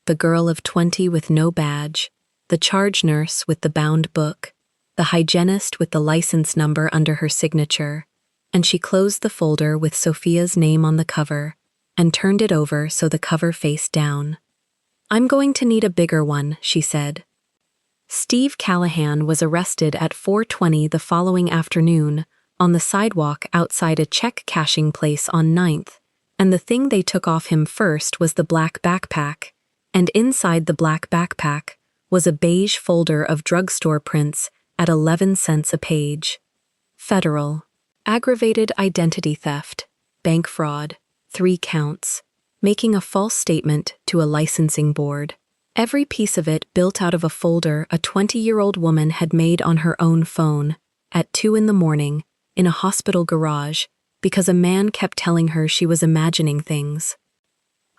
the girl of 20 with no badge, the charge nurse with the bound book, the hygienist with the license number under her signature, and she closed the folder with Sophia's name on the cover and turned it over so the cover faced down. I'm going to need a bigger one, she said. Steve Callahan was arrested at 4:20 the following afternoon on the sidewalk outside a check-cashing place on 9th, and the thing they took off him first was the black backpack, and inside the black backpack was a beige folder of drugstore prints at 11 cents a page. Federal. Aggravated identity theft. Bank fraud. 3 counts. Making a false statement to a licensing board. Every piece of it built out of a folder a 20-year-old woman had made on her own phone, at 2 in the morning, in a hospital garage, because a man kept telling her she was imagining things.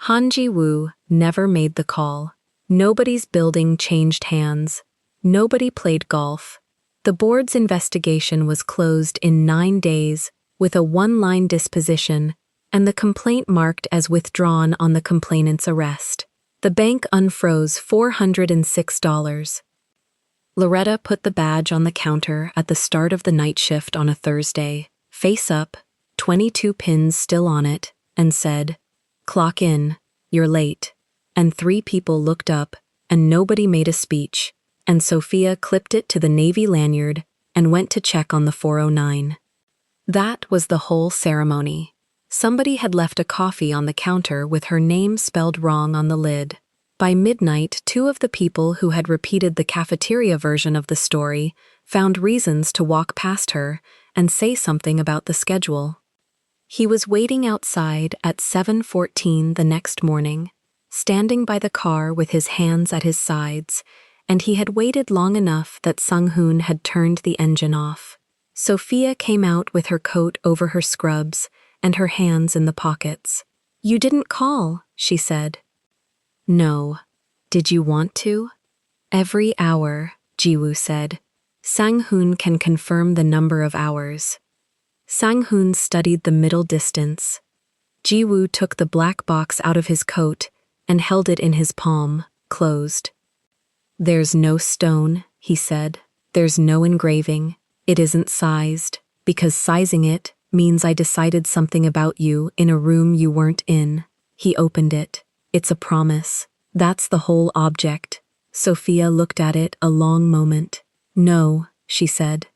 Han Ji-woo never made the call. Nobody's building changed hands. Nobody played golf. The board's investigation was closed in 9 days with a one-line disposition and the complaint marked as withdrawn on the complainant's arrest. The bank unfroze $406. Loretta put the badge on the counter at the start of the night shift on a Thursday, face up, 22 pins still on it, and said, "Clock in, you're late." And 3 people looked up, and nobody made a speech, and Sophia clipped it to the Navy lanyard and went to check on the 409. That was the whole ceremony. Somebody had left a coffee on the counter with her name spelled wrong on the lid. By midnight, 2 of the people who had repeated the cafeteria version of the story found reasons to walk past her and say something about the schedule. He was waiting outside at 7:14 the next morning, standing by the car with his hands at his sides, and he had waited long enough that Sung-hoon had turned the engine off. Sophia came out with her coat over her scrubs and her hands in the pockets. "You didn't call," she said. "No. Did you want to?" "Every hour," Ji-woo said. Sang-hoon can confirm the number of hours. Sang-hoon studied the middle distance. Ji-woo took the black box out of his coat and held it in his palm, closed. "There's no stone," he said. "There's no engraving. It isn't sized, because sizing it means I decided something about you in a room you weren't in." He opened it. "It's a promise. That's the whole object." Sophia looked at it a long moment. "No," she said.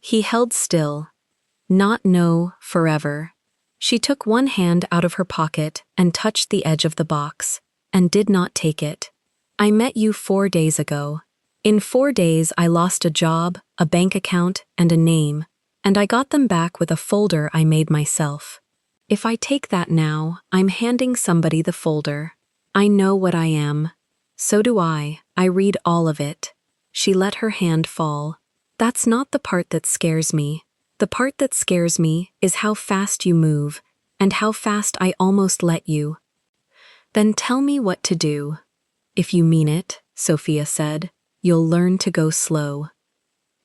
He held still. "Not no, forever." She took one hand out of her pocket and touched the edge of the box, and did not take it. "I met you 4 days ago. In 4 days I lost a job, a bank account, and a name, and I got them back with a folder I made myself. If I take that now, I'm handing somebody the folder. I know what I am. So do I read all of it." She let her hand fall. "That's not the part that scares me. The part that scares me is how fast you move, and how fast I almost let you." "Then tell me what to do." "If you mean it," Sophia said, "you'll learn to go slow."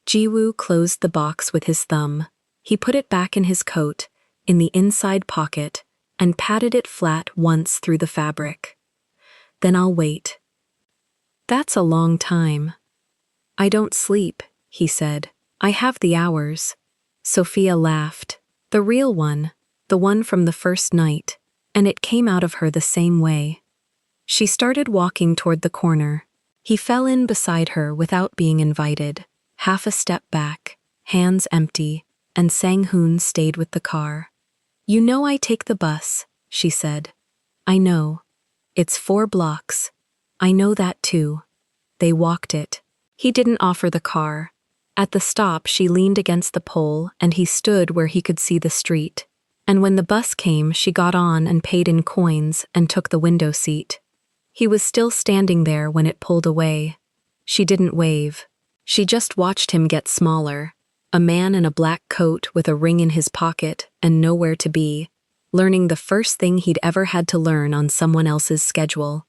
Ji-woo closed the box with his thumb. He put it back in his coat, in the inside pocket, and patted it flat once through the fabric. "Then I'll wait." "That's a long time." "I don't sleep," he said. "I have the hours." Sophia laughed. The real one, the one from the first night, and it came out of her the same way. She started walking toward the corner. He fell in beside her without being invited, half a step back, hands empty, and Sang-hoon stayed with the car. "You know I take the bus," she said. "I know. It's 4 blocks. I know that too." They walked it. He didn't offer the car. At the stop, she leaned against the pole and he stood where he could see the street. And when the bus came, she got on and paid in coins and took the window seat. He was still standing there when it pulled away. She didn't wave. She just watched him get smaller, a man in a black coat with a ring in his pocket and nowhere to be, learning the first thing he'd ever had to learn on someone else's schedule.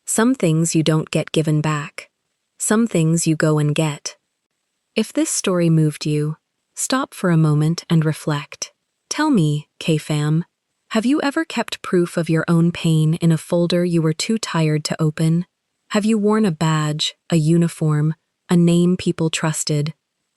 Some things you don't get given back. Some things you go and get. If this story moved you, stop for a moment and reflect. Tell me, K-Fam, have you ever kept proof of your own pain in a folder you were too tired to open? Have you worn a badge, a uniform, a name people trusted,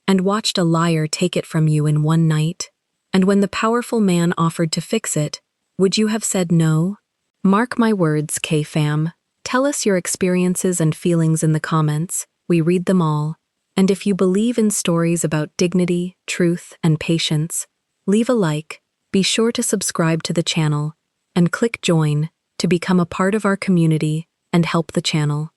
and watched a liar take it from you in one night? And when the powerful man offered to fix it, would you have said no? Mark my words, K-Fam. Tell us your experiences and feelings in the comments. We read them all. And if you believe in stories about dignity, truth, and patience, leave a like, be sure to subscribe to the channel, and click join to become a part of our community and help the channel.